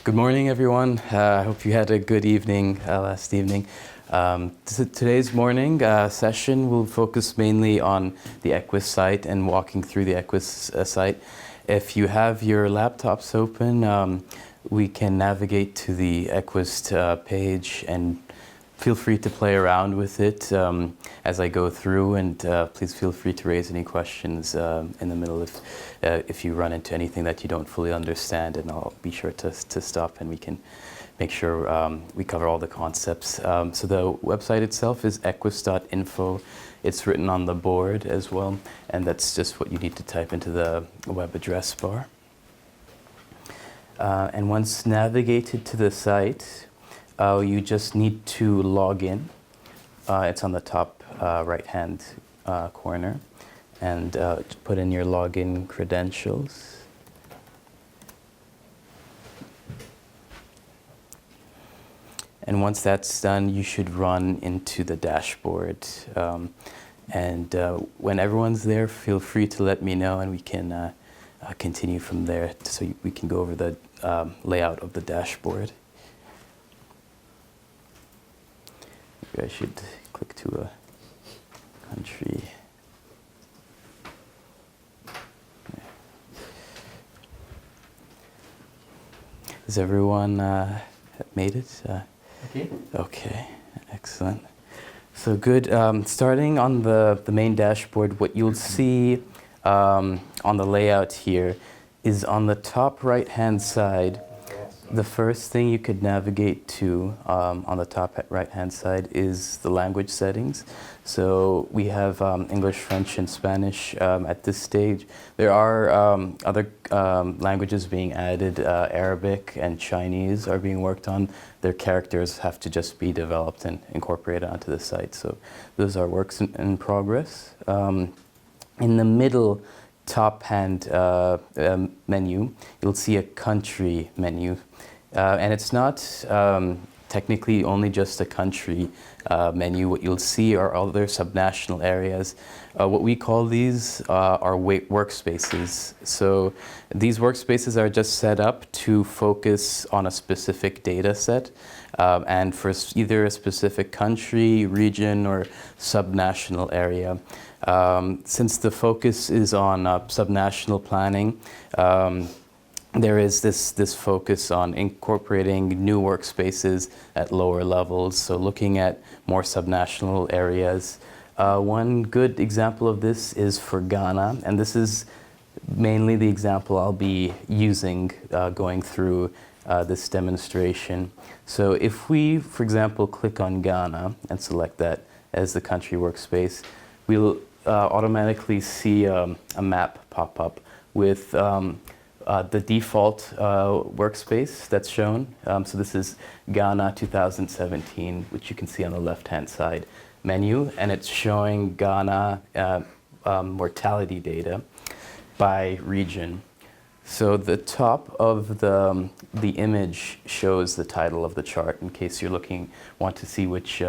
Good morning, everyone. I hope you had a good evening last evening. Today's morning session will focus mainly on the EQUIST site and walking through the EQUIST site. If you have your laptops open, we can navigate to the EQUIST page and feel free to play around with it as I go through, and please feel free to raise any questions in the middle if you run into anything that you don't fully understand, and I'll be sure to stop and we can make sure we cover all the concepts. So the website itself is equus.info. It's written on the board as well, and that's just what you need to type into the web address bar. And once navigated to the site, you just need to log in. It's on the top right-hand corner, and put in your login credentials. And once that's done, you should run into the dashboard. And when everyone's there, feel free to let me know, and we can continue from there so we can go over the layout of the dashboard. Maybe I should click to a country. Has everyone made it? Okay. Okay, excellent. So good. Starting on the main dashboard, what you'll see on the layout here is on the top right-hand side. The first thing you could navigate to on the top right-hand side is the language settings. So we have English, French, and Spanish at this stage. There are other languages being added. Arabic and Chinese are being worked on. Their characters have to just be developed and incorporated onto the site. So those are works in progress. In the middle top hand menu, you'll see a country menu. And it's not technically only just a country menu. What you'll see are other subnational areas. What we call these are workspaces. So these workspaces are just set up to focus on a specific data set and for either a specific country, region, or subnational area. Since the focus is on subnational planning, there is this focus on incorporating new workspaces at lower levels, so looking at more subnational areas. One good example of this is for Ghana, and this is mainly the example I'll be using going through this demonstration. So if we, for example, click on Ghana and select that as the country workspace, we'll automatically see a map pop up with the default workspace that's shown. So this is Ghana 2017, which you can see on the left-hand side menu, and it's showing Ghana mortality data by region. So the top of the image shows the title of the chart in case you're want to see which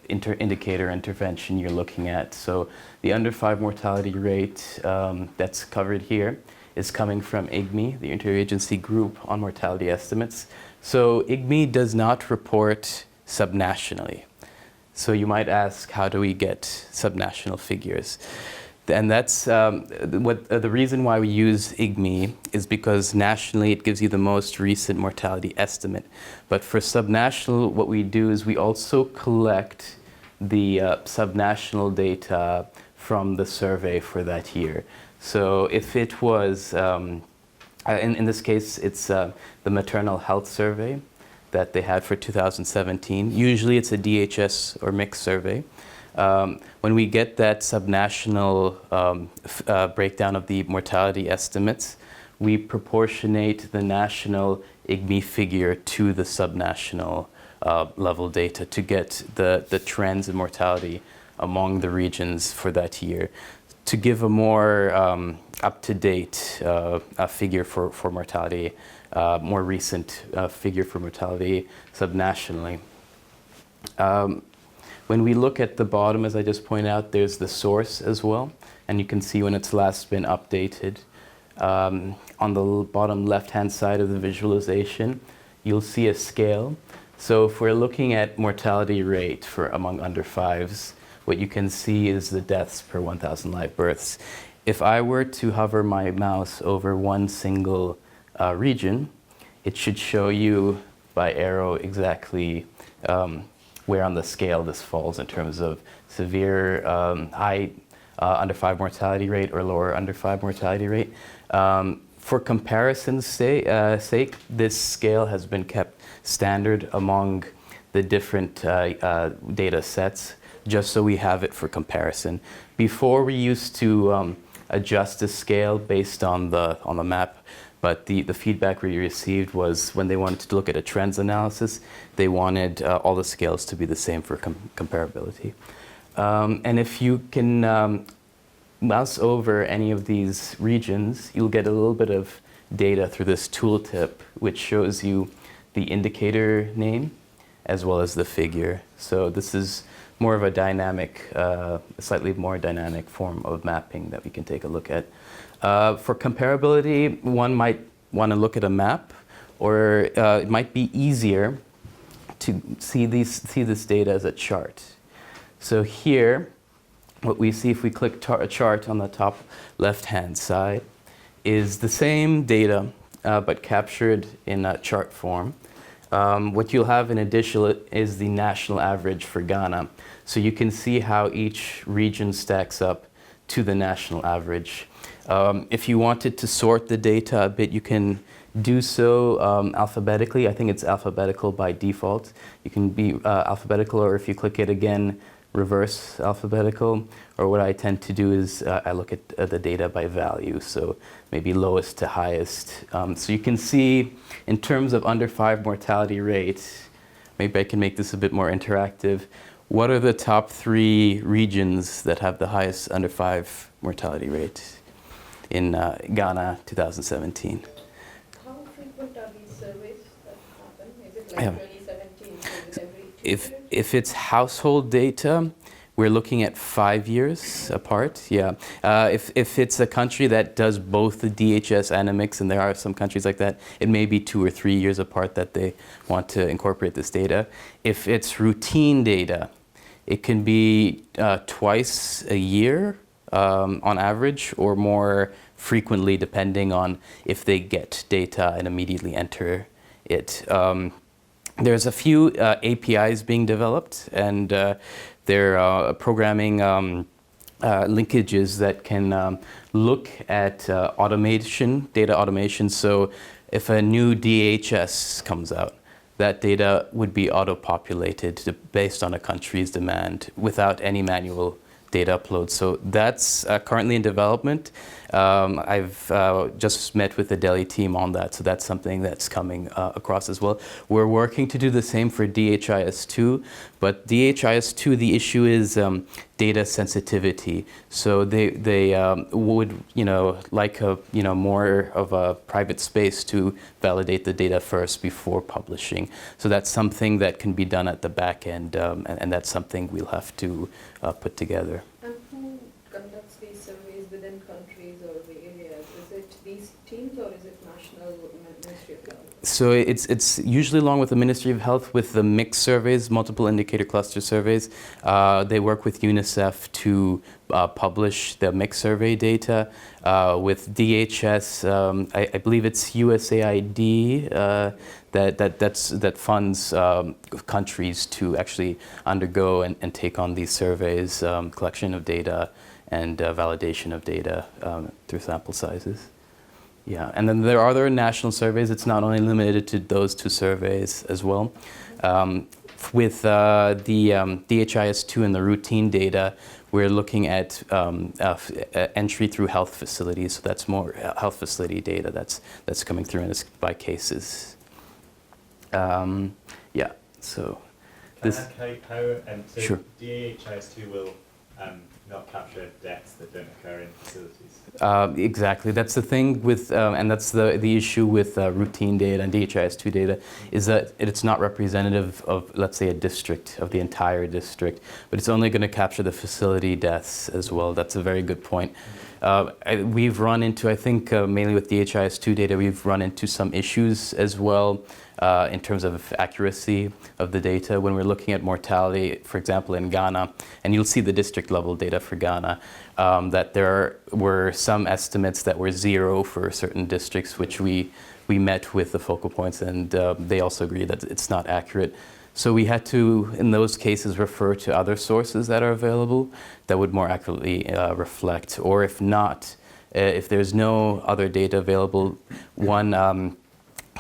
indicator intervention you're looking at. So the under 5 mortality rate that's covered here is coming from IGMI, the Interagency Group on Mortality Estimates. So IGMI does not report subnationally. So you might ask, how do we get subnational figures? And that's the reason why we use IGMI is because nationally it gives you the most recent mortality estimate. But for subnational, what we do is we also collect the subnational data from the survey for that year. So if it was, in this case, it's the maternal health survey that they had for 2017. Usually it's a DHS or mixed survey. When we get that subnational breakdown of the mortality estimates, we proportionate the national IGMI figure to the subnational level data to get the trends in mortality among the regions for that year, to give a more up-to-date figure for mortality, more recent figure for mortality subnationally. When we look at the bottom, as I just pointed out, there's the source as well, and you can see when it's last been updated. on the bottom left-hand side of the visualization, you'll see a scale. So if we're looking at mortality rate for among under fives, what you can see is the deaths per 1,000 live births. If I were to hover my mouse over one single region, it should show you by arrow exactly where on the scale this falls in terms of severe, high under 5 mortality rate or lower under 5 mortality rate. For comparison's sake, this scale has been kept standard among the different data sets, just so we have it for comparison. Before, we used to adjust the scale based on the map, but the feedback we received was when they wanted to look at a trends analysis, they wanted all the scales to be the same for comparability. And if you can mouse over any of these regions, you'll get a little bit of data through this tooltip, which shows you the indicator name as well as the figure. So this is more of a dynamic, slightly more dynamic form of mapping that we can take a look at. For comparability, one might want to look at a map, or it might be easier to see this data as a chart. So here, what we see if we click a chart on the top left-hand side is the same data, but captured in a chart form. What you'll have in addition is the national average for Ghana. So you can see how each region stacks up to the national average. If you wanted to sort the data a bit, you can do so alphabetically. I think it's alphabetical by default. You can be alphabetical, or if you click it again, reverse alphabetical. Or what I tend to do is I look at the data by value, so maybe lowest to highest. So you can see in terms of under 5 mortality rate, maybe I can make this a bit more interactive. What are the top 3 regions that have the highest under 5 mortality rate in Ghana 2017? How frequent are these surveys that happen? Is it like 2017? So every 2 years? If it's household data, we're looking at 5 years apart. Yeah. If it's a country that does both the DHS and a mix, and there are some countries like that, it may be 2 or 3 years apart that they want to incorporate this data. If it's routine data, it can be twice a year on average, or more frequently depending on if they get data and immediately enter it. There's a few APIs being developed, and they're programming linkages that can look at automation, data automation. So if a new DHS comes out, that data would be auto-populated based on a country's demand without any manual data upload. So that's currently in development. I've just met with the Delhi team on that, so that's something that's coming across as well. We're working to do the same for DHIS2, but DHIS2, the issue is data sensitivity. So they would, like more of a private space to validate the data first before publishing. So that's something that can be done at the back end, and that's something we'll have to put together. And who conducts these surveys within countries or the areas? Is it these teams, or is it National Ministry of Health? So it's usually along with the Ministry of Health with the mixed surveys, multiple indicator cluster surveys. They work with UNICEF to publish the mixed survey data. With DHS, I believe it's USAID that funds countries to actually undergo and take on these surveys, collection of data and validation of data through sample sizes. Yeah, and then there are other national surveys. It's not only limited to those 2 surveys as well. With the DHIS2 and the routine data, we're looking at entry through health facilities. So that's more health facility data that's coming through, and it's by cases. Yeah, so this. So Sure. DHIS2 will not capture deaths that don't occur in facilities. Exactly. That's the thing with, and that's the issue with routine data and DHIS2 data, is that it's not representative of, let's say, a district, of the entire district, but it's only going to capture the facility deaths as well. That's a very good point. We've run into, I think, mainly with DHIS2 data, we've run into some issues as well in terms of accuracy of the data. When we're looking at mortality, for example, in Ghana, and you'll see the district level data for Ghana, that there were some estimates that were 0 for certain districts, which we met with the focal points, and they also agree that it's not accurate. So we had to, in those cases, refer to other sources that are available that would more accurately reflect. Or if not, if there's no other data available, one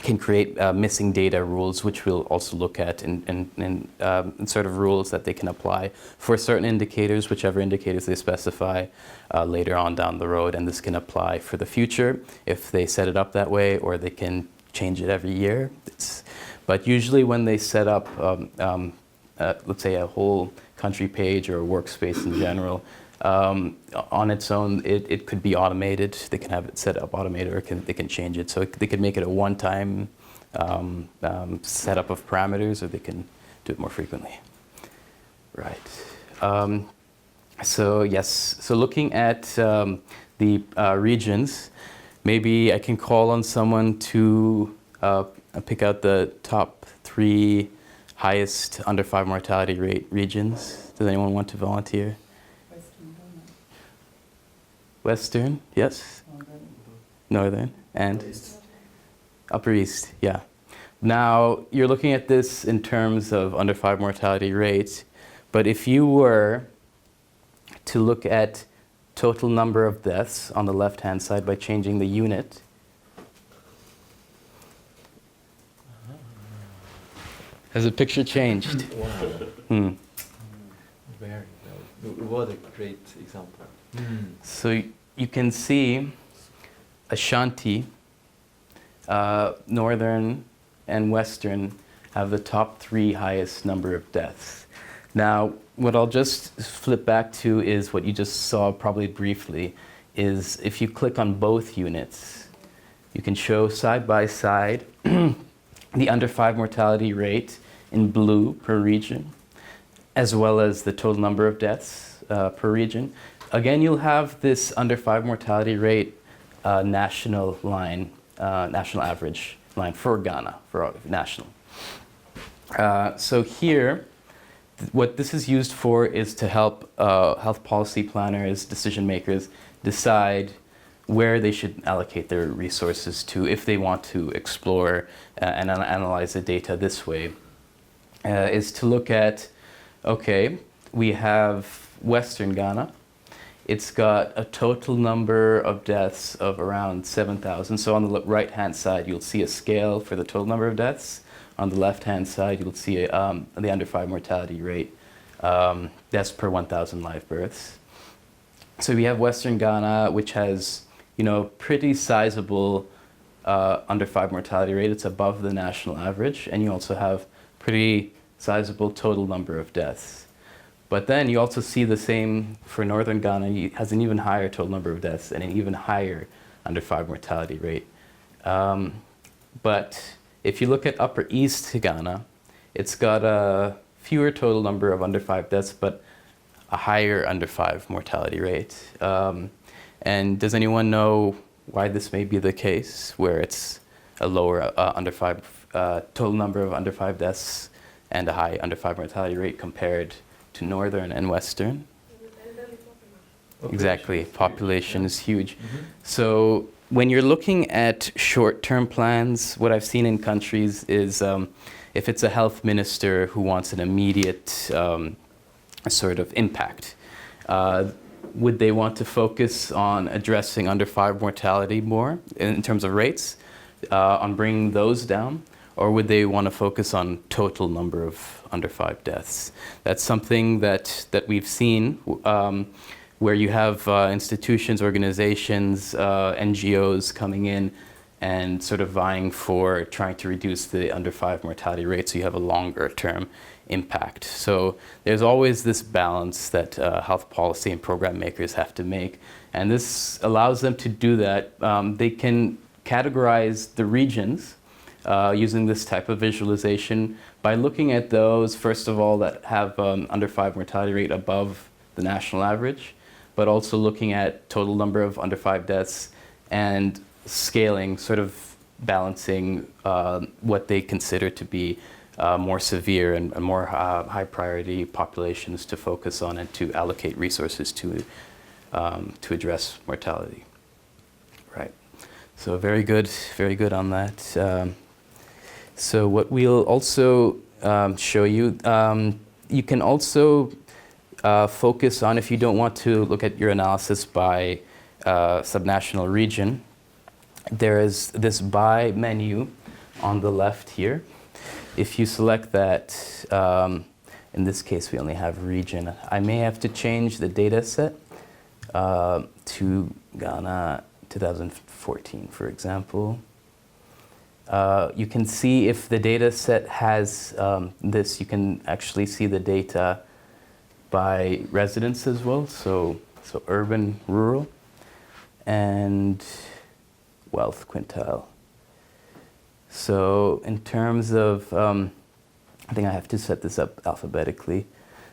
can create missing data rules, which we'll also look at in sort of rules that they can apply for certain indicators, whichever indicators they specify later on down the road. And this can apply for the future if they set it up that way, or they can change it every year. But usually when they set up, let's say, a whole country page or a workspace in general, on its own, it could be automated. They can have it set up automated, or they can change it. So they could make it a one-time setup of parameters, or they can do it more frequently. Right. So yes, so looking at the regions, maybe I can call on someone to pick out the top 3 highest under 5 mortality rate regions. Does anyone want to volunteer? Western, yes. Northern, and Upper East, yeah. Now, you're looking at this in terms of under 5 mortality rates, but if you were to look at total number of deaths on the left-hand side by changing the unit, has the picture changed? Wow. Very well. What a great example. So you can see Ashanti, Northern and Western have the top 3 highest number of deaths. Now, what I'll just flip back to is what you just saw probably briefly, is if you click on both units, you can show side by side the under 5 mortality rate in blue per region, as well as the total number of deaths per region. Again, you'll have this under 5 mortality rate national line, national average line for Ghana, for national. So here, what this is used for is to help health policy planners, decision makers decide where they should allocate their resources to if they want to explore and analyze the data this way. Is to look at, okay, we have Western Ghana. It's got a total number of deaths of around 7,000. So on the right-hand side, you'll see a scale for the total number of deaths. On the left-hand side, you'll see the under 5 mortality rate, deaths per 1,000 live births. So we have Western Ghana, which has, pretty sizable under 5 mortality rate. It's above the national average, and you also have pretty sizable total number of deaths. But then you also see the same for Northern Ghana. It has an even higher total number of deaths and an even higher under 5 mortality rate. But if you look at Upper East Ghana, it's got a fewer total number of under 5 deaths, but a higher under 5 mortality rate. And does anyone know why this may be the case, where it's a lower under 5 total number of under 5 deaths and a high under 5 mortality rate compared to Northern and Western? Exactly, population is huge. So when you're looking at short-term plans, what I've seen in countries is if it's a health minister who wants an immediate sort of impact, would they want to focus on addressing under 5 mortality more in terms of rates, on bringing those down? Or would they want to focus on total number of under 5 deaths? That's something that we've seen where you have institutions, organizations, NGOs coming in and sort of vying for trying to reduce the under 5 mortality rate so you have a longer term impact. So there's always this balance that health policy and program makers have to make. And this allows them to do that. They can categorize the regions using this type of visualization by looking at those, first of all, that have under 5 mortality rate above the national average, but also looking at total number of under 5 deaths and scaling, sort of balancing what they consider to be more severe and more high priority populations to focus on and to allocate resources to address mortality. Right. So very good on that. So what we'll also show you, you can also focus on, if you don't want to look at your analysis by subnational region, there is this by menu on the left here. If you select that, in this case we only have region. I may have to change the data set to Ghana 2014, for example. You can see if the data set has this, you can actually see the data by residence as well, so urban, rural, and wealth quintile. So in terms of, I think I have to set this up alphabetically.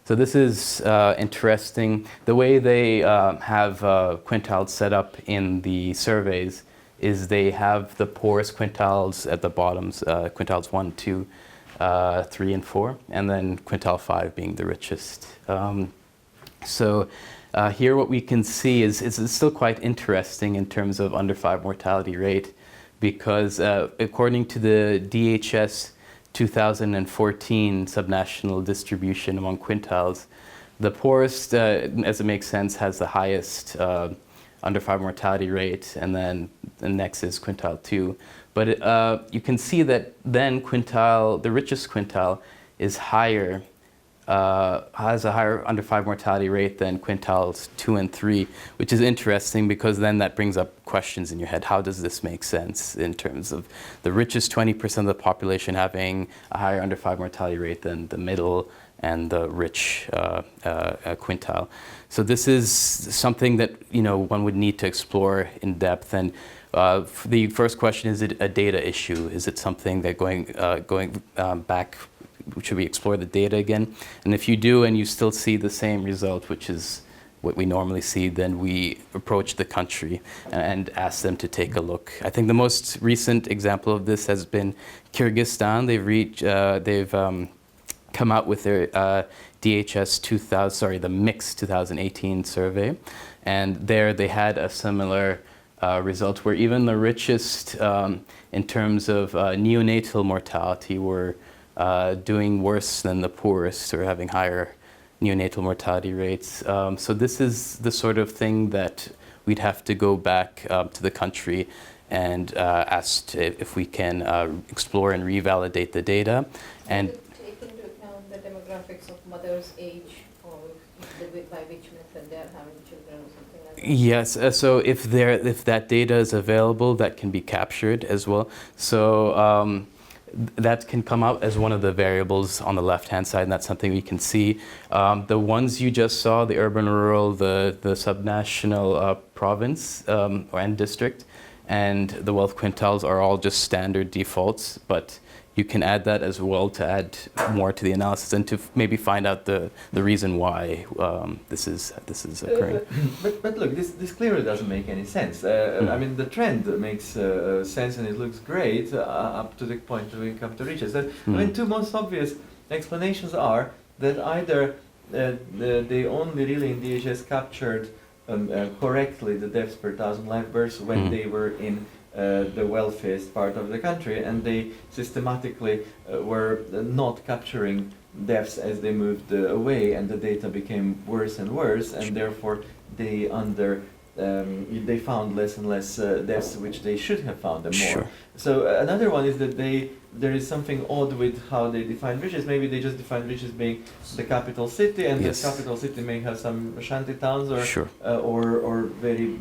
So this is interesting. The way they have quintiles set up in the surveys is they have the poorest quintiles at the bottoms, quintiles 1, 2, 3, and 4, and then quintile 5 being the richest. So here what we can see is it's still quite interesting in terms of under 5 mortality rate, because according to the DHS 2014 subnational distribution among quintiles, the poorest, as it makes sense, has the highest under 5 mortality rate, and then the next is quintile 2. But you can see that then quintile, the richest quintile, is higher, has a higher under 5 mortality rate than quintiles 2 and 3, which is interesting because then that brings up questions in your head. How does this make sense in terms of the richest 20% of the population having a higher under 5 mortality rate than the middle and the rich quintile? So this is something that one would need to explore in depth. And the first question, is it a data issue? Is it something that going back, should we explore the data again? And if you do and you still see the same result, which is what we normally see, then we approach the country and ask them to take a look. I think the most recent example of this has been Kyrgyzstan. They've come out with their DHS the Mix 2018 survey, and there they had a similar result where even the richest in terms of neonatal mortality were doing worse than the poorest, or having higher neonatal mortality rates. So this is the sort of thing that we'd have to go back to the country and ask if we can explore and revalidate the data. And take into account the demographics of mother's age, or by which method they're having children or something like that? Yes, so if that data is available, that can be captured as well. So that can come out as one of the variables on the left-hand side, and that's something we can see. The ones you just saw, the urban, rural, the subnational province and district, and the wealth quintiles are all just standard defaults, but you can add that as well to add more to the analysis and to maybe find out the reason why this is occurring. But look, this clearly doesn't make any sense. I mean, the trend makes sense and it looks great up to the point when we come to riches. I mean, two most obvious explanations are that either they only really in DHS captured correctly the deaths per 1,000 live births when they were in the wealthiest part of the country, and they systematically were not capturing deaths as they moved away, and the data became worse and worse, and therefore they found less and less deaths which they should have found them more. Sure. So another one is that there is something odd with how they define riches. Maybe they just define riches being the capital city, and Yes. the capital city may have some shanty towns or Sure. or very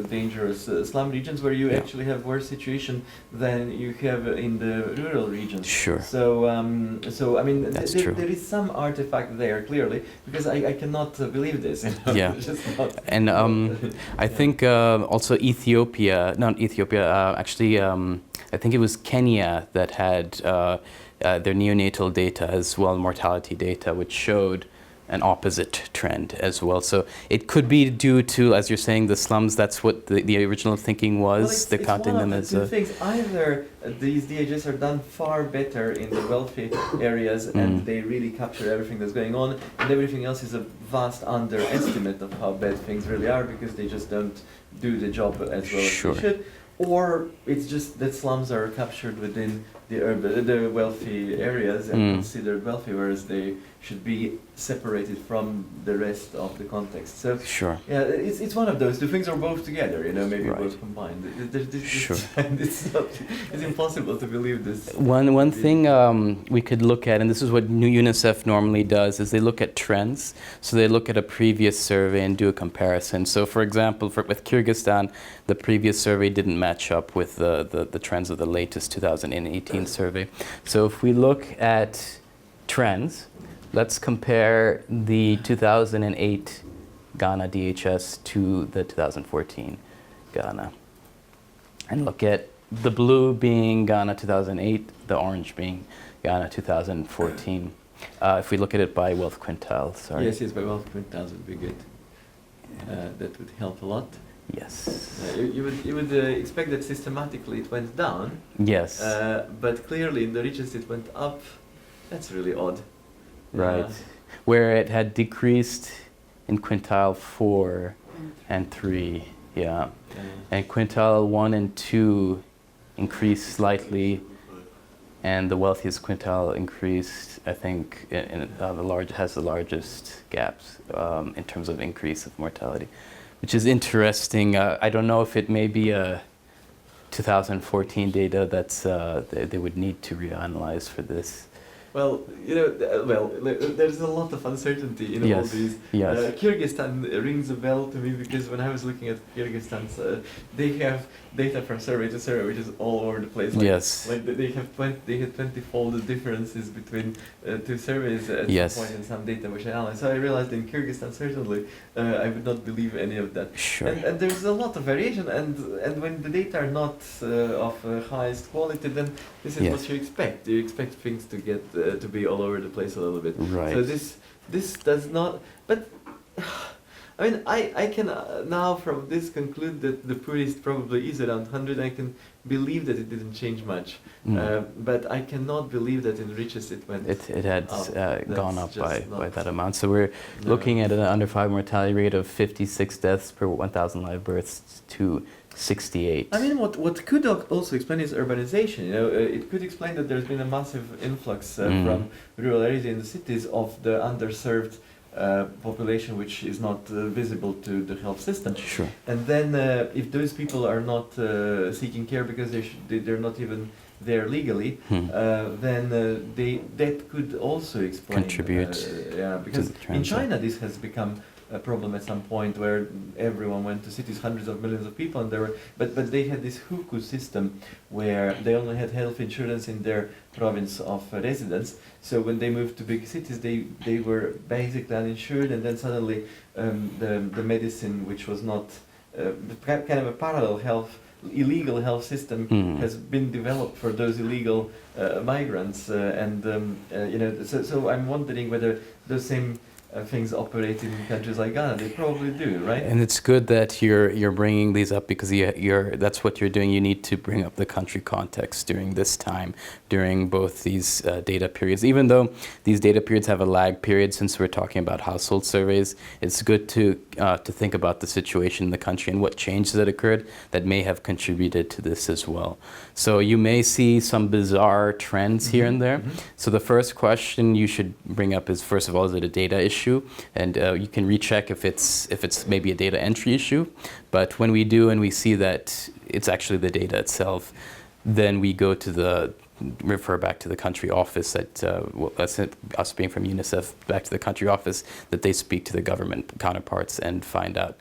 dangerous slum regions where you Yeah. actually have worse situation than you have in the rural regions. Sure. So I mean, That's true. there is some artifact there clearly, because I cannot believe this. Yeah. It's just not- And I think also actually I think it was Kenya that had their neonatal data as well, mortality data, which showed an opposite trend as well. So it could be due to, as you're saying, the slums. That's what the original thinking was. Well, They're counting them as two things. Either these DHS are done far better in the wealthy areas and they really capture everything that's going on, and everything else is a vast underestimate of how bad things really are because they just don't do the job as well as Sure. they should. Or it's just that slums are captured within the wealthy areas and considered wealthy, whereas they should be separated from the rest of the context. So Sure. yeah, it's one of those. The things are both together, maybe Right. both combined. Sure. It's impossible to believe this. One thing we could look at, and this is what UNICEF normally does, is they look at trends. So they look at a previous survey and do a comparison. So for example, with Kyrgyzstan, the previous survey didn't match up with the trends of the latest 2018 survey. So if we look at trends, let's compare the 2008 Ghana DHS to the 2014 Ghana. And look at the blue being Ghana 2008, the orange being Ghana 2014. If we look at it by wealth quintile, sorry. Yes, by wealth quintiles would be good. That would help a lot. Yes. You would expect that systematically it went down. Yes. But clearly in the richest it went up. That's really odd. Right. Where it had decreased in quintile 4 and 3. Yeah. And quintile 1 and 2 increased slightly, and the wealthiest quintile increased, I think, has the largest gaps in terms of increase of mortality, which is interesting. I don't know if it may be a 2014 data that's they would need to reanalyze for this. Well, there's a lot of uncertainty in all these. Yes. Kyrgyzstan rings a bell to me because when I was looking at Kyrgyzstan, they have data from survey to survey, which is all over the place. Like they had 20-fold differences between two surveys at some point in some data which I analyzed. So I realized in Kyrgyzstan certainly I would not believe any of that. Sure. And there's a lot of variation, and when the data are not of highest quality, then this is what you expect. You expect things to get to be all over the place a little bit. Right. So this does not. But I mean, I can now from this conclude that the poorest probably is around 100. I can believe that it didn't change much, but I cannot believe that in richest it went. It had gone up by that amount. So we're No. looking at an under 5 mortality rate of 56 deaths per 1,000 live births to 68. I mean, what could also explain is urbanization. It could explain that there's been a massive influx from rural areas in the cities of the underserved population, which is not visible to the health system. Sure. And then, if those people are not seeking care because they're not even there legally, then that could also explain. Contribute because to the trend. in China this has become a problem at some point where everyone went to cities, hundreds of millions of people, and but they had this huku system where they only had health insurance in their province of residence. So when they moved to big cities, they were basically uninsured, and then suddenly the medicine, which was not kind of a parallel illegal health system, has been developed for those illegal migrants, so I'm wondering whether those same things operate in countries like Ghana. They probably do, right? And it's good that you're bringing these up because that's what you're doing. You need to bring up the country context during this time, during both these data periods. Even though these data periods have a lag period, since we're talking about household surveys, it's good to think about the situation in the country and what changes that occurred that may have contributed to this as well. So you may see some bizarre trends here and there. So the first question you should bring up is, first of all, is it a data issue? And you can recheck if it's maybe a data entry issue. But when we do and we see that it's actually the data itself, then we go to refer back to the country office that's us being from UNICEF, back to the country office, that they speak to the government counterparts and find out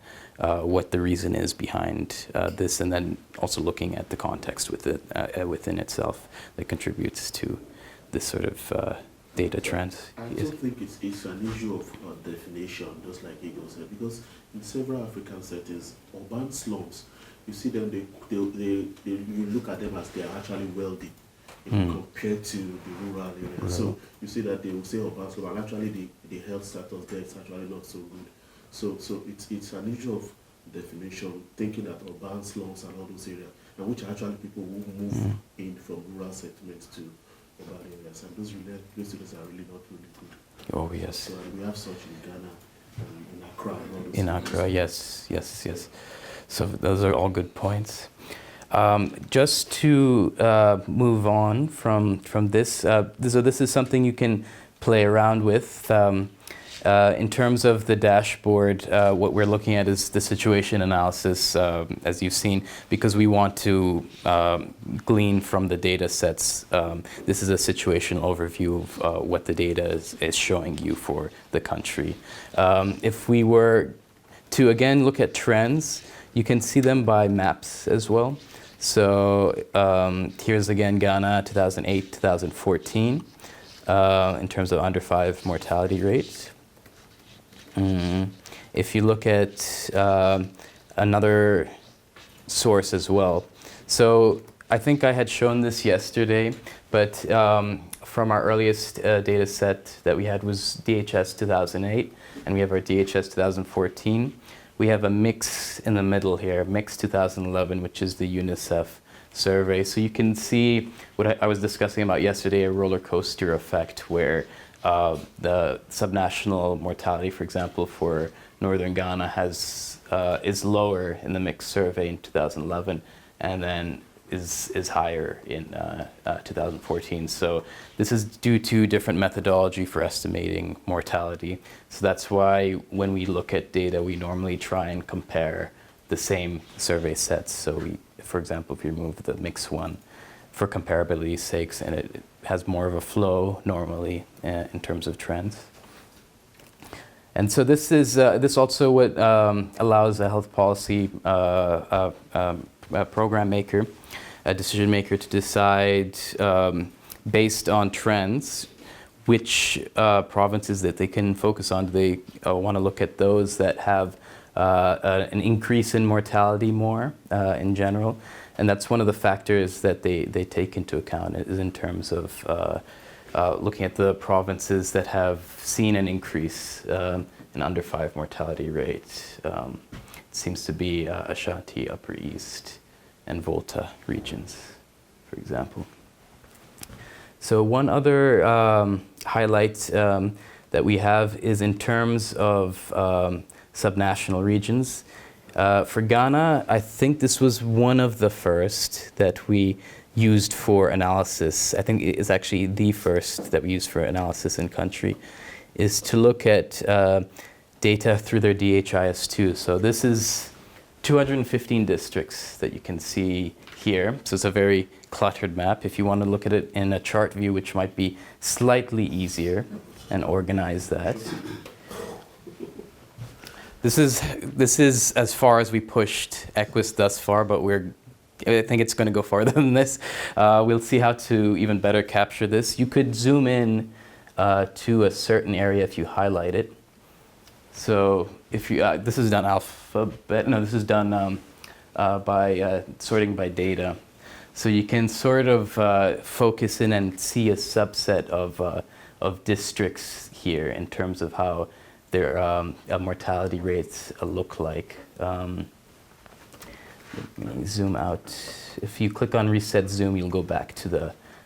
what the reason is behind this, and then also looking at the context within itself that contributes to this sort of data trends. I don't think it's an issue of definition, just like Eagle said, because in several African settings, urban slums, you see them, you look at them as they are actually wealthy. compared to the rural area. So you see that they will say urban slum, and actually the health status there is actually not so good. So it's an issue of definition, thinking that urban slums and all those areas, and which are actually people who move in from rural settlements to urban areas, and those areas are really not really good. Oh, yes. So we have such in Ghana, in Accra, and all those In places. Accra, yes. So those are all good points. Just to move on from this, so this is something you can play around with. In terms of the dashboard, what we're looking at is the situation analysis, as you've seen, because we want to glean from the data sets. This is a situational overview of what the data is showing you for the country. If we were to, again, look at trends, you can see them by maps as well. So here's, again, Ghana, 2008, 2014, in terms of under 5 mortality rate. If you look at another source as well. So I think I had shown this yesterday, but from our earliest data set that we had was DHS 2008, and we have our DHS 2014. We have a mix in the middle here, mix 2011, which is the UNICEF survey. So you can see what I was discussing about yesterday, a roller coaster effect where the subnational mortality, for example, for northern Ghana is lower in the mixed survey in 2011, and then is higher in 2014. So this is due to different methodology for estimating mortality. So that's why when we look at data, we normally try and compare the same survey sets. So we, for example, if you remove the mixed one, for comparability's sakes, and it has more of a flow normally in terms of trends. And so this is this also what allows a health policy program maker, a decision maker, to decide based on trends which provinces that they can focus on. Do they want to look at those that have an increase in mortality more in general? And that's one of the factors that they take into account, is in terms of looking at the provinces that have seen an increase in under 5 mortality rate. It seems to be Ashanti, Upper East, and Volta regions, for example. So one other highlight that we have is in terms of subnational regions. For Ghana, I think this was one of the first that we used for analysis. I think it is actually the first that we used for analysis in country, is to look at data through their DHIS2. So this is 215 districts that you can see here. So it's a very cluttered map. If you want to look at it in a chart view, which might be slightly easier, and organize that. This is as far as we pushed EQUIST thus far, but I think it's going to go farther than this. We'll see how to even better capture this. You could zoom in to a certain area if you highlight it. So if you, this is done this is done by sorting by data. So you can sort of focus in and see a subset of districts here in terms of how their mortality rates look like. Let me zoom out. If you click on Reset Zoom, you'll go back to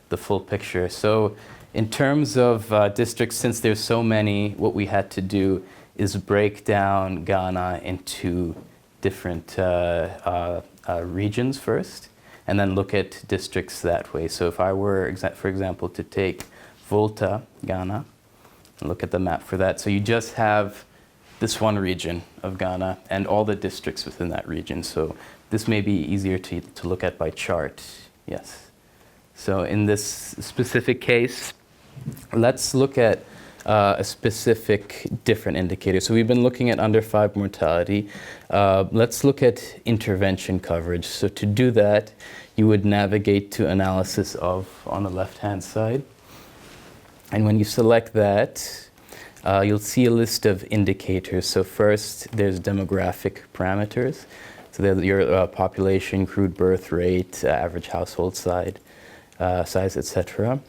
the full picture. So in terms of districts, since there's so many, what we had to do is break down Ghana into different regions first, and then look at districts that way. So if I were, for example, to take Volta, Ghana, and look at the map for that. So you just have this one region of Ghana and all the districts within that region. So this may be easier to look at by chart. Yes. So in this specific case, let's look at a specific different indicator. So we've been looking at under 5 mortality. Let's look at intervention coverage. So to do that, you would navigate to analysis of on the left-hand side. And when you select that, you'll see a list of indicators. So first, there's demographic parameters. So there's your population, crude birth rate, average household size, size, etc.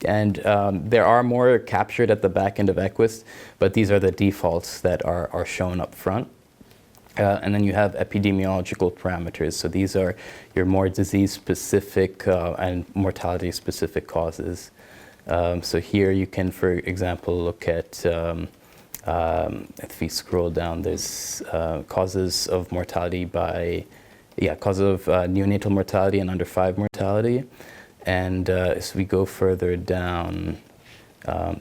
And there are more captured at the back end of EQUIST, but these are the defaults that are shown up front. And then you have epidemiological parameters. So these are your more disease-specific and mortality-specific causes. So here you can, for example, look at, if we scroll down, there's causes of mortality by, causes of neonatal mortality and under 5 mortality. And as we go further down,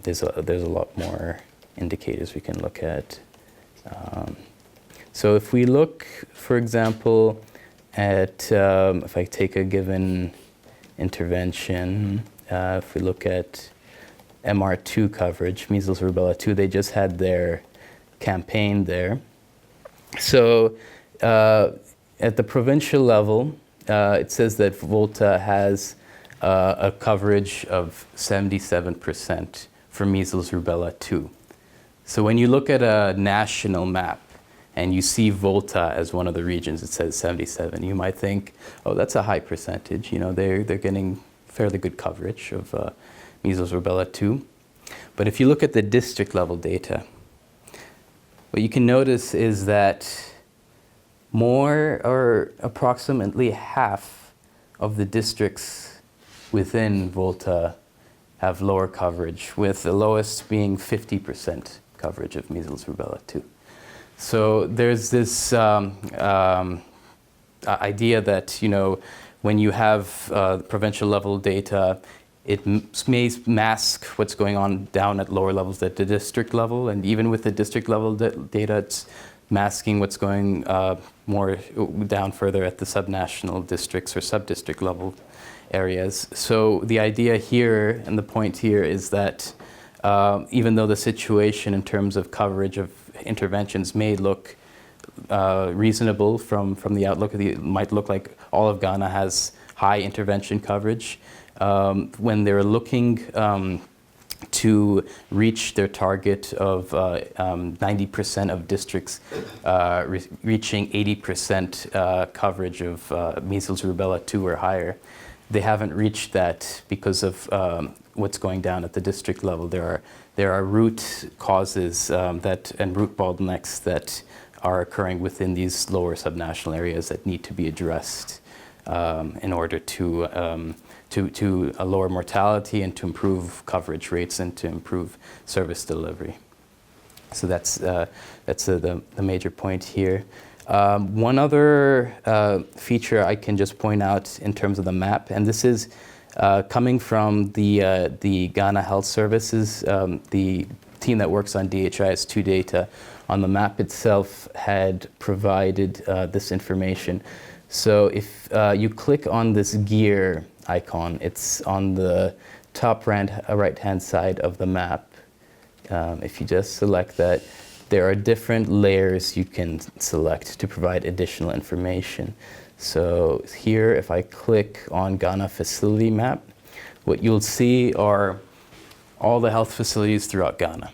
there's a lot more indicators we can look at. So if we look, for example, at, if I take a given intervention, if we look at MR2 coverage, measles, rubella 2, they just had their campaign there. So at the provincial level, it says that Volta has a coverage of 77% for measles, rubella 2. So when you look at a national map, and you see Volta as one of the regions, it says 77. You might think, oh, that's a high percentage. You know, they're getting fairly good coverage of measles, rubella 2. But if you look at the district level data, what you can notice is that more or approximately half of the districts within Volta have lower coverage, with the lowest being 50% coverage of measles, rubella 2. So there's this idea that, you know, when you have provincial level data, it may mask what's going on down at lower levels at the district level, and even with the district level data, it's masking what's going more down further at the subnational districts or sub-district level areas. So the idea here and the point here is that even though the situation in terms of coverage of interventions may look reasonable from the outlook, it might look like all of Ghana has high intervention coverage. When they're looking to reach their target of 90% of districts reaching 80% coverage of measles, rubella 2 or higher, they haven't reached that because of what's going down at the district level. There are root causes and root bottlenecks that are occurring within these lower subnational areas that need to be addressed in order to lower mortality and to improve coverage rates and to improve service delivery. So that's the major point here. One other feature I can just point out in terms of the map, and this is coming from the Ghana Health Services, the team that works on DHIS2 data. On the map itself had provided this information. So if you click on this gear icon, it's on the top right-hand side of the map. If you just select that, there are different layers you can select to provide additional information. So here, if I click on Ghana facility map, what you'll see are all the health facilities throughout Ghana.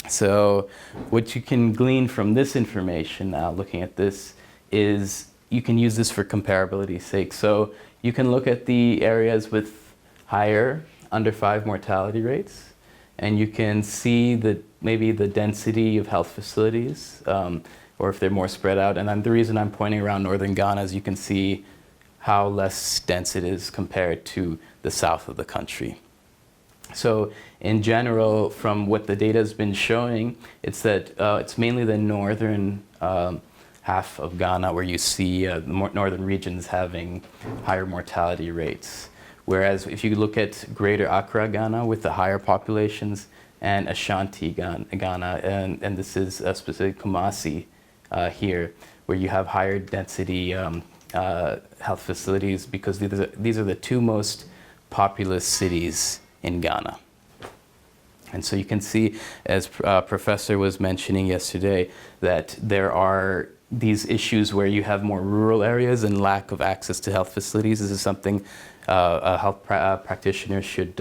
So what you can glean from this information now, looking at this, is you can use this for comparability's sake. So you can look at the areas with higher under 5 mortality rates, and you can see maybe the density of health facilities, or if they're more spread out. And the reason I'm pointing around northern Ghana is you can see how less dense it is compared to the south of the country. So in general, from what the data has been showing, it's that it's mainly the northern half of Ghana where you see the northern regions having higher mortality rates. Whereas if you look at greater Accra, Ghana, with the higher populations, and Ashanti, Ghana, and this is specifically Kumasi here, where you have higher density health facilities, because these are the 2 most populous cities in Ghana. And so you can see, as Professor was mentioning yesterday, that there are these issues where you have more rural areas and lack of access to health facilities. This is something a health practitioner should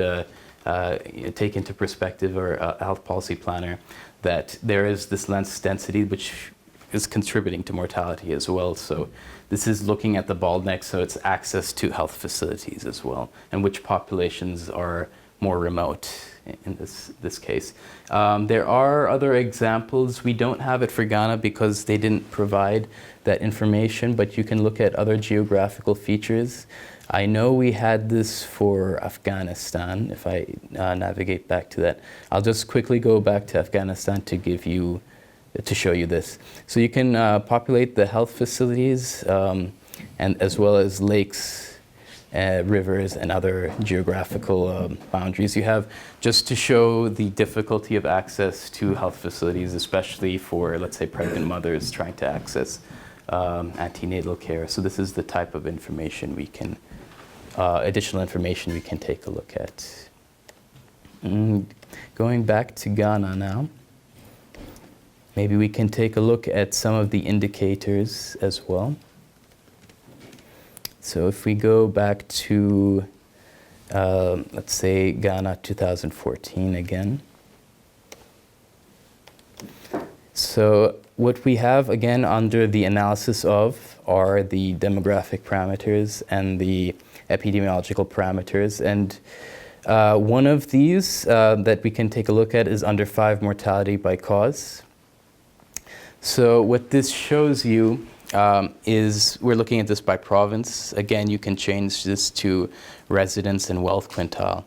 take into perspective, or a health policy planner, that there is this less density, which is contributing to mortality as well. So this is looking at the bottlenecks, so it's access to health facilities as well, and which populations are more remote in this case. There are other examples. We don't have it for Ghana because they didn't provide that information, but you can look at other geographical features. I know we had this for Afghanistan. If I navigate back to that, I'll just quickly go back to Afghanistan to show you this. So you can populate the health facilities and as well as lakes, rivers, and other geographical boundaries you have, just to show the difficulty of access to health facilities, especially for, let's say, pregnant mothers trying to access antenatal care. So this is the type of information we can, additional information we can take a look at. Going back to Ghana now, maybe we can take a look at some of the indicators as well. So if we go back to, let's say, Ghana 2014 again. So what we have, again, under the analysis of are the demographic parameters and the epidemiological parameters. And one of these that we can take a look at is under 5 mortality by cause. So what this shows you is we're looking at this by province. Again, you can change this to residence and wealth quintile.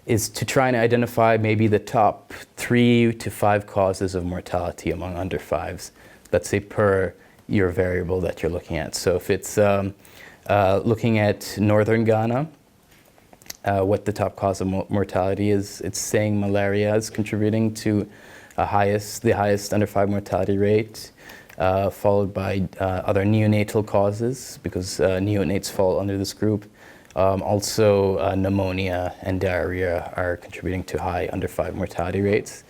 Is to try and identify maybe the top 3 to 5 causes of mortality among under 5s, let's say per your variable that you're looking at. So if it's looking at northern Ghana, what the top cause of mortality is, it's saying malaria is contributing to the highest under 5 mortality rate, followed by other neonatal causes, because neonates fall under this group. Also, pneumonia and diarrhea are contributing to high under 5 mortality rates.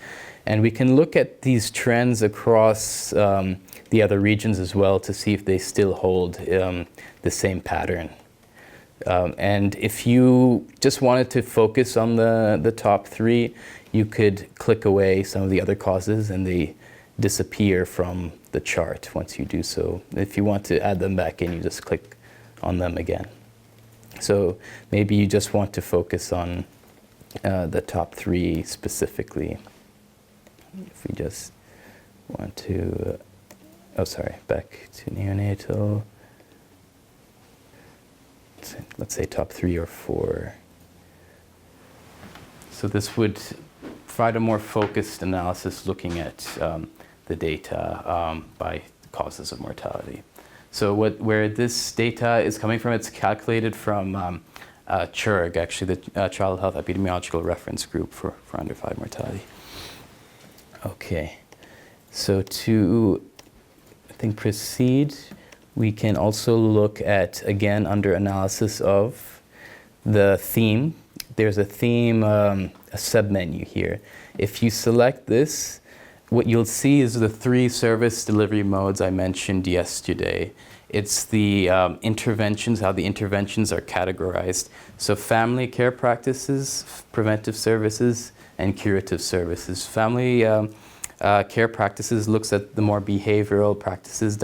And we can look at these trends across the other regions as well to see if they still hold the same pattern. And if you just wanted to focus on the top 3, you could click away some of the other causes and they disappear from the chart once you do so. If you want to add them back in, you just click on them again. So maybe you just want to focus on the top 3 specifically. If we just want to, back to neonatal. Let's say top 3 or 4. So this would provide a more focused analysis looking at the data by causes of mortality. So where this data is coming from, it's calculated from CHIRG, actually the Child Health Epidemiological Reference Group for under 5 mortality. Okay, so to, I think, proceed, we can also look at, again, under analysis of the theme. There's a theme, a submenu here. If you select this, what you'll see is the 3 service delivery modes I mentioned yesterday. It's the interventions, how the interventions are categorized. So family care practices, preventive services, and curative services. Family care practices looks at the more behavioral practices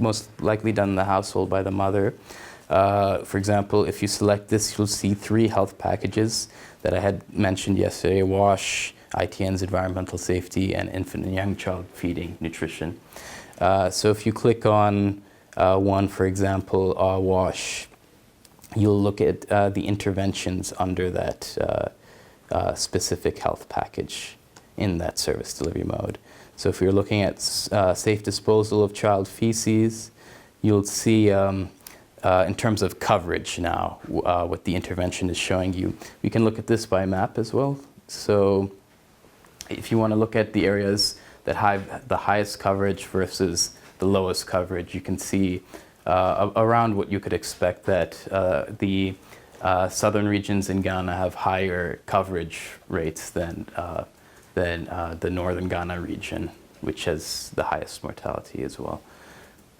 most likely done in the household by the mother. For example, if you select this, you'll see 3 health packages that I had mentioned yesterday: WASH, ITNs, environmental safety, and infant and young child feeding, nutrition. So if you click on one, for example, WASH, you'll look at the interventions under that specific health package in that service delivery mode. So if you're looking at safe disposal of child feces, you'll see in terms of coverage now what the intervention is showing you. We can look at this by map as well. So if you want to look at the areas that have the highest coverage versus the lowest coverage, you can see around what you could expect that the southern regions in Ghana have higher coverage rates than the northern Ghana region, which has the highest mortality as well.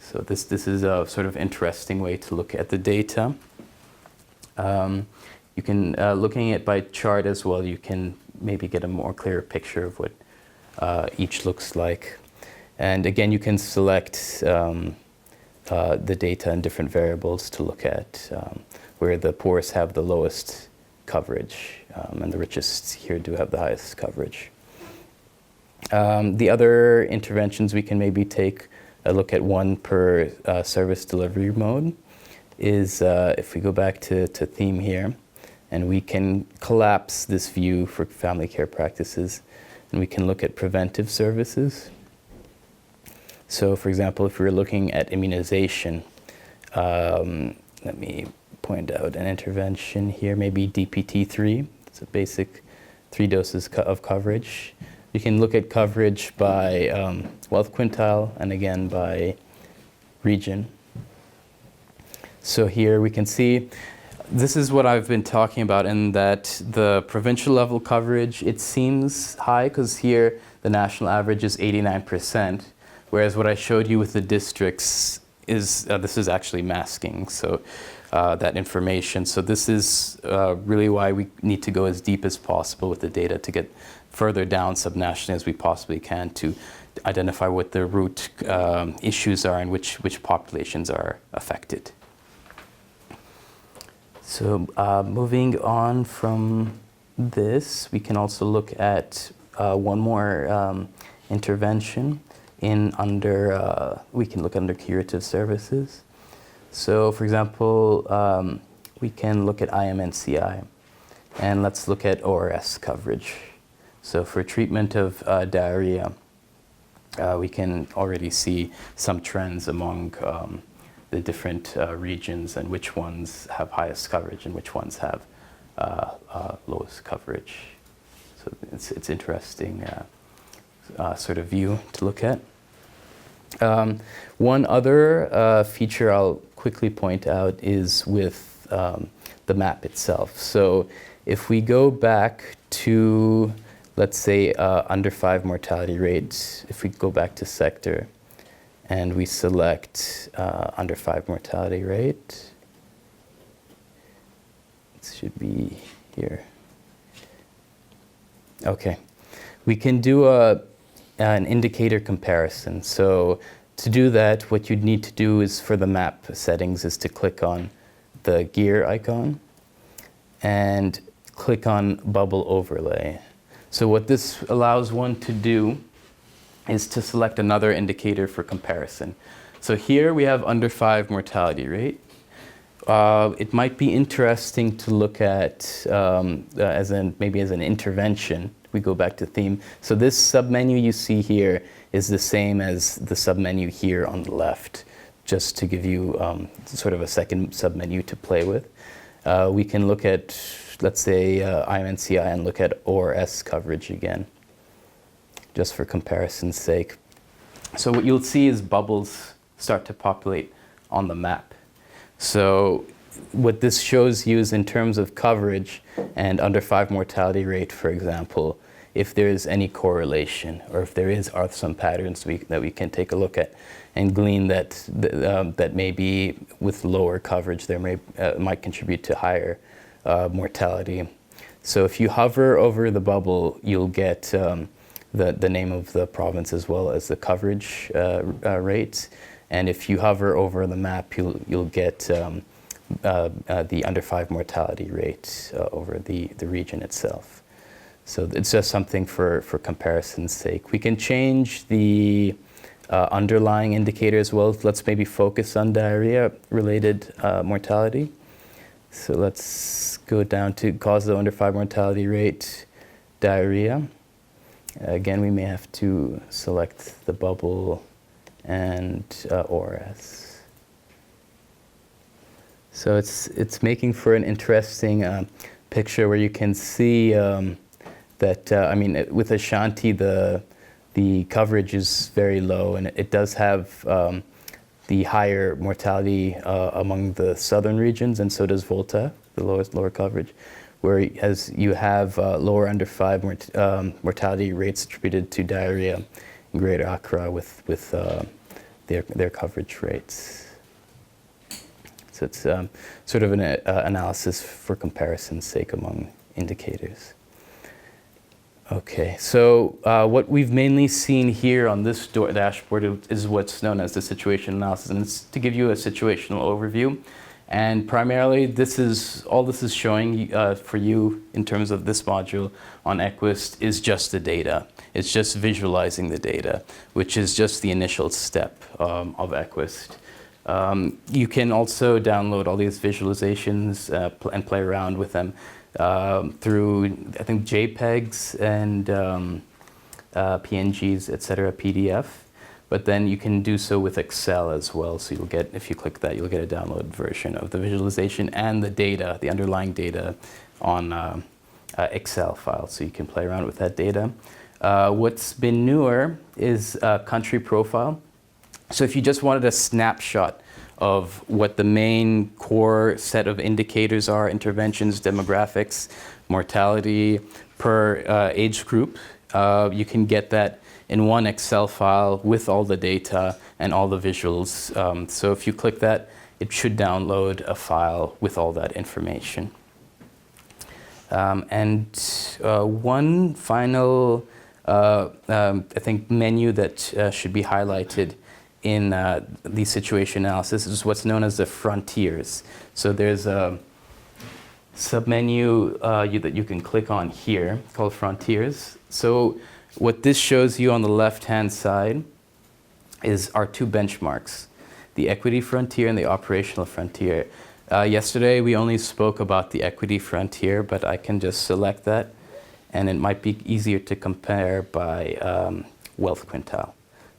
So this is a sort of interesting way to look at the data. You can, looking at by chart as well, you can maybe get a more clear picture of what each looks like. And again, you can select the data and different variables to look at where the poorest have the lowest coverage and the richest here do have the highest coverage. The other interventions we can maybe take a look at one per service delivery mode is if we go back to theme here, and we can collapse this view for family care practices, and we can look at preventive services. So for example, if we were looking at immunization, let me point out an intervention here, maybe DPT-3. It's a basic 3 doses of coverage. You can look at coverage by wealth quintile and again by region. So here we can see, this is what I've been talking about, in that the provincial level coverage, it seems high because here the national average is 89%, whereas what I showed you with the districts is, this is actually masking, so that information. So this is really why we need to go as deep as possible with the data to get further down subnationally as we possibly can to identify what the root issues are and which populations are affected. So moving on from this, we can also look at one more intervention we can look under curative services. So for example, we can look at IMNCI, and let's look at ORS coverage. So for treatment of diarrhea, we can already see some trends among the different regions and which ones have highest coverage and which ones have lowest coverage. So it's interesting sort of view to look at. One other feature I'll quickly point out is with the map itself. So if we go back to, let's say, under 5 mortality rates, if we go back to sector, and we select under 5 mortality rate. It should be here. Okay. We can do an indicator comparison. So to do that, what you'd need to do is, for the map settings, is to click on the gear icon and click on bubble overlay. So what this allows one to do is to select another indicator for comparison. So here we have under 5 mortality rate. It might be interesting to look at maybe as an intervention. We go back to theme. So this submenu you see here is the same as the submenu here on the left, just to give you sort of a second submenu to play with. We can look at, let's say, IMNCI and look at ORS coverage again, just for comparison's sake. So what you'll see is bubbles start to populate on the map. So what this shows you is in terms of coverage and under 5 mortality rate, for example, if there is any correlation or if there are some patterns that we can take a look at and glean that maybe with lower coverage there might contribute to higher mortality. So if you hover over the bubble, you'll get the name of the province as well as the coverage rates. And if you hover over the map, you'll get the under 5 mortality rate over the region itself. So it's just something for comparison's sake. We can change the underlying indicator as well. Let's maybe focus on diarrhea-related mortality. So let's go down to cause of under 5 mortality rate, diarrhea. Again, we may have to select the bubble and ORS. So it's making for an interesting picture where you can see that I mean, with Ashanti the coverage is very low, and it does have the higher mortality among the southern regions, and so does Volta, the lower coverage, whereas you have lower under 5 mortality rates attributed to diarrhea in Greater Accra with their coverage rates. So it's sort of an analysis for comparison's sake among indicators. Okay, so what we've mainly seen here on this dashboard is what's known as the situation analysis, and it's to give you a situational overview. And primarily, this is showing for you in terms of this module on EQUIST is just the data. It's just visualizing the data, which is just the initial step of EQUIST. You can also download all these visualizations and play around with them through, I think, JPEGs and PNGs, etc., PDF. But then you can do so with Excel as well. So you'll get, if you click that, you'll get a download version of the visualization and the data, the underlying data on Excel file. So you can play around with that data. What's been newer is country profile. So if you just wanted a snapshot of what the main core set of indicators are, interventions, demographics, mortality per age group, you can get that in one Excel file with all the data and all the visuals. So if you click that, it should download a file with all that information. One final, I think, menu that should be highlighted in the situation analysis is what's known as the frontiers. So there's a submenu that you can click on here called frontiers. So what this shows you on the left-hand side is our two benchmarks, the equity frontier and the operational frontier. Yesterday, we only spoke about the equity frontier, but I can just select that, and it might be easier to compare by wealth quintile.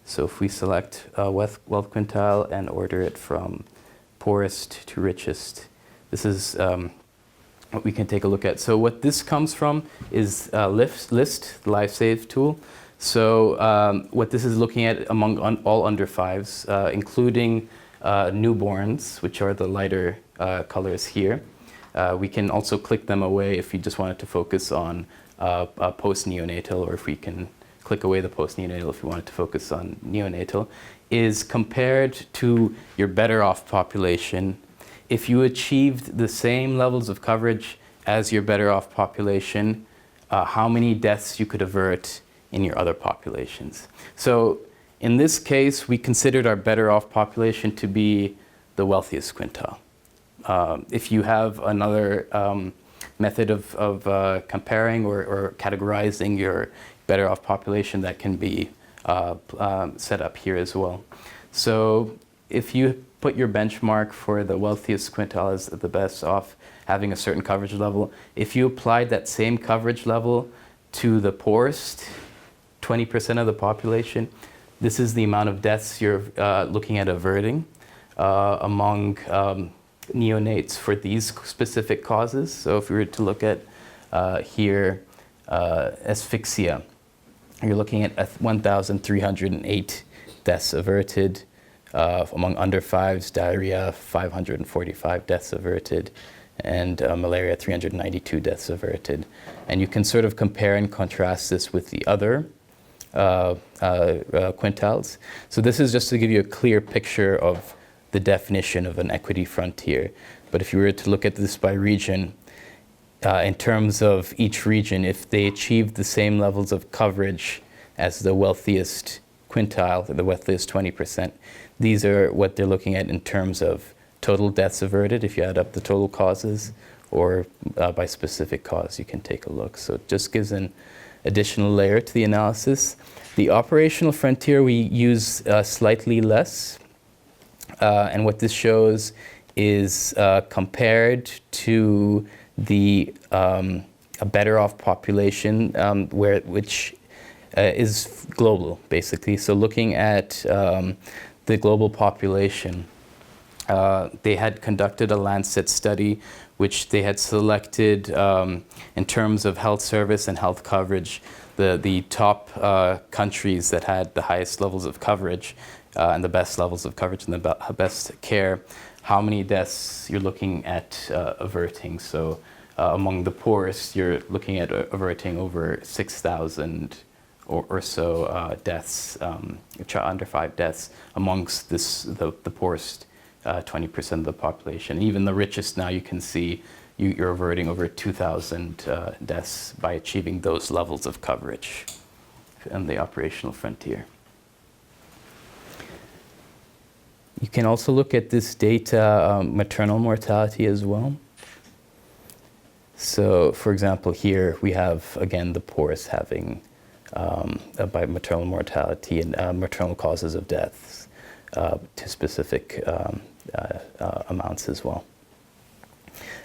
So if we select wealth quintile and order it from poorest to richest, this is what we can take a look at. So what this comes from is LIST, the LifeSave tool. So what this is looking at among all under fives, including newborns, which are the lighter colors here. We can also click them away if you just wanted to focus on post-neonatal, or if we can click away the post-neonatal if you wanted to focus on neonatal, is compared to your better off population. If you achieved the same levels of coverage as your better off population, how many deaths you could avert in your other populations. So in this case, we considered our better off population to be the wealthiest quintile. If you have another method of comparing or categorizing your better off population, that can be set up here as well. So if you put your benchmark for the wealthiest quintile as the best off, having a certain coverage level, if you applied that same coverage level to the poorest 20% of the population, this is the amount of deaths you're looking at averting among neonates for these specific causes. So if we were to look at here, asphyxia, you're looking at 1,308 deaths averted. Among under fives, diarrhea, 545 deaths averted, and malaria, 392 deaths averted. And you can sort of compare and contrast this with the other quintiles. So this is just to give you a clear picture of the definition of an equity frontier. But if you were to look at this by region, in terms of each region, if they achieved the same levels of coverage as the wealthiest quintile, the wealthiest 20%, these are what they're looking at in terms of total deaths averted, if you add up the total causes, or by specific cause, you can take a look. So it just gives an additional layer to the analysis. The operational frontier, we use slightly less. And what this shows is compared to the a better off population, which is global, basically. So looking at the global population, they had conducted a Lancet study, which they had selected in terms of health service and health coverage, the top countries that had the highest levels of coverage and the best levels of coverage and the best care, how many deaths you're looking at averting. So among the poorest, you're looking at averting over 6,000 or so deaths, under 5 deaths amongst the poorest 20% of the population. Even the richest now, you can see, you're averting over 2,000 deaths by achieving those levels of coverage on the operational frontier. You can also look at this data, maternal mortality as well. So, for example, here we have, again, the poorest having by maternal mortality and maternal causes of deaths to specific amounts as well.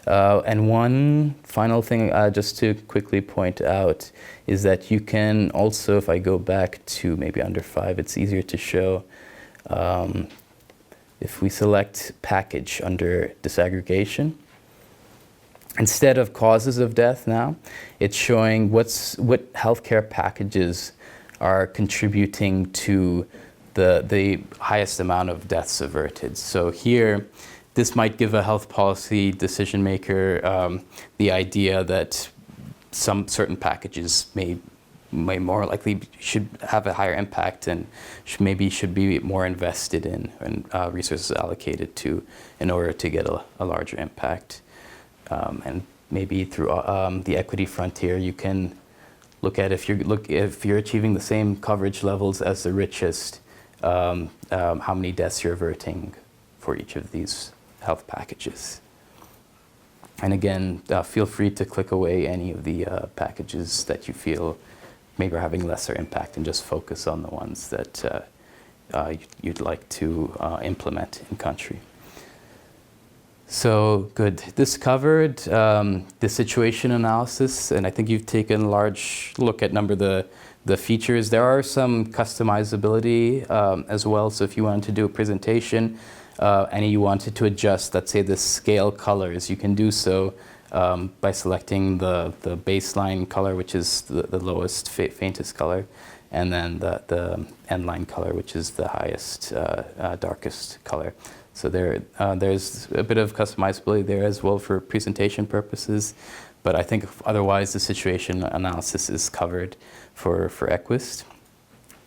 And one final thing just to quickly point out is that you can also, if I go back to maybe under 5, it's easier to show. If we select package under disaggregation, instead of causes of death now, it's showing what healthcare packages are contributing to the highest amount of deaths averted. So here, this might give a health policy decision maker the idea that some certain packages may more likely should have a higher impact and maybe should be more invested in and resources allocated to in order to get a larger impact. And maybe through the equity frontier, you can look at if you're achieving the same coverage levels as the richest, how many deaths you're averting for each of these health packages. And again, feel free to click away any of the packages that you feel maybe are having lesser impact and just focus on the ones that you'd like to implement in country. So good. This covered the situation analysis, and I think you've taken a large look at the features. There are some customizability as well. So if you wanted to do a presentation and you wanted to adjust, let's say, the scale colors, you can do so by selecting the baseline color, which is the lowest, faintest color, and then the end line color, which is the highest, darkest color. So there's a bit of customizability there as well for presentation purposes, but I think otherwise the situation analysis is covered for EQUIST.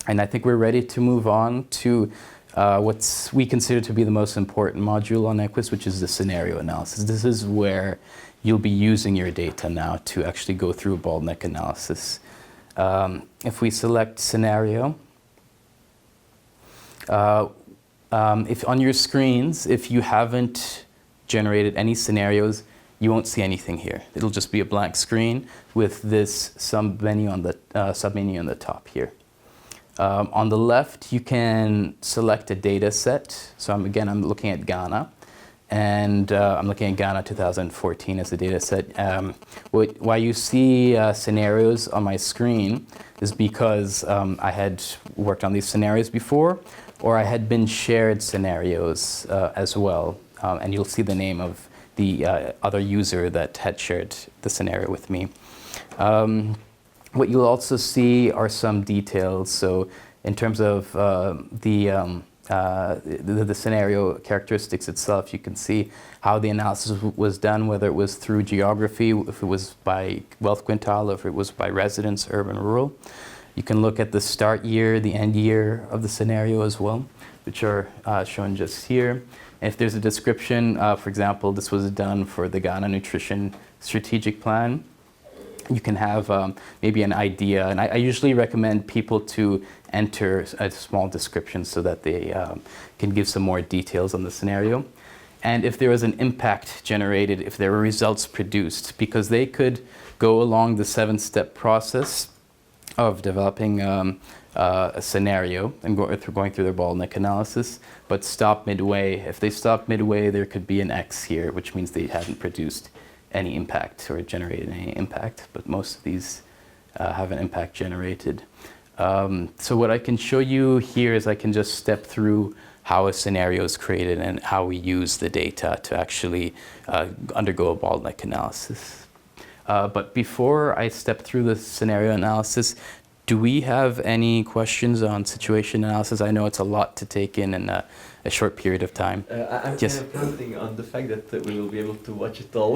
And I think we're ready to move on to what we consider to be the most important module on EQUIST, which is the scenario analysis. This is where you'll be using your data now to actually go through a bottleneck analysis. If we select scenario, if on your screens, if you haven't generated any scenarios, you won't see anything here. It'll just be a blank screen with this submenu on the top here. On the left, you can select a data set. So I'm looking at Ghana, and I'm looking at Ghana 2014 as the data set. Why you see scenarios on my screen is because I had worked on these scenarios before, or I had been shared scenarios as well. And you'll see the name of the other user that had shared the scenario with me. What you'll also see are some details. So in terms of the scenario characteristics itself, you can see how the analysis was done, whether it was through geography, if it was by wealth quintile, or if it was by residence, urban, rural. You can look at the start year, the end year of the scenario as well, which are shown just here. And if there's a description, for example, this was done for the Ghana Nutrition Strategic Plan, you can have maybe an idea. And I usually recommend people to enter a small description so that they can give some more details on the scenario. And if there was an impact generated, if there were results produced, because they could go along the 7-step process of developing a scenario and going through their bottleneck analysis, but stop midway. If they stop midway, there could be an X here, which means they hadn't produced any impact or generated any impact, but most of these have an impact generated. So what I can show you here is I can just step through how a scenario is created and how we use the data to actually undergo a bottleneck analysis. But before I step through the scenario analysis, do we have any questions on situation analysis? I know it's a lot to take in and a short period of time. I'm Yes. kind of counting on the fact that we will be able to watch it all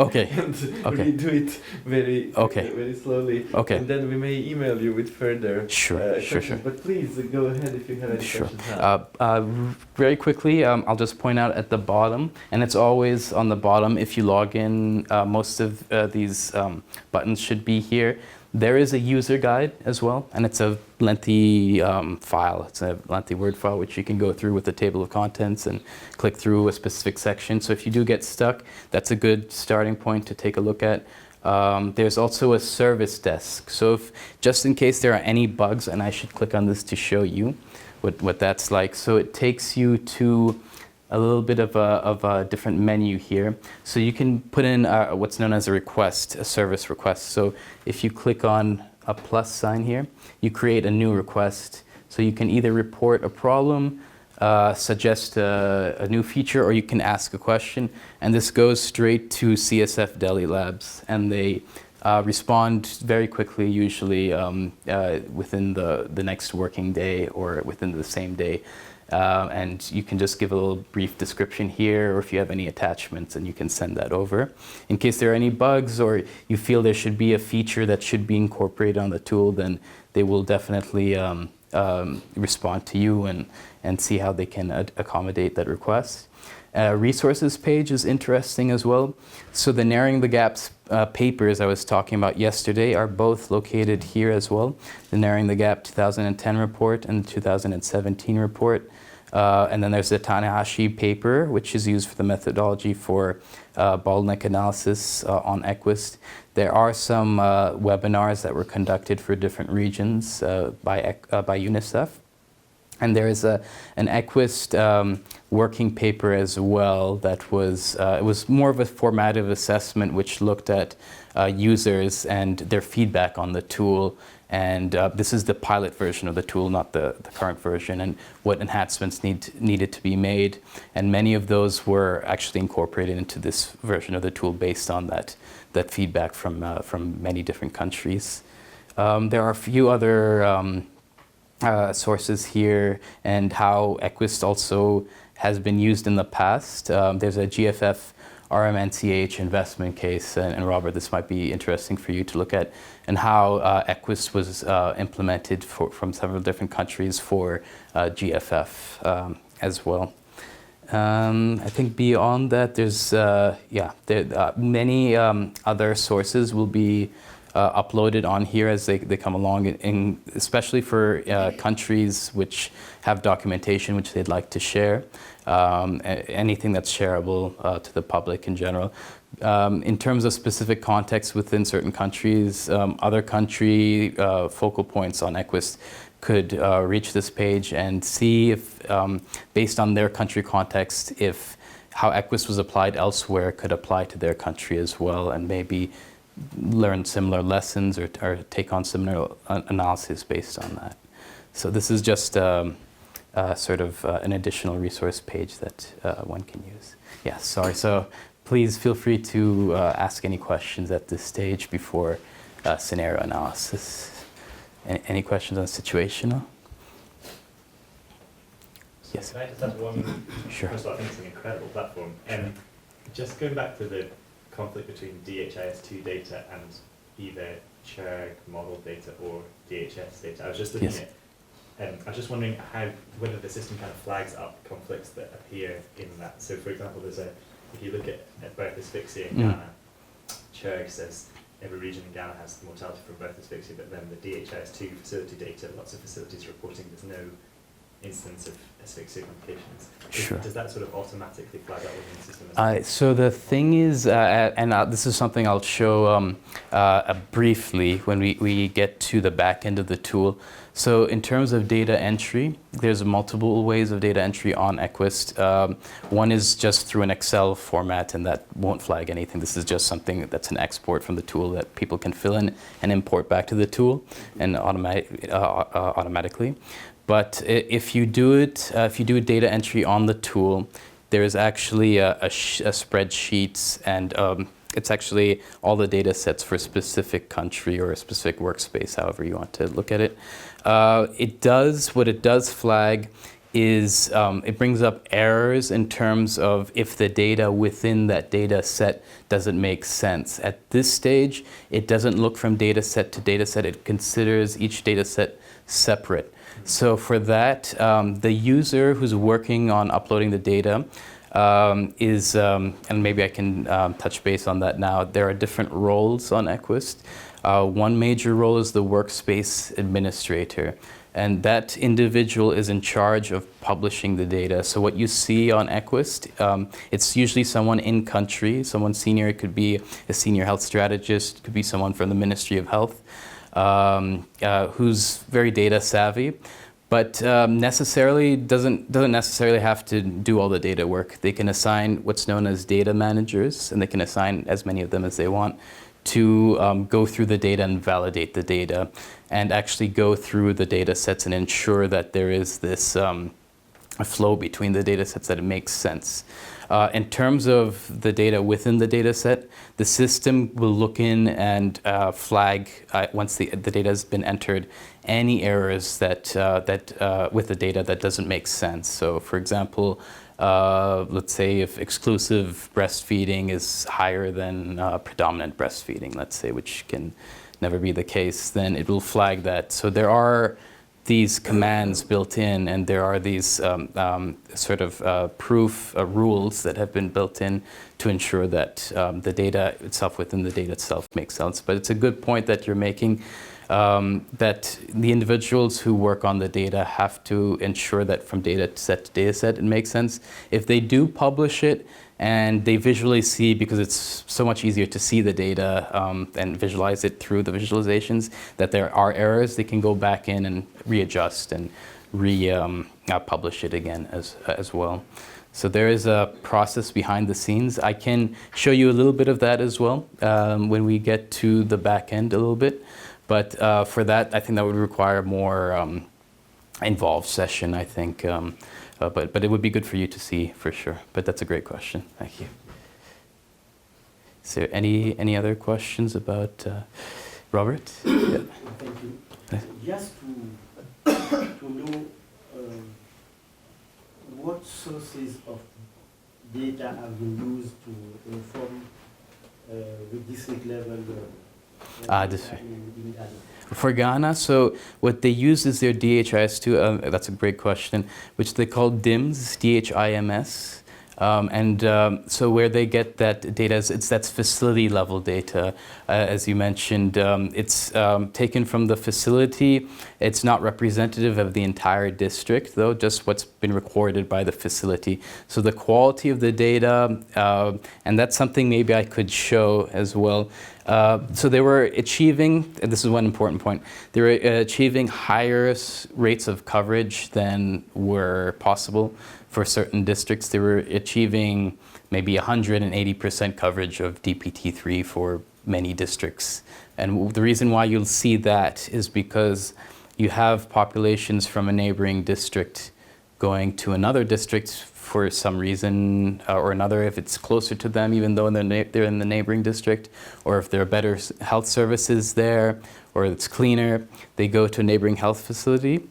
Okay. and Okay. redo it very slowly. Okay. And then we may email you with further Sure, questions. But please go ahead if you have any Sure. questions now. Very quickly, I'll just point out at the bottom, and it's always on the bottom if you log in, most of these buttons should be here. There is a user guide as well, and it's a lengthy file. It's a lengthy Word file which you can go through with the table of contents and click through a specific section. So if you do get stuck, that's a good starting point to take a look at. There's also a service desk. So if, just in case there are any bugs, and I should click on this to show you what that's like. So it takes you to a little bit of a different menu here. So you can put in what's known as a request, a service request. So if you click on a plus sign here, you create a new request. So you can either report a problem, suggest a new feature, or you can ask a question. And this goes straight to CSF Delhi Labs, and they respond very quickly, usually within the next working day or within the same day. And you can just give a little brief description here, or if you have any attachments, and you can send that over. In case there are any bugs or you feel there should be a feature that should be incorporated on the tool, then they will definitely respond to you and see how they can accommodate that request. Resources page is interesting as well. So the Narrowing the Gaps papers I was talking about yesterday are both located here as well. The Narrowing the Gap 2010 report and the 2017 report. And then there's the Tanahashi paper, which is used for the methodology for bottleneck analysis on EQUIST. There are some webinars that were conducted for different regions by UNICEF. And there is an EQUIST working paper as well that was, it was more of a formative assessment which looked at users and their feedback on the tool. And this is the pilot version of the tool, not the current version, and what enhancements needed to be made. And many of those were actually incorporated into this version of the tool based on that feedback from many different countries. There are a few other sources here and how EQUIST also has been used in the past. There's a GFF RMNCH investment case, and Robert, this might be interesting for you to look at, and how EQUIST was implemented from several different countries for GFF as well. I think beyond that, there's many other sources will be uploaded on here as they come along, especially for countries which have documentation which they'd like to share. Anything that's shareable to the public in general. In terms of specific context within certain countries, other country focal points on EQUIST could reach this page and see if, based on their country context, if how EQUIST was applied elsewhere could apply to their country as well, and maybe learn similar lessons or take on similar analysis based on that. So this is just sort of an additional resource page that one can use. Yeah, sorry. So please feel free to ask any questions at this stage before scenario analysis. Any questions on situational? Yes. Can I just ask one? Sure. First of all, I think it's an incredible platform. Just going back to the conflict between DHIS2 data and either CHERG model data or DHS data. I was just looking at, I was just wondering whether the system kind of flags up conflicts that appear in that. So for example, if you look at birth asphyxia in Ghana, CHERG says every region in Ghana has mortality from birth asphyxia, but then the DHIS2 facility data, lots of facilities reporting there's no instance of asphyxia complications. Sure. Does that sort of automatically flag up within the system? So the thing is, and this is something I'll show briefly when we get to the back end of the tool. So in terms of data entry, there's multiple ways of data entry on EQUIST. One is just through an Excel format, and that won't flag anything. This is just something that's an export from the tool that people can fill in and import back to the tool and automatically. But if you do data entry on the tool, there is actually a spreadsheet, and it's actually all the data sets for a specific country or a specific workspace, however you want to look at it. What it does flag is it brings up errors in terms of if the data within that data set doesn't make sense. At this stage, it doesn't look from data set to data set. It considers each data set separate. So for that, the user who's working on uploading the data is, and maybe I can touch base on that now, there are different roles on EQUIST. One major role is the workspace administrator. And that individual is in charge of publishing the data. So what you see on EQUIST, it's usually someone in country, someone senior. It could be a senior health strategist, it could be someone from the Ministry of Health, who's very data savvy, but necessarily doesn't necessarily have to do all the data work. They can assign what's known as data managers, and they can assign as many of them as they want to go through the data and validate the data, and actually go through the data sets and ensure that there is this a flow between the data sets, that it makes sense. In terms of the data within the data set, the system will look in and flag, once the data has been entered, any errors that with the data that doesn't make sense. So for example, let's say if exclusive breastfeeding is higher than predominant breastfeeding, let's say, which can never be the case, then it will flag that. So there are these commands built in, and there are these sort of proof rules that have been built in to ensure that the data itself within the data itself makes sense. But it's a good point that you're making, that the individuals who work on the data have to ensure that from data set to data set it makes sense. If they do publish it and they visually see, because it's so much easier to see the data and visualize it through the visualizations, that there are errors, they can go back in and readjust and publish it again as well. So there is a process behind the scenes. I can show you a little bit of that as well when we get to the back end a little bit. But for that, I think that would require a more involved session, I think. But it would be good for you to see, for sure. But that's a great question. Thank you. Is there any other questions about Robert? Yeah. Thank you. Just to know what sources of data have been used to inform the district level in Ghana. For Ghana, so what they use is their DHIS2, that's a great question, which they call DIMS, DHIMS. So where they get that data, that's facility level data. As you mentioned, it's taken from the facility. It's not representative of the entire district, though, just what's been recorded by the facility. So the quality of the data, and that's something maybe I could show as well. So they were achieving, and this is one important point, they were achieving higher rates of coverage than were possible for certain districts. They were achieving maybe 180% coverage of DPT-3 for many districts. And the reason why you'll see that is because you have populations from a neighboring district going to another district for some reason or another, if it's closer to them, even though they're in the neighboring district, or if there are better health services there, or it's cleaner, they go to a neighboring health facility,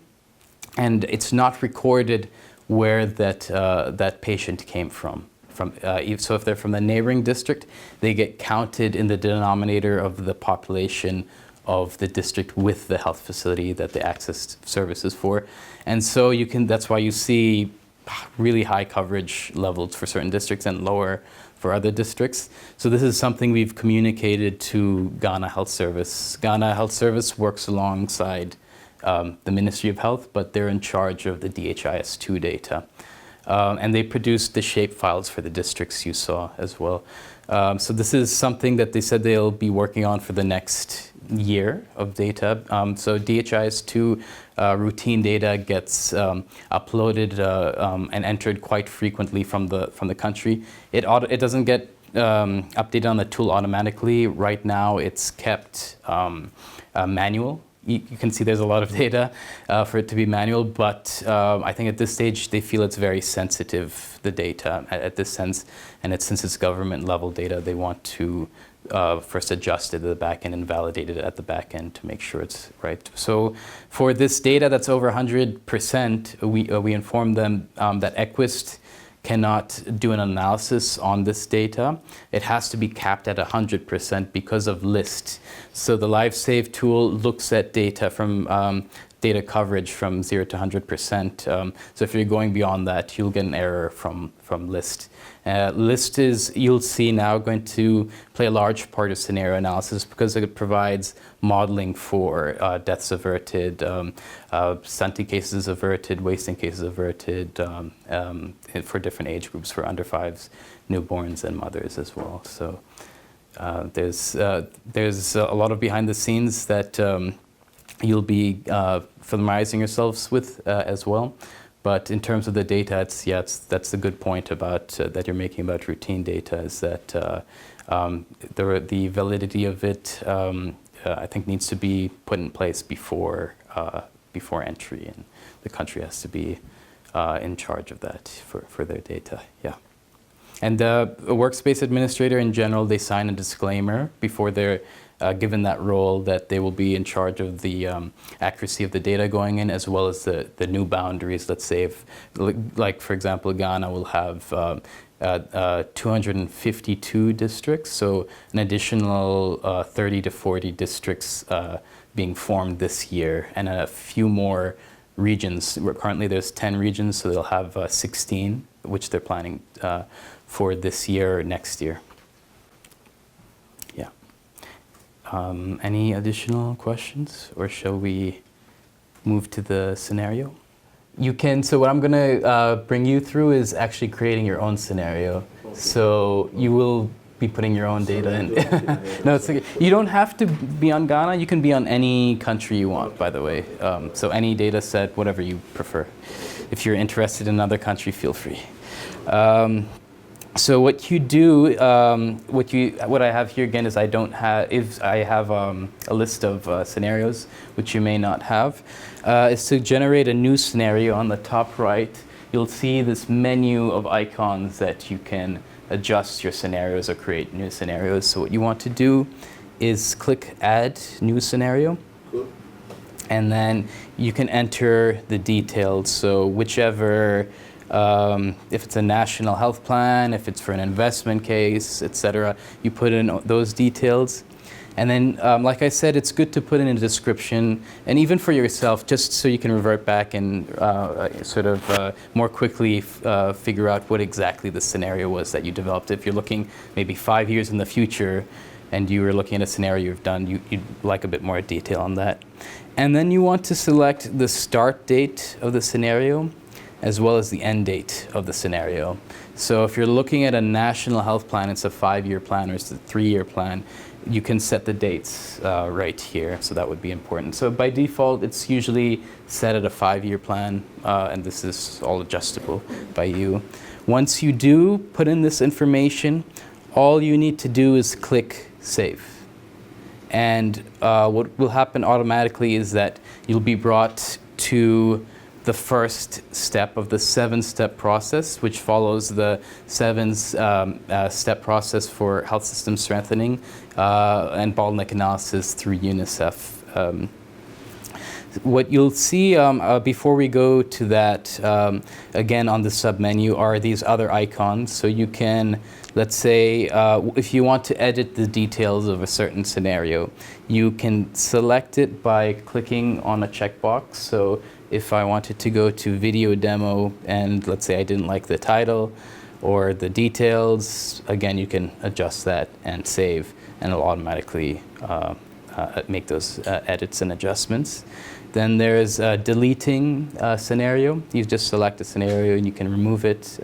and it's not recorded where that patient came from. So if they're from the neighboring district, they get counted in the denominator of the population of the district with the health facility that they access services for. And so that's why you see really high coverage levels for certain districts and lower for other districts. So this is something we've communicated to Ghana Health Service. Ghana Health Service works alongside the Ministry of Health, but they're in charge of the DHIS2 data. And they produced the shape files for the districts you saw as well. So this is something that they said they'll be working on for the next year of data. So DHIS2 routine data gets uploaded and entered quite frequently from the country. It doesn't get updated on the tool automatically. Right now it's kept manual. You can see there's a lot of data for it to be manual, but I think at this stage they feel it's very sensitive, the data at this sense, and since it's government level data, they want to first adjusted at the back end and validated it at the back end to make sure it's right. So for this data that's over 100%, we inform them that EQUIST cannot do an analysis on this data. It has to be capped at 100% because of list. So the LiveSave tool looks at data from data coverage from 0 to 100%. So if you're going beyond that, you'll get an error from list. List is, you'll see now, going to play a large part of scenario analysis because it provides modeling for deaths averted, stunting cases averted, wasting cases averted, for different age groups, for under 5s, newborns, and mothers as well. So there's a lot of behind the scenes that you'll be familiarizing yourselves with as well. But in terms of the data, that's the good point about that you're making about routine data, is that the validity of it, I think, needs to be put in place before entry, and the country has to be in charge of that for their data. Yeah. And a workspace administrator in general, they sign a disclaimer before they're given that role, that they will be in charge of the accuracy of the data going in, as well as the new boundaries. Let's say if, like for example, Ghana will have 252 districts, so an additional 30 to 40 districts being formed this year, and a few more regions. Currently there's 10 regions, so they'll have 16, which they're planning for this year or next year. Any additional questions, or shall we move to the scenario? You can, so what I'm going to bring you through is actually creating your own scenario. Okay. So you will be putting your own data in. No, it's okay. You don't have to be on Ghana. You can be on any country you want, by the way. So any data set, whatever you prefer. If you're interested in another country, feel free. So what you do, what I have here again is I have a list of scenarios, which you may not have, is to generate a new scenario. On the top right, you'll see this menu of icons that you can adjust your scenarios or create new scenarios. So what you want to do is click Add New Scenario. Cool. And then you can enter the details. So whichever, if it's a national health plan, if it's for an investment case, etc., you put in those details. And then, like I said, it's good to put in a description, and even for yourself, just so you can revert back and sort of more quickly figure out what exactly the scenario was that you developed. If you're looking maybe 5 years in the future, and you were looking at a scenario you've done, you'd like a bit more detail on that. And then you want to select the start date of the scenario, as well as the end date of the scenario. So if you're looking at a national health plan, it's a 5-year plan or it's a 3-year plan, you can set the dates right here, so that would be important. So by default, it's usually set at a 5-year plan, and this is all adjustable by you. Once you do put in this information, all you need to do is click Save. And what will happen automatically is that you'll be brought to the first step of the 7-step process, which follows the 7-step process for health system strengthening and bottleneck analysis through UNICEF. What you'll see before we go to that, again on the submenu, are these other icons. So you can, let's say, if you want to edit the details of a certain scenario, you can select it by clicking on a checkbox. So if I wanted to go to video demo, and let's say I didn't like the title or the details, again, you can adjust that and save, and it'll automatically make those edits and adjustments. Then there's deleting scenario. You just select a scenario and you can remove it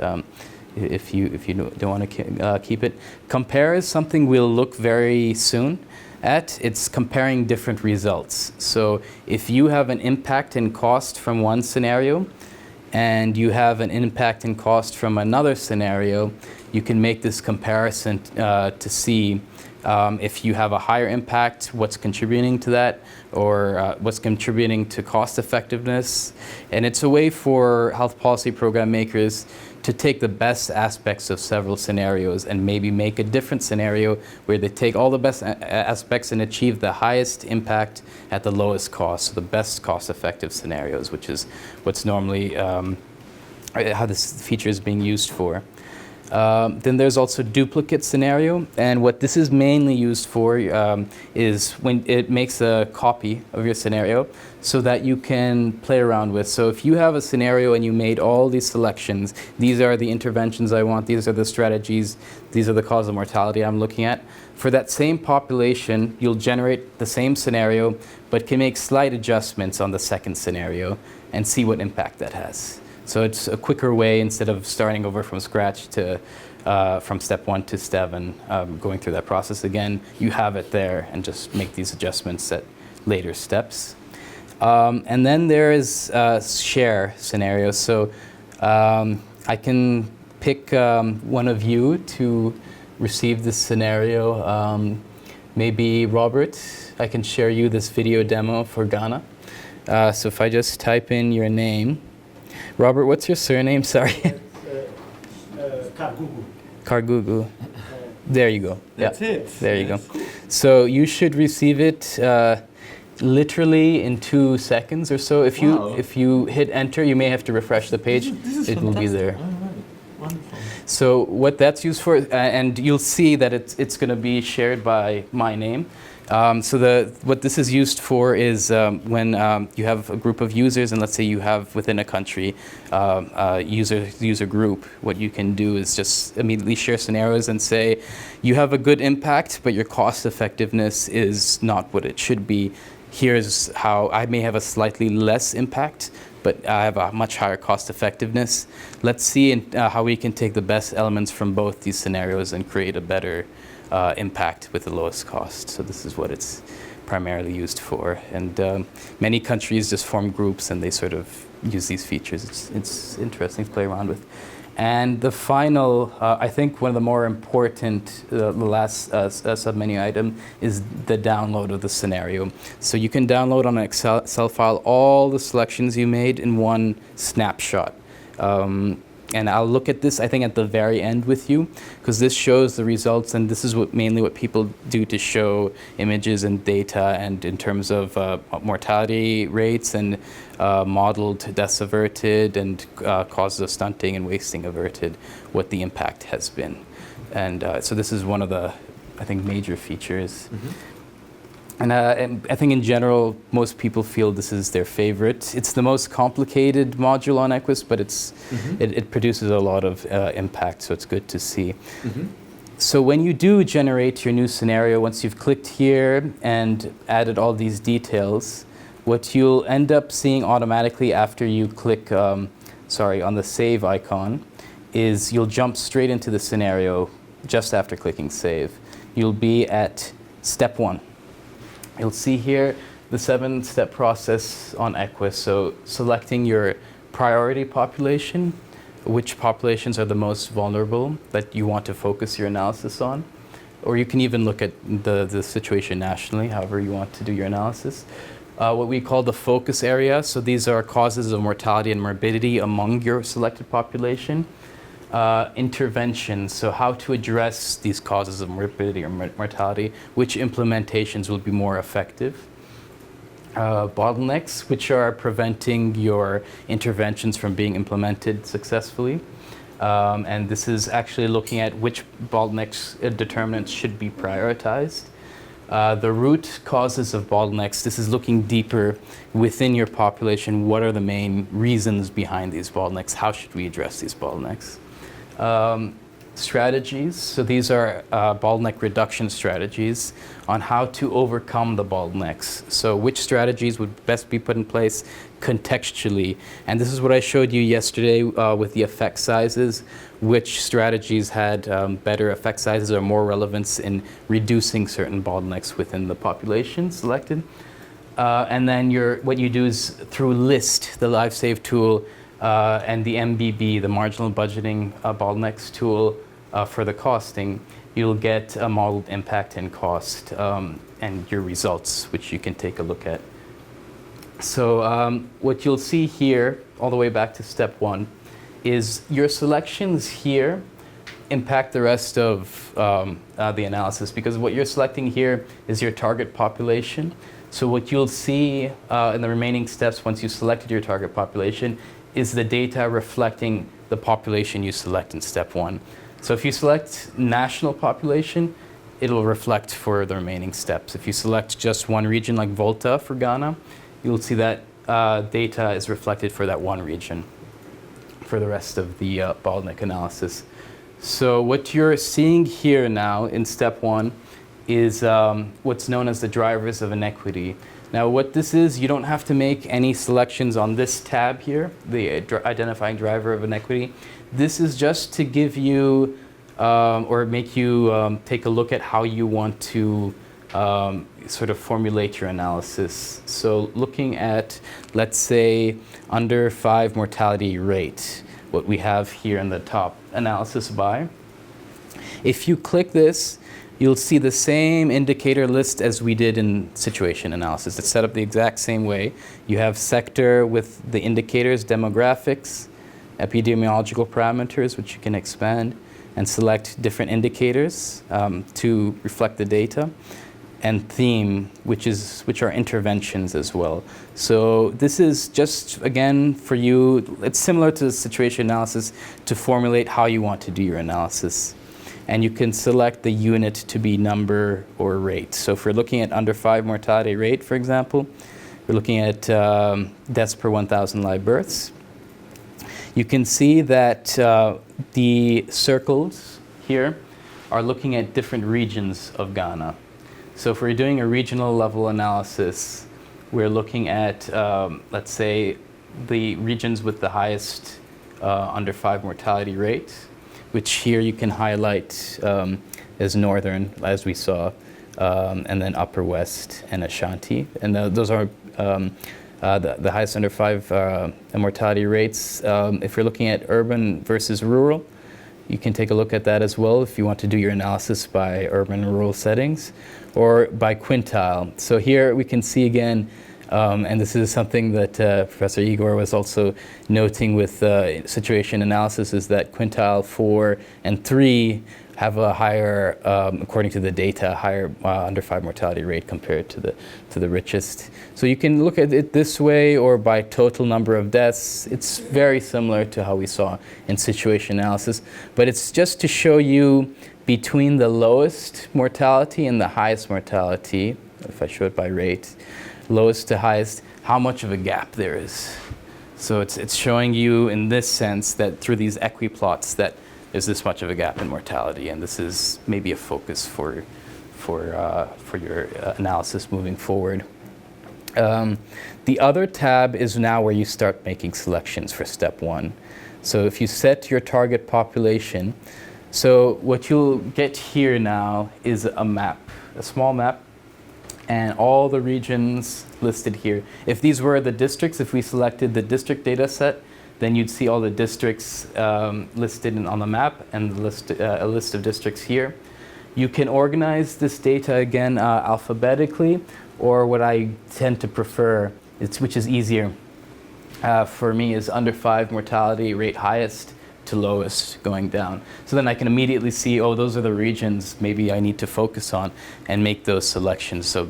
if you don't want to keep it. Compare is something we'll look very soon at. It's comparing different results. So if you have an impact in cost from one scenario and you have an impact in cost from another scenario, you can make this comparison to see If you have a higher impact, what's contributing to that, or what's contributing to cost effectiveness. And it's a way for health policy program makers to take the best aspects of several scenarios and maybe make a different scenario where they take all the best aspects and achieve the highest impact at the lowest cost, so the best cost-effective scenarios, which is what's normally how this feature is being used for. Then there's also duplicate scenario, and what this is mainly used for is when it makes a copy of your scenario so that you can play around with. So if you have a scenario and you made all these selections, these are the interventions I want, these are the strategies, these are the cause of mortality I'm looking at. For that same population, you'll generate the same scenario, but can make slight adjustments on the second scenario and see what impact that has. So it's a quicker way, instead of starting over from scratch to from step 1 to 7, going through that process again. You have it there and just make these adjustments at later steps. And then there is share scenarios. So I can pick one of you to receive this scenario. Maybe Robert, I can share you this video demo for Ghana. So if I just type in your name. Robert, what's your surname? Sorry. Kagugu. Kargugu. There you go. That's it. There you go. So you should receive it literally in 2 seconds or so. If you hit enter, you may have to refresh the page. It will be there. All right. Wonderful. So what that's used for, and you'll see that it's going to be shared by my name. So what this is used for is when you have a group of users, and let's say you have within a country a user group, what you can do is just immediately share scenarios and say, you have a good impact, but your cost effectiveness is not what it should be. Here's how I may have a slightly less impact, but I have a much higher cost effectiveness. Let's see how we can take the best elements from both these scenarios and create a better impact with the lowest cost. So this is what it's primarily used for. And many countries just form groups and they sort of use these features. It's interesting to play around with. And the final, I think one of the more important, the last submenu item is the download of the scenario. So you can download on an Excel file all the selections you made in one snapshot. And I'll look at this, I think, at the very end with you, because this shows the results, and this is mainly what people do to show images and data, and in terms of mortality rates and modeled deaths averted and causes of stunting and wasting averted, what the impact has been. And so this is one of the, I think, major features. Mm-hmm. And I think in general, most people feel this is their favorite. It's the most complicated module on EQUIST, but it produces a lot of impact, so it's good to see. Mm-hmm. So when you do generate your new scenario, once you've clicked here and added all these details, what you'll end up seeing automatically after you click, on the save icon, is you'll jump straight into the scenario just after clicking save. You'll be at step 1. You'll see here the 7-step process on EQUIST. So selecting your priority population, which populations are the most vulnerable that you want to focus your analysis on. Or you can even look at the situation nationally, however you want to do your analysis. What we call the focus area. So these are causes of mortality and morbidity among your selected population. Interventions, so how to address these causes of morbidity or mortality, which implementations will be more effective. Bottlenecks, which are preventing your interventions from being implemented successfully. And this is actually looking at which bottlenecks determinants should be prioritized. The root causes of bottlenecks, this is looking deeper within your population. What are the main reasons behind these bottlenecks? How should we address these bottlenecks? Strategies, so these are bottleneck reduction strategies on how to overcome the bottlenecks. So which strategies would best be put in place contextually? And this is what I showed you yesterday with the effect sizes, which strategies had better effect sizes or more relevance in reducing certain bottlenecks within the population selected. And then what you do is through LIST, the LiveSave tool, and the MBB, the marginal budgeting bottlenecks tool for the costing, you'll get a modeled impact and cost and your results, which you can take a look at. So what you'll see here, all the way back to step 1, is your selections here impact the rest of the analysis, because what you're selecting here is your target population. So what you'll see in the remaining steps once you selected your target population is the data reflecting the population you select in step 1. So if you select national population, it'll reflect for the remaining steps. If you select just one region like Volta for Ghana, you'll see that data is reflected for that one region for the rest of the bottleneck analysis. So what you're seeing here now in step 1 is what's known as the drivers of inequity. Now what this is, you don't have to make any selections on this tab here, the identifying driver of inequity. This is just to give you or make you take a look at how you want to sort of formulate your analysis. So looking at, let's say, under 5 mortality rate, what we have here in the top, analysis by. If you click this, you'll see the same indicator list as we did in situation analysis. It's set up the exact same way. You have sector with the indicators, demographics, epidemiological parameters, which you can expand and select different indicators to reflect the data, and theme, which are interventions as well. So this is just, again, for you, it's similar to the situation analysis to formulate how you want to do your analysis. And you can select the unit to be number or rate. So if we're looking at under 5 mortality rate, for example, we're looking at deaths per 1,000 live births. You can see that the circles here are looking at different regions of Ghana. So if we're doing a regional level analysis, we're looking at, let's say, the regions with the highest under 5 mortality rate, which here you can highlight as northern, as we saw, and then upper west and Ashanti. And those are the highest under 5 mortality rates. If you're looking at urban versus rural, you can take a look at that as well if you want to do your analysis by urban and rural settings, or by quintile. So here we can see again, and this is something that Professor Igor was also noting with situation analysis, is that quintile 4 and 3 have a higher, according to the data, higher under 5 mortality rate compared to the richest. So you can look at it this way, or by total number of deaths. It's very similar to how we saw in situation analysis, but it's just to show you between the lowest mortality and the highest mortality, if I show it by rate, lowest to highest, how much of a gap there is. So it's showing you in this sense that through these equiplots that there's this much of a gap in mortality, and this is maybe a focus for your analysis moving forward. The other tab is now where you start making selections for step 1. So if you set your target population, so what you'll get here now is a map, a small map, and all the regions listed here. If these were the districts, if we selected the district data set, then you'd see all the districts listed on the map, and a list of districts here. You can organize this data again alphabetically, or what I tend to prefer, which is easier for me, is under 5 mortality rate highest to lowest going down. So then I can immediately see, oh, those are the regions maybe I need to focus on and make those selections. So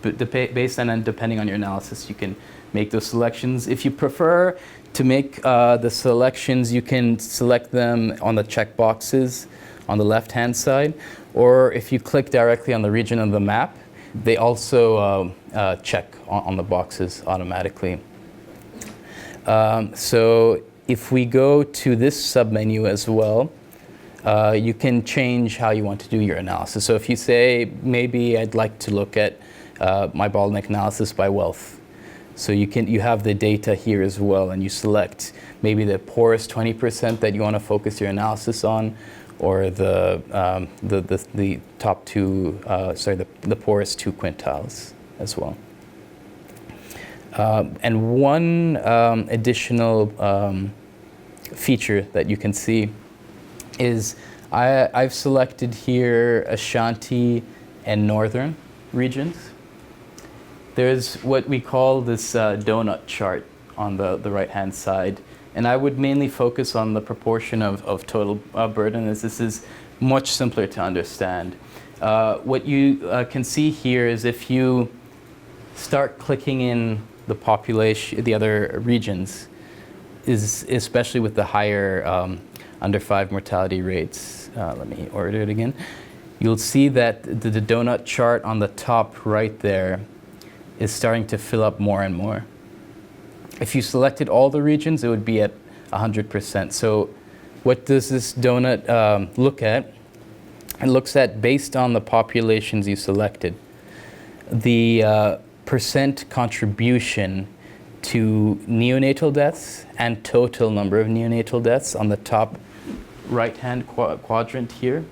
based on and depending on your analysis, you can make those selections. If you prefer to make the selections, you can select them on the check boxes on the left-hand side, or if you click directly on the region of the map, they also check on the boxes automatically. So if we go to this submenu as well, you can change how you want to do your analysis. So if you say, maybe I'd like to look at my bottleneck analysis by wealth. So you have the data here as well, and you select maybe the poorest 20% that you want to focus your analysis on, or the top two, the poorest 2 quintiles as well. And one additional feature that you can see is I've selected here Ashanti and Northern regions. There's what we call this donut chart on the right-hand side. And I would mainly focus on the proportion of total burden, as this is much simpler to understand. What you can see here is if you start clicking in the population, the other regions, is especially with the higher under 5 mortality rates. Let me order it again. You'll see that the donut chart on the top right there is starting to fill up more and more. If you selected all the regions, it would be at 100%. So what does this donut look at? It looks at, based on the populations you selected, the percent contribution to neonatal deaths and total number of neonatal deaths on the top right-hand quadrant here.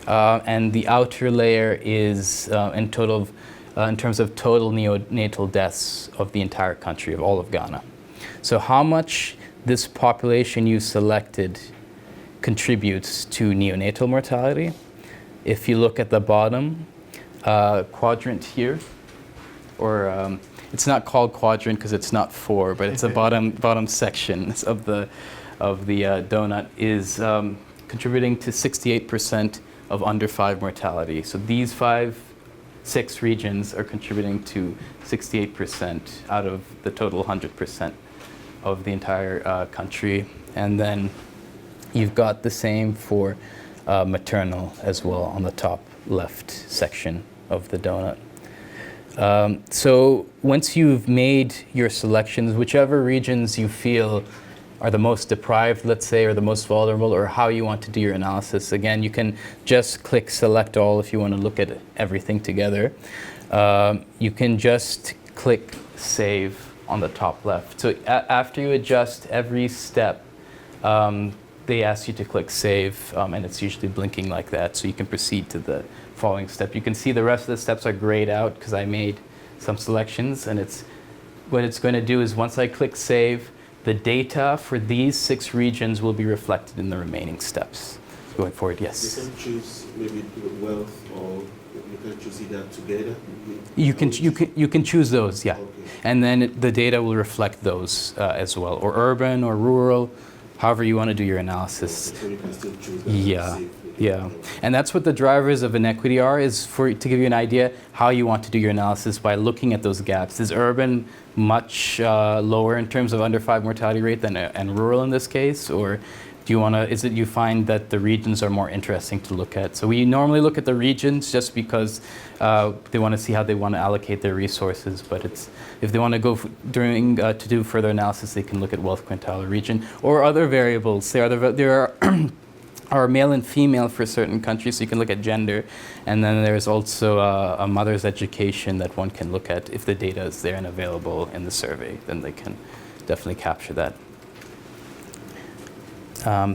And the outer layer is in terms of total neonatal deaths of the entire country, of all of Ghana. So how much this population you selected contributes to neonatal mortality. If you look at the bottom quadrant here, or it's not called quadrant because it's not 4, but it's a bottom section of the donut, is contributing to 68% of under 5 mortality. So these 6 regions are contributing to 68% out of the total 100% of the entire country. And then you've got the same for maternal as well on the top left section of the donut. So once you've made your selections, whichever regions you feel are the most deprived, let's say, or the most vulnerable, or how you want to do your analysis, again, you can just click select all if you want to look at everything together. You can just click save on the top left. So after you adjust every step, they ask you to click save, and it's usually blinking like that, so you can proceed to the following step. You can see the rest of the steps are grayed out because I made some selections, and what it's going to do is once I click save, the data for these 6 regions will be reflected in the remaining steps. Going forward, yes? You can choose maybe wealth, or you can choose either together? You can choose those, yeah. Okay. And then the data will reflect those as well, or urban or rural, however you want to do your analysis. So you can still choose that. Yeah, yeah. And that's what the drivers of inequity are, is to give you an idea how you want to do your analysis by looking at those gaps. Is urban much lower in terms of under 5 mortality rate than and rural in this case, or do you want to? Is it you find that the regions are more interesting to look at? So we normally look at the regions just because they want to see how they want to allocate their resources. But if they want to go to do further analysis, they can look at wealth quintile or region or other variables. There are male and female for certain countries, so you can look at gender. And then there's also a mother's education that one can look at. If the data is there and available in the survey, then they can definitely capture that.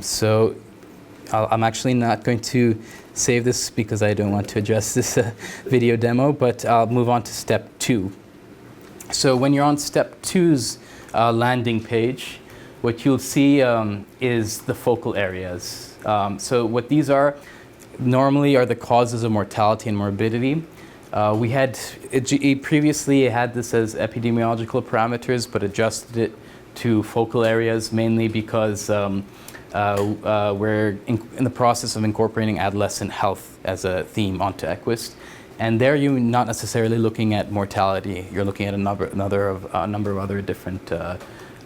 So I'm actually not going to save this because I don't want to adjust this video demo, but I'll move on to step 2. So when you're on step 2's landing page, what you'll see is the focal areas. So what these are normally are the causes of mortality and morbidity. We had previously had this as epidemiological parameters, but adjusted it to focal areas mainly because we're in the process of incorporating adolescent health as a theme onto EQUIST. And there you're not necessarily looking at mortality, you're looking at a number of other different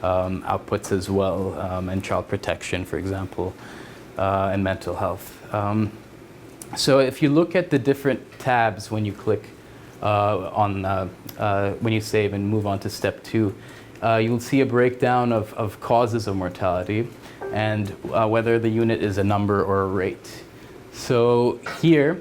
outputs as well, and child protection, for example, and mental health. So if you look at the different tabs when you click when you save and move on to step 2, you'll see a breakdown of causes of mortality and whether the unit is a number or a rate. So here,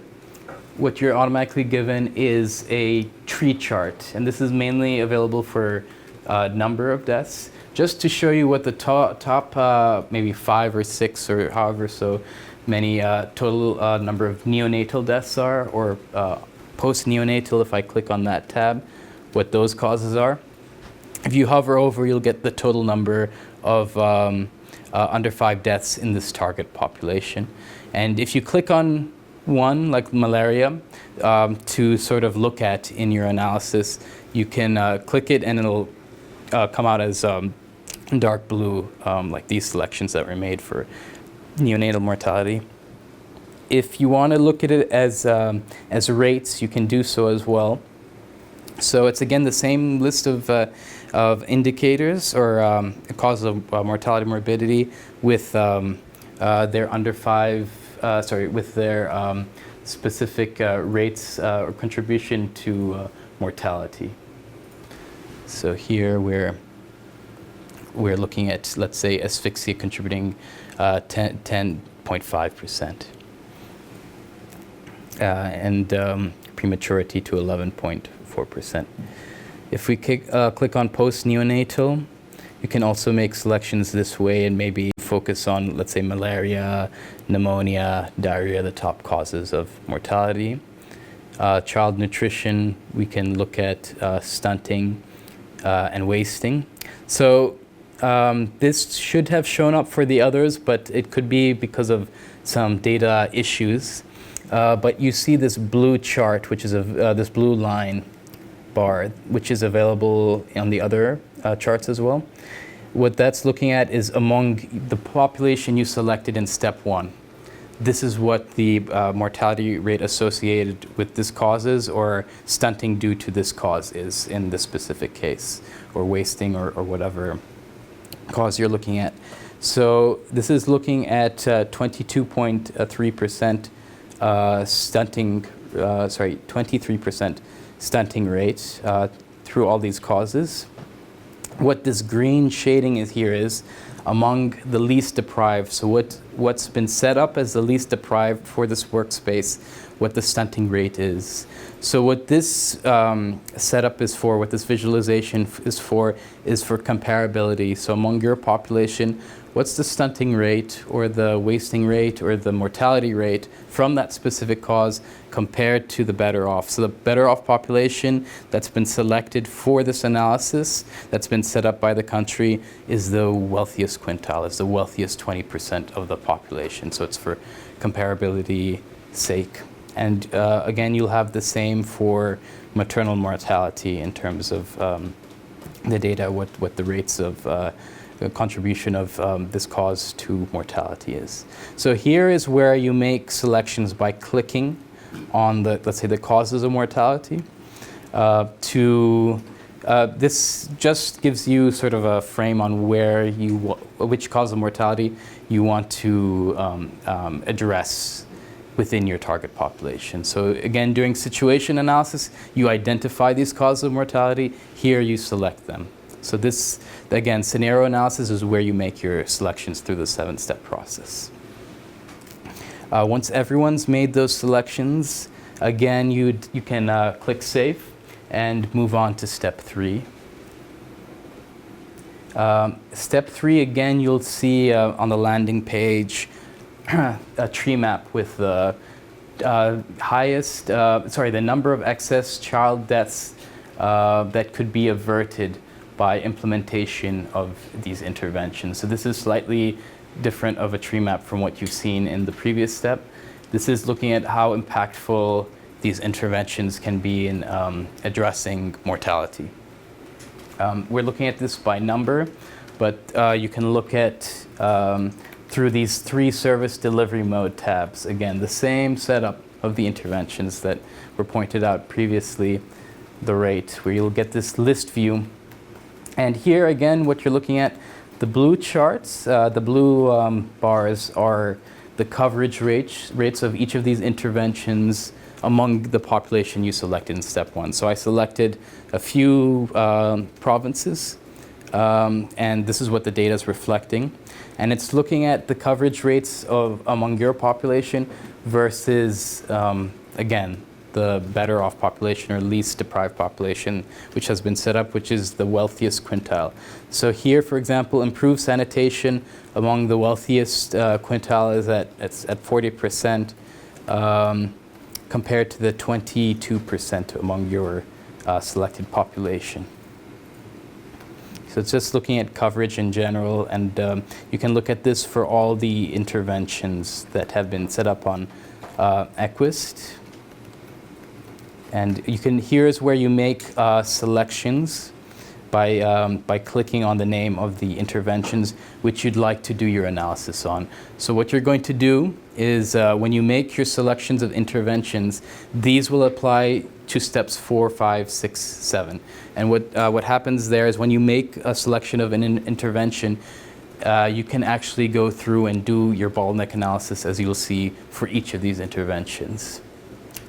what you're automatically given is a tree chart, and this is mainly available for number of deaths, just to show you what the top maybe 5 or 6 or however so many total number of neonatal deaths are, or post-neonatal, if I click on that tab, what those causes are. If you hover over, you'll get the total number of under 5 deaths in this target population. And if you click on one, like malaria, to sort of look at in your analysis, you can click it and it'll come out as dark blue, like these selections that were made for neonatal mortality. If you want to look at it as rates, you can do so as well. So it's again the same list of indicators or causes of mortality morbidity with their under 5, with their specific rates or contribution to mortality. So here we're looking at, let's say, asphyxia contributing 10.5%. And prematurity to 11.4%. If we click on post-neonatal, you can also make selections this way and maybe focus on, let's say, malaria, pneumonia, diarrhea, the top causes of mortality. Child nutrition, we can look at stunting and wasting. So this should have shown up for the others, but it could be because of some data issues. But you see this blue chart, which is this blue line bar, which is available on the other charts as well. What that's looking at is among the population you selected in step 1. This is what the mortality rate associated with this cause is, or stunting due to this cause is in this specific case, or wasting or whatever cause you're looking at. So this is looking at 22.3% stunting, 23% stunting rate through all these causes. What this green shading is here is among the least deprived. So what's been set up as the least deprived for this workspace, what the stunting rate is. So what this setup is for, what this visualization is for comparability. So among your population, what's the stunting rate or the wasting rate or the mortality rate from that specific cause compared to the better off. So the better off population that's been selected for this analysis, that's been set up by the country, is the wealthiest quintile, is the wealthiest 20% of the population. So it's for comparability sake. And again, you'll have the same for maternal mortality in terms of the data, what the rates of the contribution of this cause to mortality is. So here is where you make selections by clicking on the, let's say, the causes of mortality. This just gives you sort of a frame on where which cause of mortality you want to address within your target population. So again, during situation analysis, you identify these causes of mortality. Here you select them. So this, again, scenario analysis is where you make your selections through the 7-step process. Once everyone's made those selections, again, you can click Save and move on to step 3. Step 3, again, you'll see on the landing page a tree map with the the number of excess child deaths that could be averted by implementation of these interventions. So this is slightly different of a tree map from what you've seen in the previous step. This is looking at how impactful these interventions can be in addressing mortality. We're looking at this by number, but you can look at through these 3 service delivery mode tabs. Again, the same setup of the interventions that were pointed out previously, the rate, where you'll get this list view. And here again, what you're looking at, the blue charts, the blue bars are the coverage rates of each of these interventions among the population you selected in step 1. So I selected a few provinces, and this is what the data is reflecting. And it's looking at the coverage rates among your population versus, again, the better off population or least deprived population, which has been set up, which is the wealthiest quintile. So here, for example, improved sanitation among the wealthiest quintile is at 40%, compared to the 22% among your selected population. So it's just looking at coverage in general, and you can look at this for all the interventions that have been set up on EQUIST. And you can, here's where you make selections by clicking on the name of the interventions which you'd like to do your analysis on. So what you're going to do is when you make your selections of interventions, these will apply to steps 4, 5, 6, 7. And what happens there is when you make a selection of an intervention, you can actually go through and do your bottleneck analysis, as you'll see, for each of these interventions.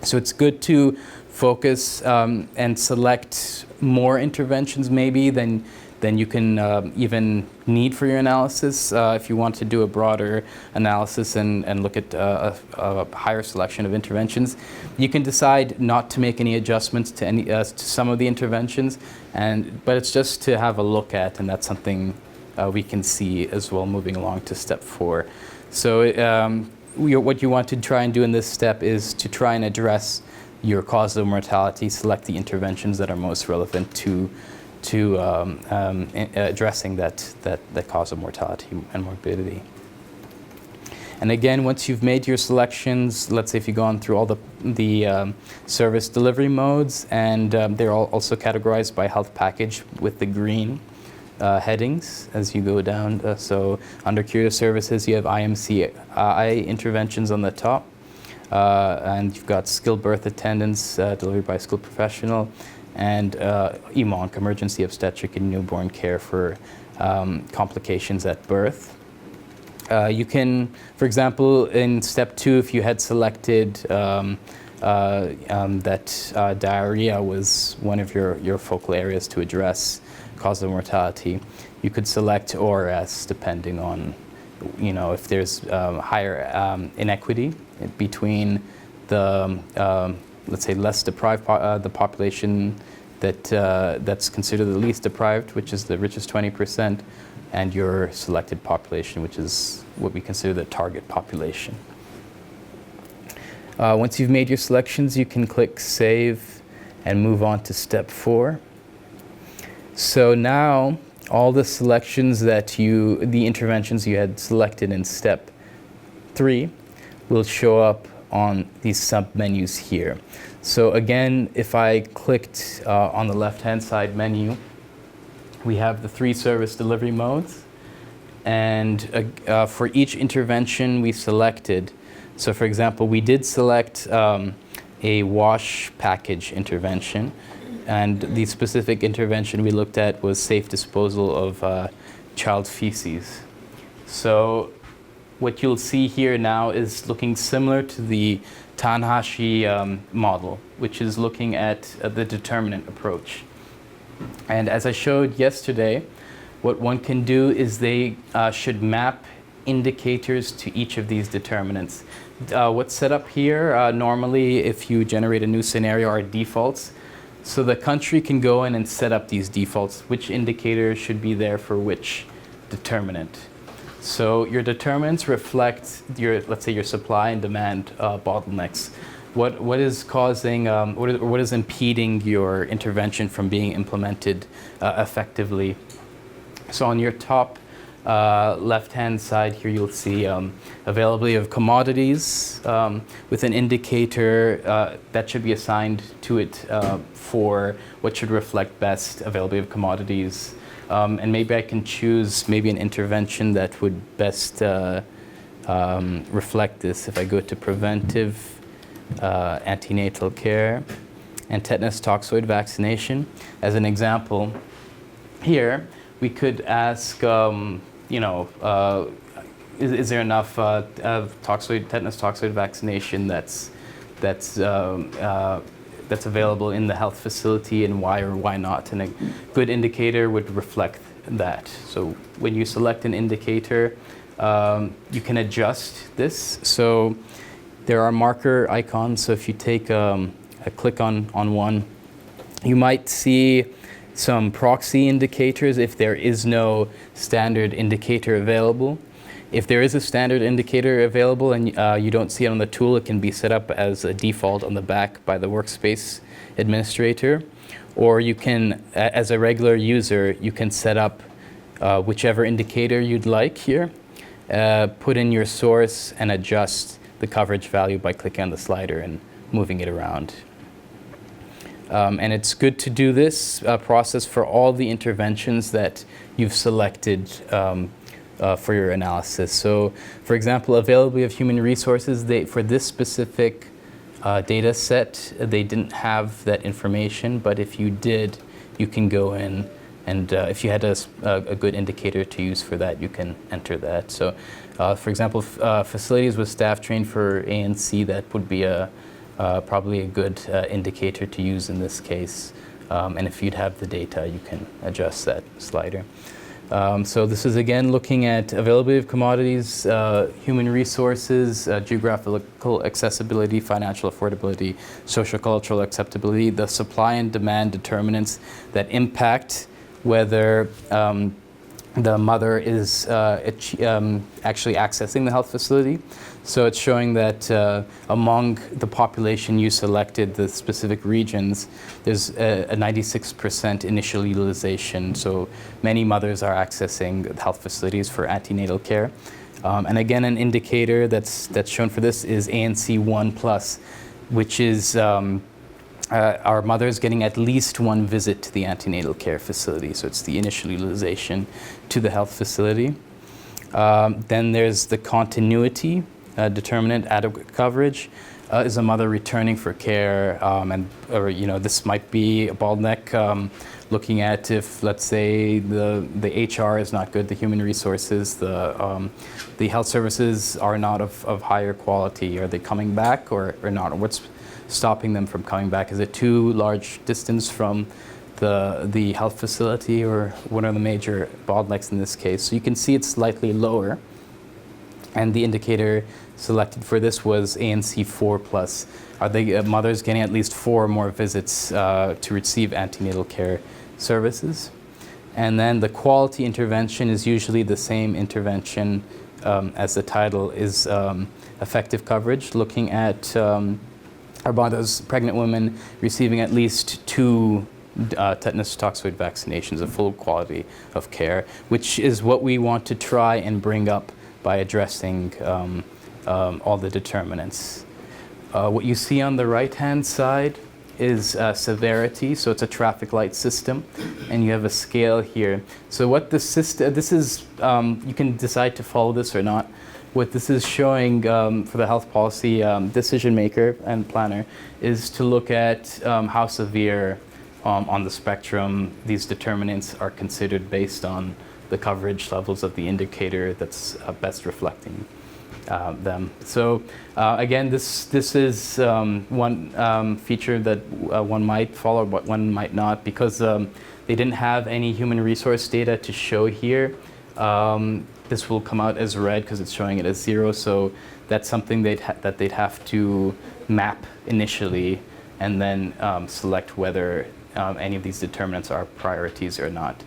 So it's good to focus and select more interventions maybe than you can even need for your analysis. If you want to do a broader analysis and look at a higher selection of interventions, you can decide not to make any adjustments to any to some of the interventions, but it's just to have a look at, and that's something we can see as well moving along to step 4. So what you want to try and do in this step is to try and address your cause of mortality, select the interventions that are most relevant to addressing that cause of mortality and morbidity. And again, once you've made your selections, let's say if you've gone through all the service delivery modes, and they're all also categorized by health package with the green headings as you go down. So under curative services, you have IMCI interventions on the top. And you've got skilled birth attendance delivered by a skilled professional, and EMONC, emergency obstetric and newborn care for complications at birth. You can, for example, in step 2, if you had selected that diarrhea was one of your focal areas to address cause of mortality, you could select ORS depending on, if there's higher inequity between the, let's say, less deprived the population that's considered the least deprived, which is the richest 20%, and your selected population, which is what we consider the target population. Once you've made your selections, you can click Save and move on to step 4. So now, all the selections the interventions you had selected in step 3 will show up on these sub-menus here. So again, if I clicked on the left-hand side menu, we have the 3 service delivery modes. And for each intervention we selected, so for example, we did select a wash package intervention. And the specific intervention we looked at was safe disposal of child feces. So what you'll see here now is looking similar to the Tanahashi model, which is looking at the determinant approach. And as I showed yesterday, what one can do is they should map indicators to each of these determinants. What's set up here, normally if you generate a new scenario, are defaults. So the country can go in and set up these defaults, which indicator should be there for which determinant. So your determinants reflect let's say your supply and demand bottlenecks. What is causing, what is impeding your intervention from being implemented effectively? So on your top left-hand side here, you'll see availability of commodities with an indicator that should be assigned to it for what should reflect best availability of commodities. And maybe I can choose maybe an intervention that would best reflect this. If I go to preventive antenatal care and tetanus toxoid vaccination, as an example, here we could ask, is there enough tetanus toxoid vaccination that's available in the health facility, and why or why not? And a good indicator would reflect that. So when you select an indicator, you can adjust this. So there are marker icons. So if you take a click on one, you might see some proxy indicators if there is no standard indicator available. If there is a standard indicator available and you don't see it on the tool, it can be set up as a default on the back by the workspace administrator. or you can, as a regular user, you can set up whichever indicator you'd like here, put in your source, and adjust the coverage value by clicking on the slider and moving it around. And it's good to do this process for all the interventions that you've selected for your analysis. So, for example, availability of human resources, for this specific data set, they didn't have that information, but if you did, you can go in and if you had a good indicator to use for that, you can enter that. So, for example, facilities with staff trained for ANC, that would be probably a good indicator to use in this case. And if you'd have the data, you can adjust that slider. So this is again looking at availability of commodities, human resources, geographical accessibility, financial affordability, social-cultural acceptability, the supply and demand determinants that impact whether the mother is actually accessing the health facility. So it's showing that among the population you selected, the specific regions, there's a 96% initial utilization. So many mothers are accessing health facilities for antenatal care. And again, an indicator that's shown for this is ANC 1+, which is our mothers getting at least one visit to the antenatal care facility. So it's the initial utilization to the health facility. Then there's the continuity determinant, adequate coverage. Is a mother returning for care, or this might be a bottleneck. Looking at if, let's say, the HR is not good, the human resources, the health services are not of higher quality. Are they coming back or not? What's stopping them from coming back? Is it too large distance from the health facility, or what are the major bottlenecks in this case? So you can see it's slightly lower, and the indicator selected for this was ANC 4+. Are the mothers getting at least 4 more visits to receive antenatal care services? And then the quality intervention is usually the same intervention as the title is effective coverage, looking at our mothers, pregnant women receiving at least 2 tetanus toxoid vaccinations, a full quality of care, which is what we want to try and bring up by addressing all the determinants. What you see on the right-hand side is severity, so it's a traffic light system, and you have a scale here. So what the system, this is, you can decide to follow this or not. What this is showing for the health policy decision maker and planner is to look at how severe on the spectrum these determinants are considered based on the coverage levels of the indicator that's best reflecting them. So again, this is one feature that one might follow, but one might not, because they didn't have any human resource data to show here. This will come out as red because it's showing it as 0. So that's something that they'd have to map initially, and then select whether any of these determinants are priorities or not.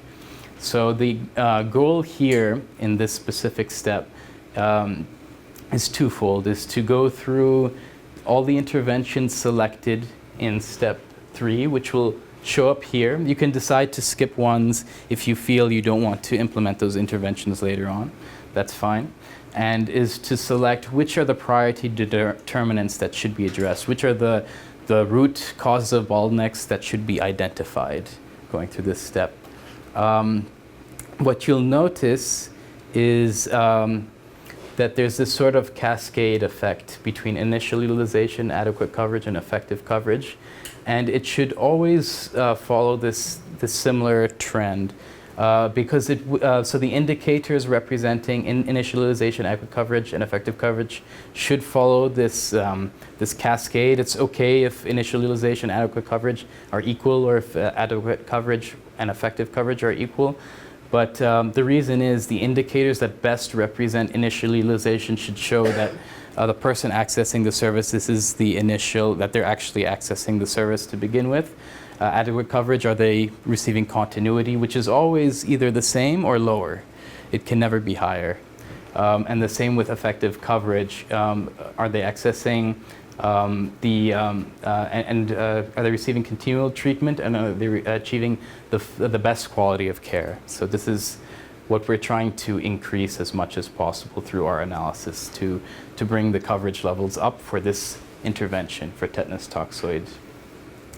So the goal here in this specific step is twofold, is to go through all the interventions selected in step 3, which will show up here. You can decide to skip ones if you feel you don't want to implement those interventions later on. That's fine. And is to select which are the priority determinants that should be addressed, which are the root causes of bottlenecks that should be identified going through this step. What you'll notice is that there's this sort of cascade effect between initial utilization, adequate coverage, and effective coverage. And it should always follow this similar trend because so the indicators representing initialization, adequate coverage, and effective coverage should follow this cascade. It's okay if initial utilization, adequate coverage are equal, or if adequate coverage and effective coverage are equal. But the reason is the indicators that best represent initial utilization should show that the person accessing the service, this is the initial, that they're actually accessing the service to begin with. Adequate coverage, are they receiving continuity, which is always either the same or lower. It can never be higher. And the same with effective coverage. Are they accessing Are they receiving continual treatment, and are they achieving the best quality of care? So this is what we're trying to increase as much as possible through our analysis to bring the coverage levels up for this intervention for tetanus toxoid.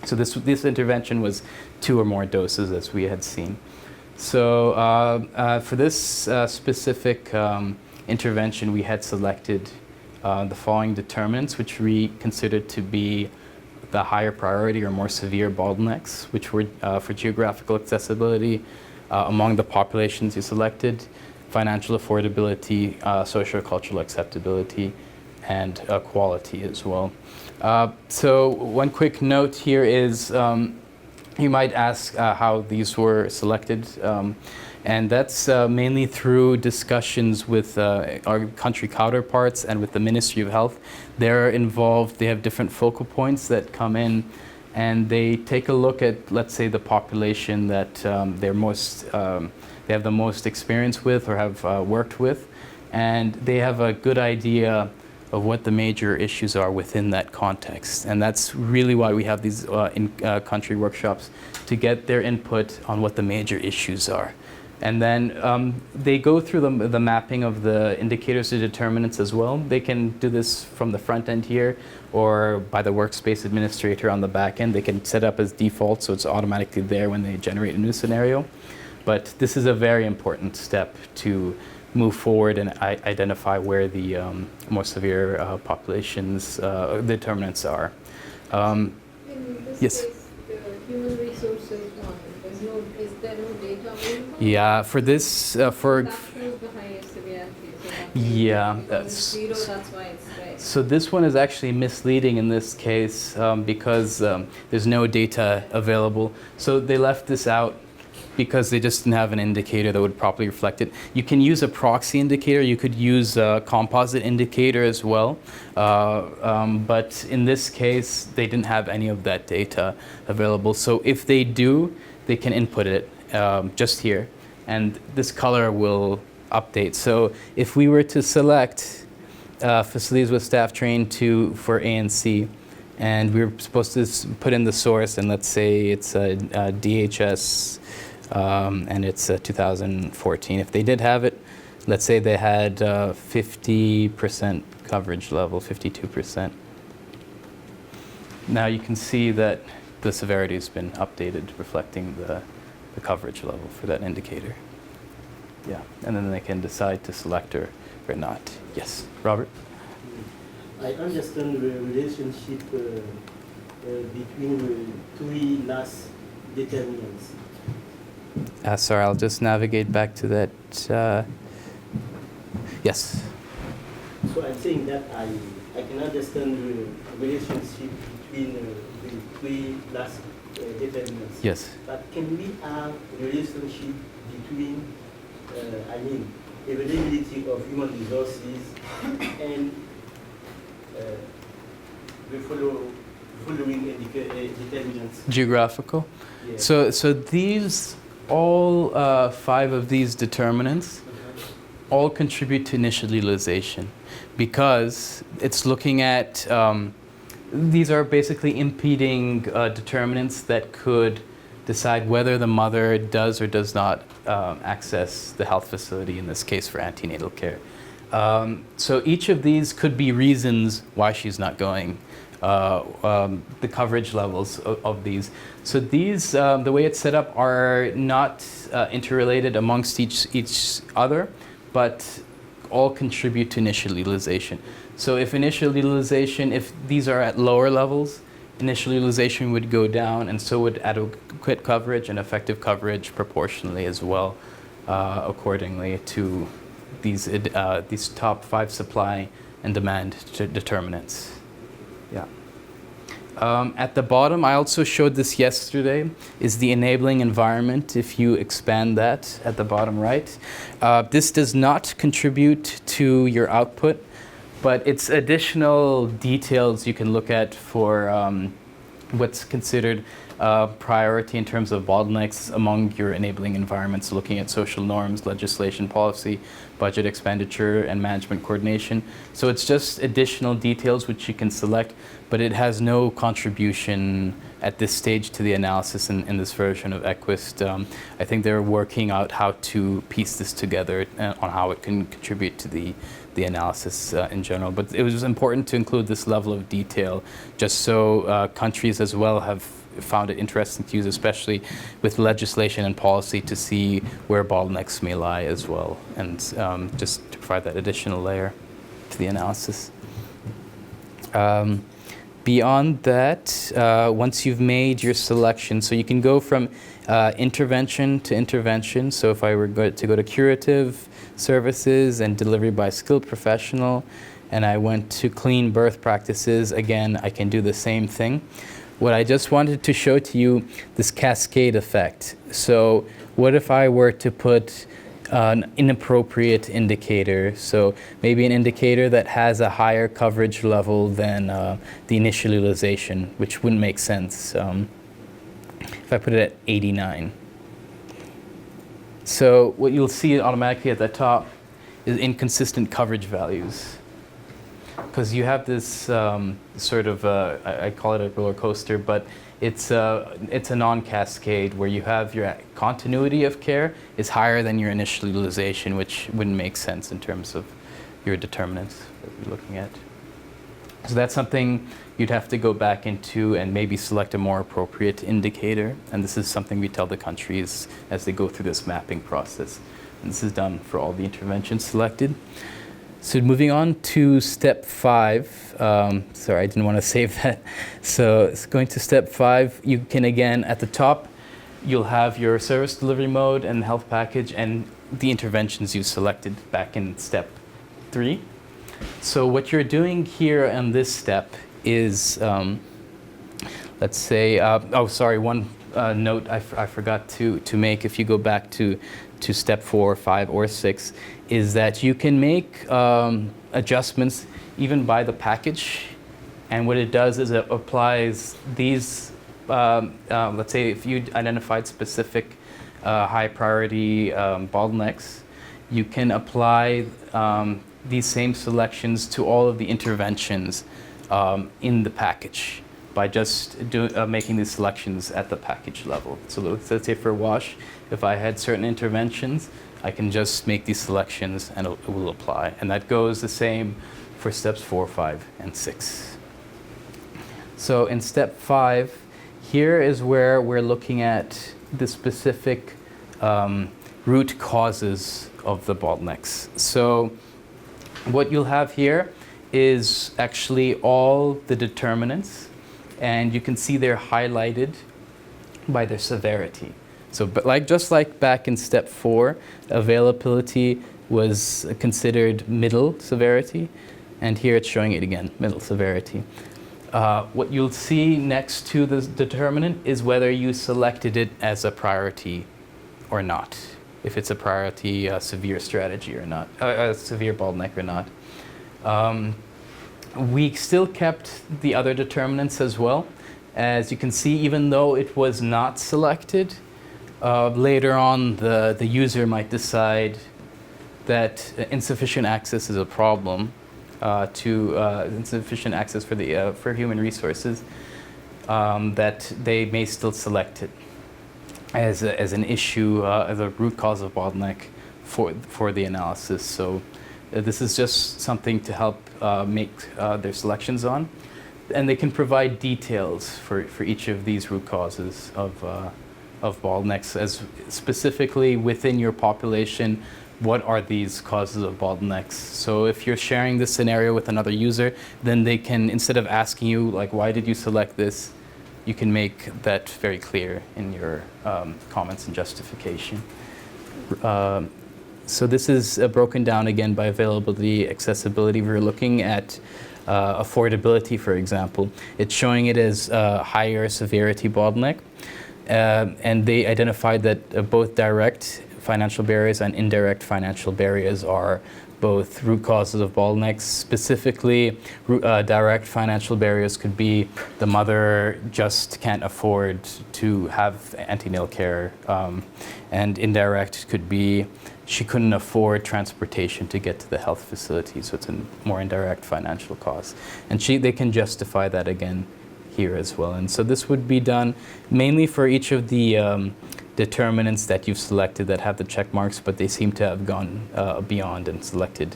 So this intervention was 2 or more doses, as we had seen. So for this specific intervention, we had selected the following determinants, which we considered to be the higher priority or more severe bottlenecks, which were for geographical accessibility among the populations you selected, financial affordability, socio-cultural acceptability, and quality as well. So one quick note here is you might ask how these were selected. And that's mainly through discussions with our country counterparts and with the Ministry of Health. They're involved, they have different focal points that come in, and they take a look at, let's say, the population that they have the most experience with or have worked with, and they have a good idea of what the major issues are within that context. And that's really why we have these in-country workshops, to get their input on what the major issues are. And then they go through the mapping of the indicators to determinants as well. They can do this from the front end here, or by the workspace administrator on the back end. They can set up as default, so it's automatically there when they generate a new scenario. But this is a very important step to move forward and identify where the more severe populations determinants are. In this Yes. case, the human resources one, is there no data available? Yeah, for this, That shows the highest severity. So Yeah, that's zero, that's why it's red. so this one is actually misleading in this case because there's no data available. So they left this out because they just didn't have an indicator that would properly reflect it. You can use a proxy indicator. You could use a composite indicator as well. But in this case, they didn't have any of that data available. So if they do, they can input it just here. And this color will update. So if we were to select facilities with staff trained for A and C, and we were supposed to put in the source, and let's say it's a DHS, and it's 2014. If they did have it, let's say they had 50% coverage level, 52%. Now you can see that the severity has been updated, reflecting the coverage level for that indicator. Yeah, and then they can decide to select or not. Yes, Robert? I understand the relationship between the 3 last determinants. Sorry, I'll just navigate back to that. Yes. So I'm saying that I can understand the relationship between the 3 last determinants. Yes. But can we have a relationship between, availability of human resources and the following determinants? Geographical. Yeah. So these, all 5 of these determinants, all contribute to initial utilization, because it's looking at, these are basically impeding determinants that could decide whether the mother does or does not access the health facility, in this case for antenatal care. So each of these could be reasons why she's not going, the coverage levels of these. So these, the way it's set up, are not interrelated amongst each other, but all contribute to initial utilization. So if initial utilization, if these are at lower levels, initial utilization would go down, and so would adequate coverage and effective coverage proportionally as well, accordingly to these top 5 supply and demand determinants. Yeah. At the bottom, I also showed this yesterday, is the enabling environment. If you expand that at the bottom right, this does not contribute to your output, but it's additional details you can look at for what's considered priority in terms of bottlenecks among your enabling environments, looking at social norms, legislation, policy, budget expenditure, and management coordination. So it's just additional details which you can select, but it has no contribution at this stage to the analysis in this version of EQUIST. I think they're working out how to piece this together on how it can contribute to the analysis in general. But it was important to include this level of detail just so countries as well have found it interesting to use, especially with legislation and policy, to see where bottlenecks may lie as well, and just to provide that additional layer to the analysis. Beyond that, once you've made your selection, so you can go from intervention to intervention. So if I were to go to curative services and delivery by skilled professional, and I went to clean birth practices, again, I can do the same thing. What I just wanted to show to you, this cascade effect. So what if I were to put an inappropriate indicator, so maybe an indicator that has a higher coverage level than the initial utilization, which wouldn't make sense if I put it at 89. So what you'll see automatically at the top is inconsistent coverage values. Because you have this sort of, I call it a roller coaster, but it's a non-cascade where you have your continuity of care is higher than your initial utilization, which wouldn't make sense in terms of your determinants that we're looking at. So that's something you'd have to go back into and maybe select a more appropriate indicator. And this is something we tell the countries as they go through this mapping process. And this is done for all the interventions selected. So moving on to step 5, sorry, I didn't want to save that. So it's going to step 5. You can, again, at the top, you'll have your service delivery mode and health package and the interventions you selected back in step 3. So what you're doing here on this step is, let's say, one note I forgot to make if you go back to step 4, 5, or 6, is that you can make adjustments even by the package. And what it does is it applies these, let's say if you identified specific high priority bottlenecks, you can apply these same selections to all of the interventions in the package by just making these selections at the package level. So let's say for WASH, if I had certain interventions, I can just make these selections and it will apply. And that goes the same for steps 4, 5, and 6. So in step 5, here is where we're looking at the specific root causes of the bottlenecks. So what you'll have here is actually all the determinants, and you can see they're highlighted by their severity. So but just like back in step 4, availability was considered middle severity, and here it's showing it again, middle severity. What you'll see next to the determinant is whether you selected it as a priority or not, if it's a priority severe strategy or not, a severe bottleneck or not. We still kept the other determinants as well. As you can see, even though it was not selected, later on the user might decide that insufficient access is a problem, insufficient access for human resources, that they may still select it as an issue, as a root cause of bottleneck for the analysis. So this is just something to help make their selections on. And they can provide details for each of these root causes of bottlenecks, as specifically within your population, what are these causes of bottlenecks? So if you're sharing this scenario with another user, then they can, instead of asking you, like, why did you select this, you can make that very clear in your comments and justification. So this is broken down again by availability, accessibility. We're looking at affordability, for example. It's showing it as higher severity bottleneck. And they identified that both direct financial barriers and indirect financial barriers are both root causes of bottlenecks. Specifically, direct financial barriers could be the mother just can't afford to have antenatal care, and indirect could be she couldn't afford transportation to get to the health facility, so it's a more indirect financial cost. And they can justify that again here as well. And so this would be done mainly for each of the determinants that you've selected that have the check marks, but they seem to have gone beyond and selected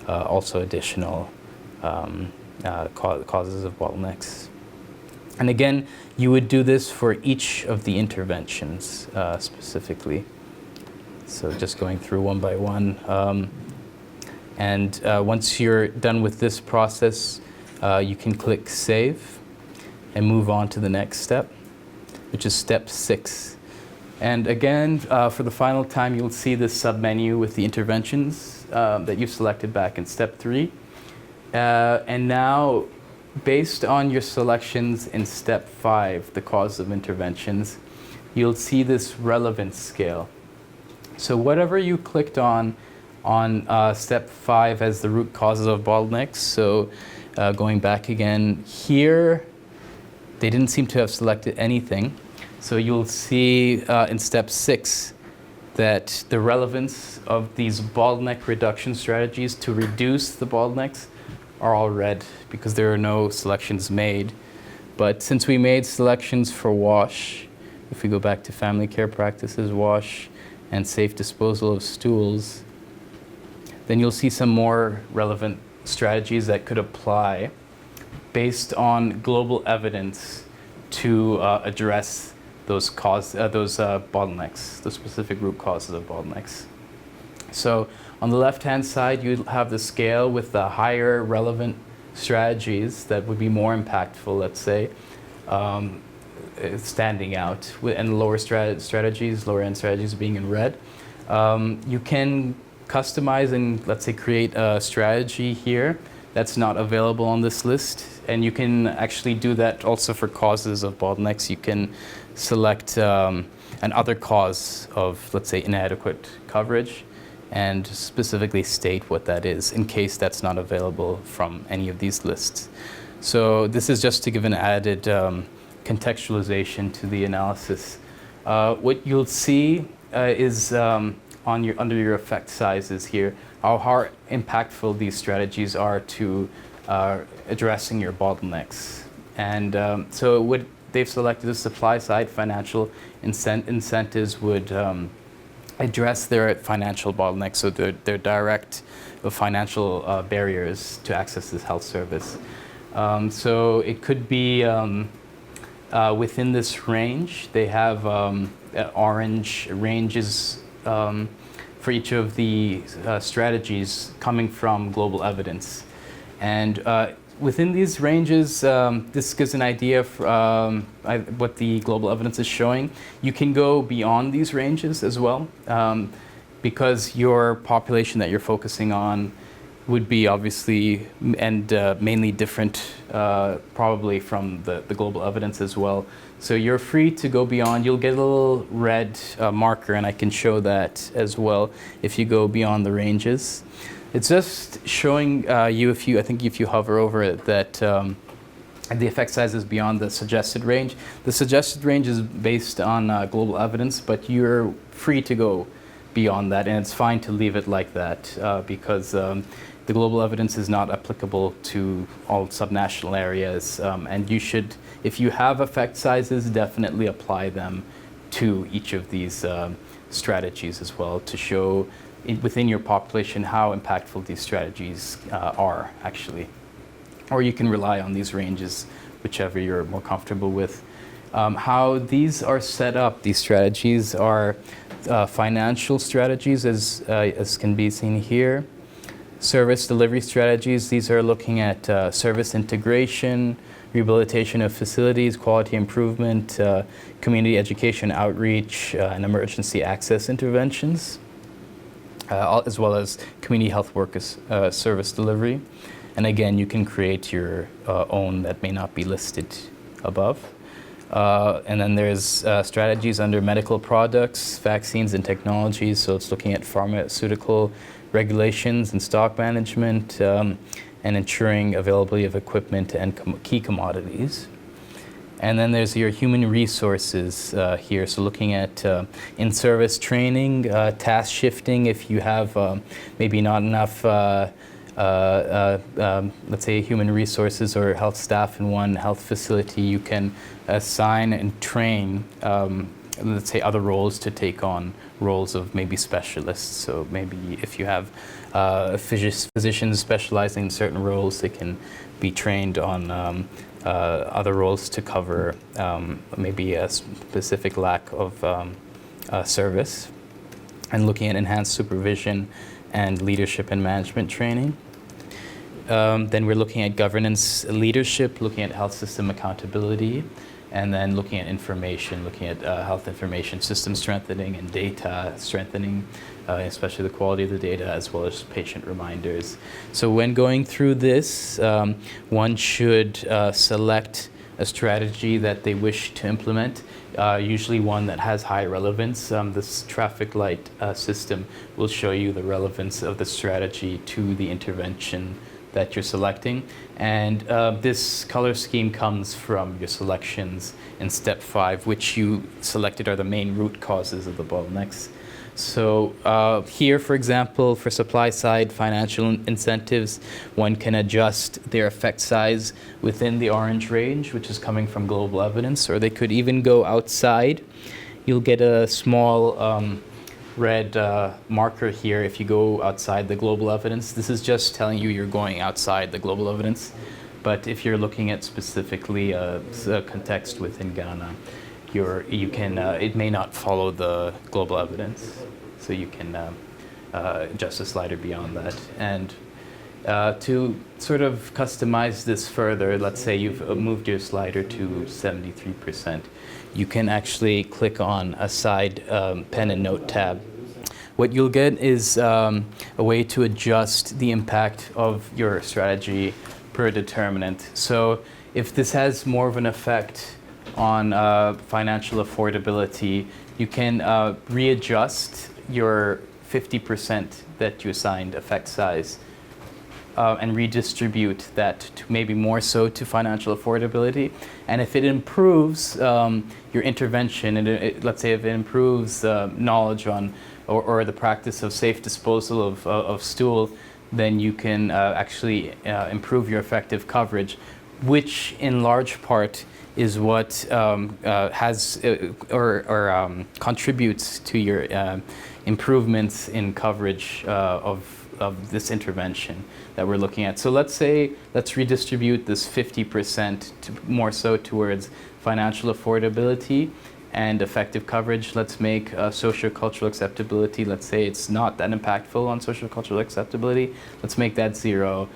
also additional causes of bottlenecks. And again, you would do this for each of the interventions specifically. So just going through one by one. And once you're done with this process, you can click Save and move on to the next step, which is step 6. And again, for the final time, you'll see this submenu with the interventions that you've selected back in step 3. And now, based on your selections in step 5, the cause of interventions, you'll see this relevance scale. So whatever you clicked on step 5 as the root causes of bottlenecks, so going back again here, they didn't seem to have selected anything. So you'll see in step 6 that the relevance of these bottleneck reduction strategies to reduce the bottlenecks are all red because there are no selections made. But since we made selections for WASH, if we go back to family care practices, WASH, and safe disposal of stools, then you'll see some more relevant strategies that could apply based on global evidence to address those bottlenecks, the specific root causes of bottlenecks. So on the left-hand side, you have the scale with the higher relevant strategies that would be more impactful, let's say, standing out, and lower strategies, lower-end strategies being in red. You can customize and, let's say, create a strategy here that's not available on this list, and you can actually do that also for causes of bottlenecks. You can select another cause of, let's say, inadequate coverage, and specifically state what that is in case that's not available from any of these lists. So this is just to give an added contextualization to the analysis. What you'll see is under your effect sizes here, how impactful these strategies are to addressing your bottlenecks. And so what they've selected is supply side financial incentives would address their financial bottlenecks, so their direct financial barriers to access this health service. So it could be within this range. They have orange ranges for each of the strategies coming from global evidence. And within these ranges, this gives an idea of what the global evidence is showing. You can go beyond these ranges as well, because your population that you're focusing on would be obviously and mainly different probably from the global evidence as well. So you're free to go beyond. You'll get a little red marker, and I can show that as well if you go beyond the ranges. It's just showing you, if you hover over it, that the effect size is beyond the suggested range. The suggested range is based on global evidence, but you're free to go beyond that, and it's fine to leave it like that because the global evidence is not applicable to all subnational areas, and you should, if you have effect sizes, definitely apply them to each of these strategies as well to show within your population how impactful these strategies are actually. Or you can rely on these ranges, whichever you're more comfortable with. How these are set up, these strategies are financial strategies as can be seen here. Service delivery strategies, these are looking at service integration, rehabilitation of facilities, quality improvement, community education outreach, and emergency access interventions, as well as community health workers service delivery. And again, you can create your own that may not be listed above. And then there's strategies under medical products, vaccines, and technologies. So it's looking at pharmaceutical regulations and stock management, and ensuring availability of equipment and key commodities. And then there's your human resources here. So looking at in-service training, task shifting. If you have maybe not enough, let's say, human resources or health staff in one health facility, you can assign and train, let's say, other roles to take on roles of maybe specialists. So maybe if you have physicians specializing in certain roles, they can be trained on other roles to cover maybe a specific lack of service, and looking at enhanced supervision and leadership and management training. Then we're looking at governance leadership, looking at health system accountability, and then looking at information, looking at health information system strengthening and data strengthening, especially the quality of the data, as well as patient reminders. So when going through this, one should select a strategy that they wish to implement, usually one that has high relevance. This traffic light system will show you the relevance of the strategy to the intervention that you're selecting. And this color scheme comes from your selections in step 5, which you selected are the main root causes of the bottlenecks. So here, for example, for supply side financial incentives, one can adjust their effect size within the orange range, which is coming from global evidence, or they could even go outside. You'll get a small red marker here if you go outside the global evidence. This is just telling you you're going outside the global evidence. But if you're looking at specifically a context within Ghana, you can it may not follow the global evidence, so you can adjust the slider beyond that. And to sort of customize this further, let's say you've moved your slider to 73%, you can actually click on a side pen and note tab. What you'll get is a way to adjust the impact of your strategy per determinant. So if this has more of an effect on financial affordability, you can readjust your 50% that you assigned effect size and redistribute that to maybe more so to financial affordability. And if it improves your intervention, and let's say if it improves knowledge on or the practice of safe disposal of stool, then you can actually improve your effective coverage, which in large part is what has or contributes to your improvements in coverage of this intervention that we're looking at. So let's redistribute this 50% to more so towards financial affordability and effective coverage. Let's make socio-cultural acceptability, let's say it's not that impactful on socio-cultural acceptability. Let's make that 0.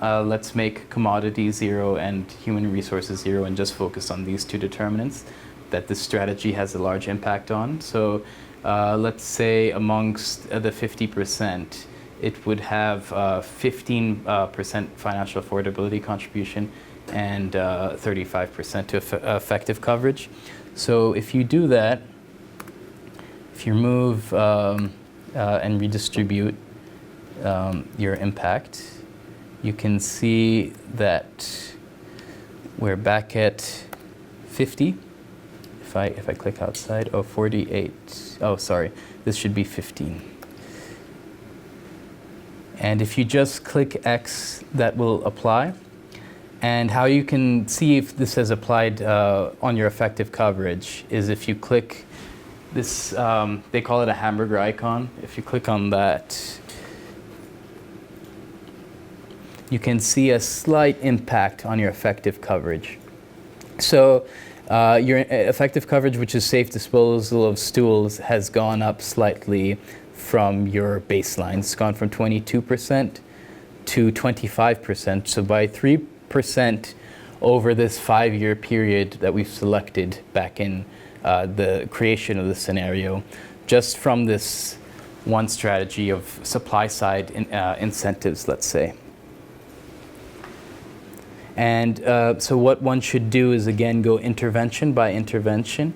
Let's make commodity 0 and human resources 0, and just focus on these two determinants that this strategy has a large impact on. So let's say amongst the 50%, it would have 15% financial affordability contribution and 35% to effective coverage. So if you do that, if you move and redistribute your impact, you can see that we're back at 50. If I click outside, 48. Oh, sorry, this should be 15. And if you just click X, that will apply. And how you can see if this has applied on your effective coverage is if you click this, they call it a hamburger icon. If you click on that, you can see a slight impact on your effective coverage. So your effective coverage, which is safe disposal of stools, has gone up slightly from your baseline. It's gone from 22% to 25%. So by 3% over this 5-year period that we've selected back in the creation of the scenario, just from this one strategy of supply side incentives, let's say. And so what one should do is, again, go intervention by intervention.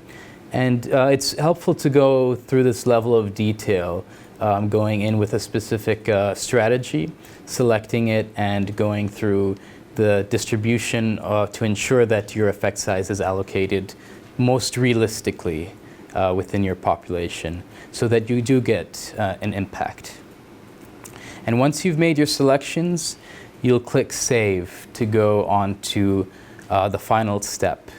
And it's helpful to go through this level of detail, going in with a specific strategy, selecting it, and going through the distribution to ensure that your effect size is allocated most realistically within your population, so that you do get an impact. And once you've made your selections, you'll click Save to go on to the final step.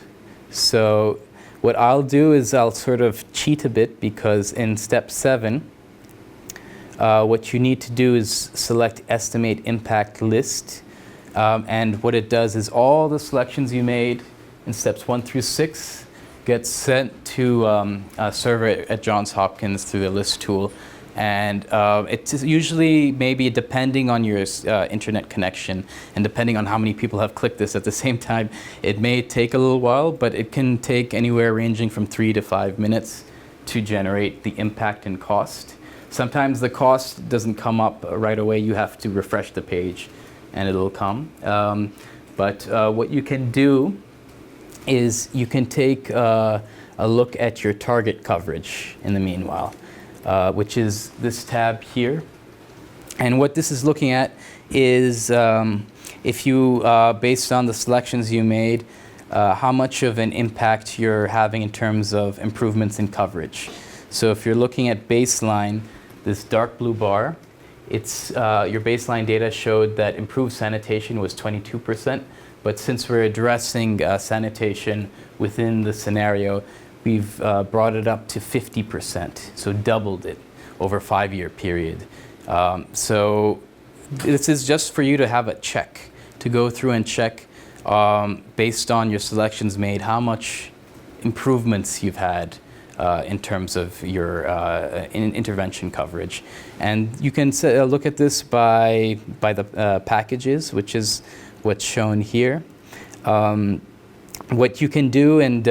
So what I'll do is I'll sort of cheat a bit, because in step 7, what you need to do is select Estimate Impact List. And what it does is all the selections you made in steps 1 through 6 get sent to a server at Johns Hopkins through the list tool. And it's usually, maybe depending on your internet connection and depending on how many people have clicked this at the same time, it may take a little while, but it can take anywhere ranging from 3 to 5 minutes to generate the impact and cost. Sometimes the cost doesn't come up right away. You have to refresh the page and it'll come. But what you can do is you can take a look at your target coverage in the meanwhile, which is this tab here. And what this is looking at is if you, based on the selections you made, how much of an impact you're having in terms of improvements in coverage. So if you're looking at baseline, this dark blue bar, it's your baseline data showed that improved sanitation was 22%, but since we're addressing sanitation within the scenario, we've brought it up to 50%, so doubled it over a 5-year period. So this is just for you to have a check, to go through and check based on your selections made, how much improvements you've had in terms of your intervention coverage. And you can look at this by the packages, which is what's shown here. What you can do, and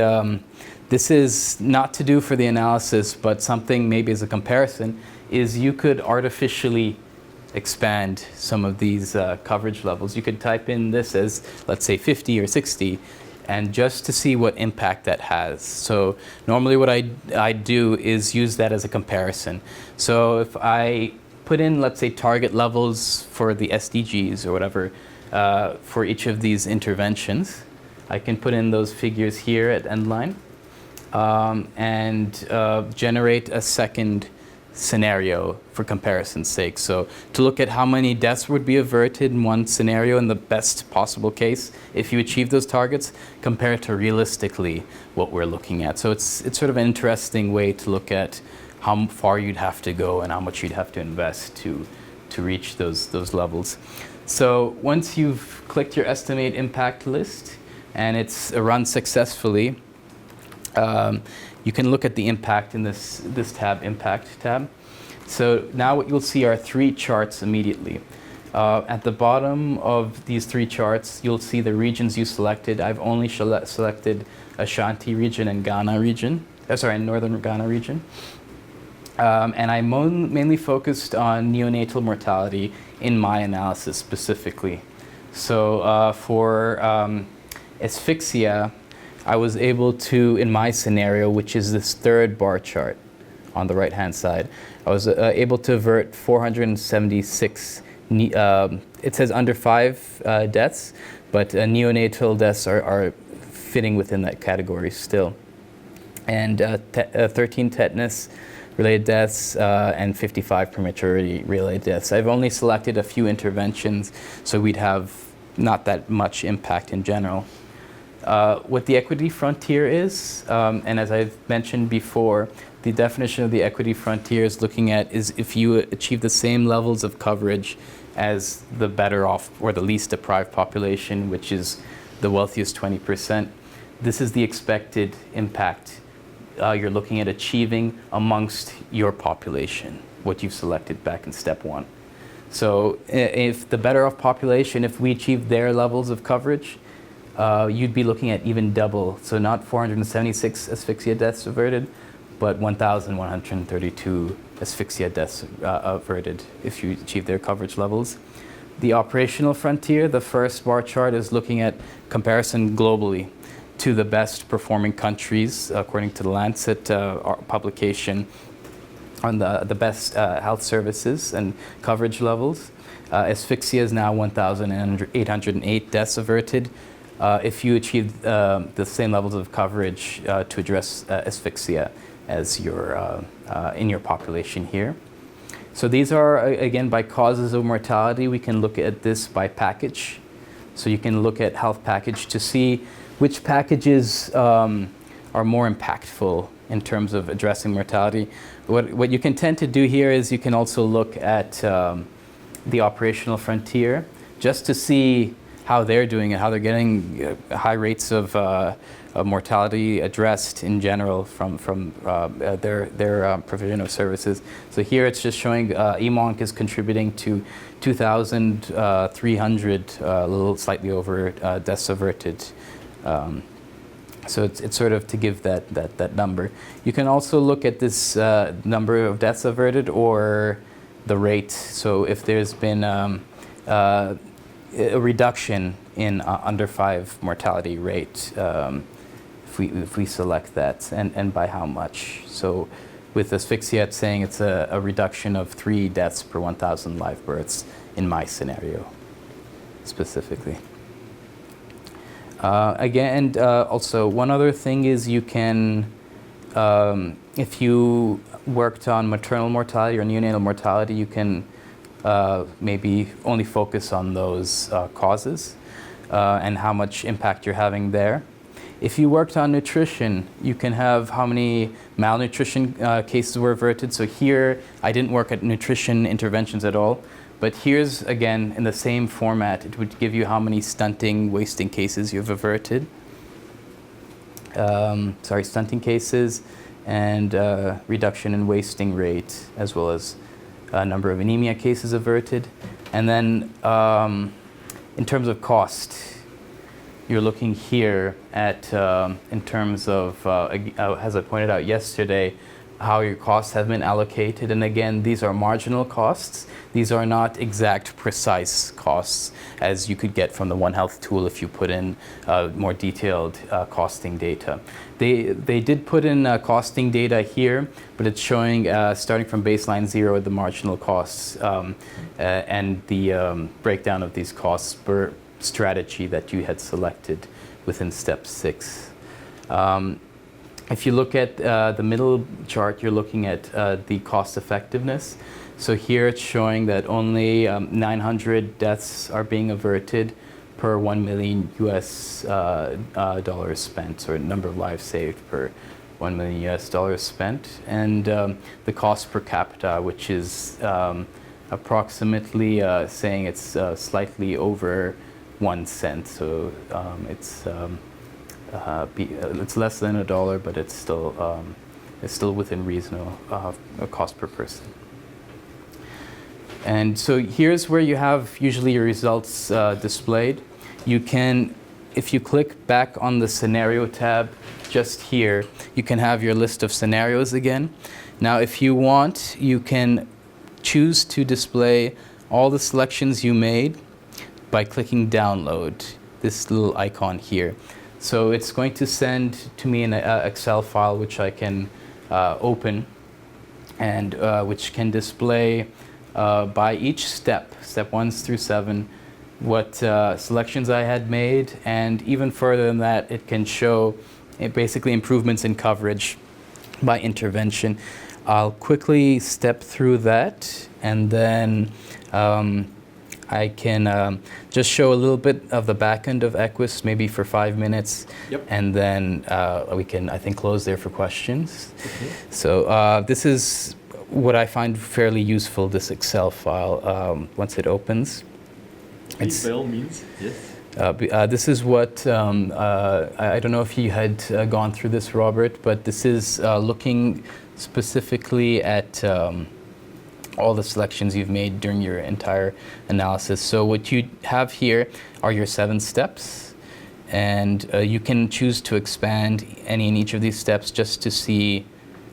this is not to do for the analysis, but something maybe as a comparison, is you could artificially expand some of these coverage levels. You could type in this as, let's say, 50 or 60, and just to see what impact that has. So normally what I do is use that as a comparison. So if I put in, let's say, target levels for the SDGs or whatever for each of these interventions, I can put in those figures here at endline and generate a second scenario for comparison's sake. So to look at how many deaths would be averted in one scenario in the best possible case if you achieve those targets, compared to realistically what we're looking at. So it's sort of an interesting way to look at how far you'd have to go and how much you'd have to invest to reach those levels. So once you've clicked your estimate impact list and it's run successfully, you can look at the impact in this tab, Impact tab. So now what you'll see are 3 charts immediately. At the bottom of these 3 charts, you'll see the regions you selected. I've only selected Ashanti region and Ghana region, Northern Ghana region. And I mainly focused on neonatal mortality in my analysis specifically. So for asphyxia, I was able to, in my scenario, which is this 3rd bar chart on the right-hand side, I was able to avert 476, it says under 5 deaths, but neonatal deaths are fitting within that category still. And 13 tetanus-related deaths and 55 prematurity-related deaths. I've only selected a few interventions, so we'd have not that much impact in general. What the equity frontier is, and as I've mentioned before, the definition of the equity frontier is looking at is if you achieve the same levels of coverage as the better off or the least deprived population, which is the wealthiest 20%, this is the expected impact you're looking at achieving amongst your population, what you've selected back in step 1. So if the better off population, if we achieve their levels of coverage, you'd be looking at even double. So not 476 asphyxia deaths averted, but 1,132 asphyxia deaths averted if you achieve their coverage levels. The operational frontier, the first bar chart, is looking at comparison globally to the best performing countries, according to the Lancet publication, on the best health services and coverage levels. Asphyxia is now 1,808 deaths averted. If you achieve the same levels of coverage to address asphyxia as in your population here. So these are, again, by causes of mortality. We can look at this by package. So you can look at health package to see which packages are more impactful in terms of addressing mortality. What you can tend to do here is you can also look at the operational frontier just to see how they're doing and how they're getting high rates of mortality addressed in general from their provision of services. So here it's just showing EMONC is contributing to 2,300, a little slightly over deaths averted. So it's sort of to give that number. You can also look at this number of deaths averted or the rate. So if there's been a reduction in under 5 mortality rate, if we select that, and by how much. So with asphyxia, it's saying it's a reduction of 3 deaths per 1,000 live births in my scenario, specifically. Again, also one other thing is you can, if you worked on maternal mortality or neonatal mortality, you can maybe only focus on those causes and how much impact you're having there. If you worked on nutrition, you can have how many malnutrition cases were averted. So here, I didn't work at nutrition interventions at all. But here's, again, in the same format, it would give you how many stunting, wasting cases you've averted. Stunting cases and reduction in wasting rate, as well as number of anemia cases averted. And then in terms of cost, you're looking here at, in terms of, as I pointed out yesterday, how your costs have been allocated. And again, these are marginal costs. These are not exact, precise costs as you could get from the One Health tool if you put in more detailed costing data. They did put in costing data here, but it's showing starting from baseline 0 the marginal costs and the breakdown of these costs per strategy that you had selected within step 6. If you look at the middle chart, you're looking at the cost effectiveness. So here it's showing that only 900 deaths are being averted per 1 million US dollars spent, or number of lives saved per 1 million US dollars spent. And the cost per capita, which is approximately saying it's slightly over 1 cent. So it's less than $1, but it's still within reasonable cost per person. And so here's where you have usually your results displayed. You can, if you click back on the scenario tab just here, you can have your list of scenarios again. Now, if you want, you can choose to display all the selections you made by clicking download, this little icon here. So it's going to send to me an Excel file which I can open, and which can display by each step 1 through 7, what selections I had made, and even further than that, it can show basically improvements in coverage by intervention. I'll quickly step through that, and then I can just show a little bit of the back end of EQUIST, maybe for 5 minutes, Yep. and then we can, I think, close there for questions. Okay. So this is what I find fairly useful, this Excel file, once it opens. Please, by all means, yes. This is what, I don't know if you had gone through this, Robert, but this is looking specifically at all the selections you've made during your entire analysis. So what you have here are your 7 steps, and you can choose to expand any and each of these steps just to see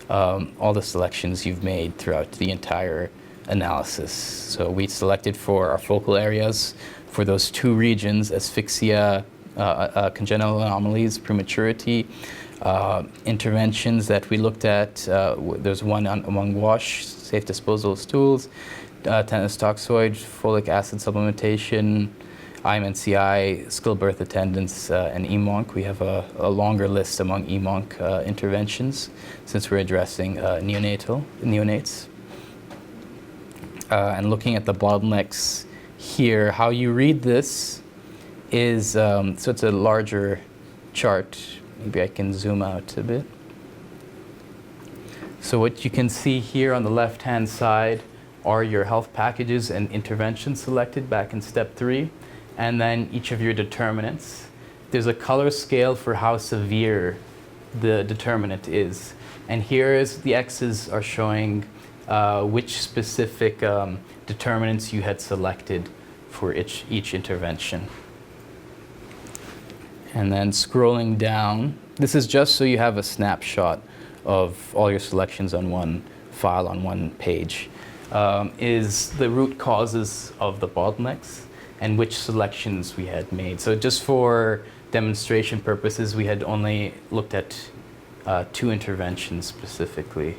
all the selections you've made throughout the entire analysis. So we selected for our focal areas for those 2 regions: asphyxia, congenital anomalies, prematurity. Interventions that we looked at, there's one among WASH, safe disposal of stools, tetanus toxoid, folic acid supplementation, IMNCI, skilled birth attendance, and EMONC. We have a longer list among EMONC interventions since we're addressing neonates. And looking at the bottlenecks here, how you read this is, so it's a larger chart. Maybe I can zoom out a bit. So what you can see here on the left-hand side are your health packages and interventions selected back in step 3, and then each of your determinants. There's a color scale for how severe the determinant is. And here is the X's are showing which specific determinants you had selected for each intervention. And then scrolling down, this is just so you have a snapshot of all your selections on one file, on one page, is the root causes of the bottlenecks and which selections we had made. So just for demonstration purposes, we had only looked at 2 interventions specifically,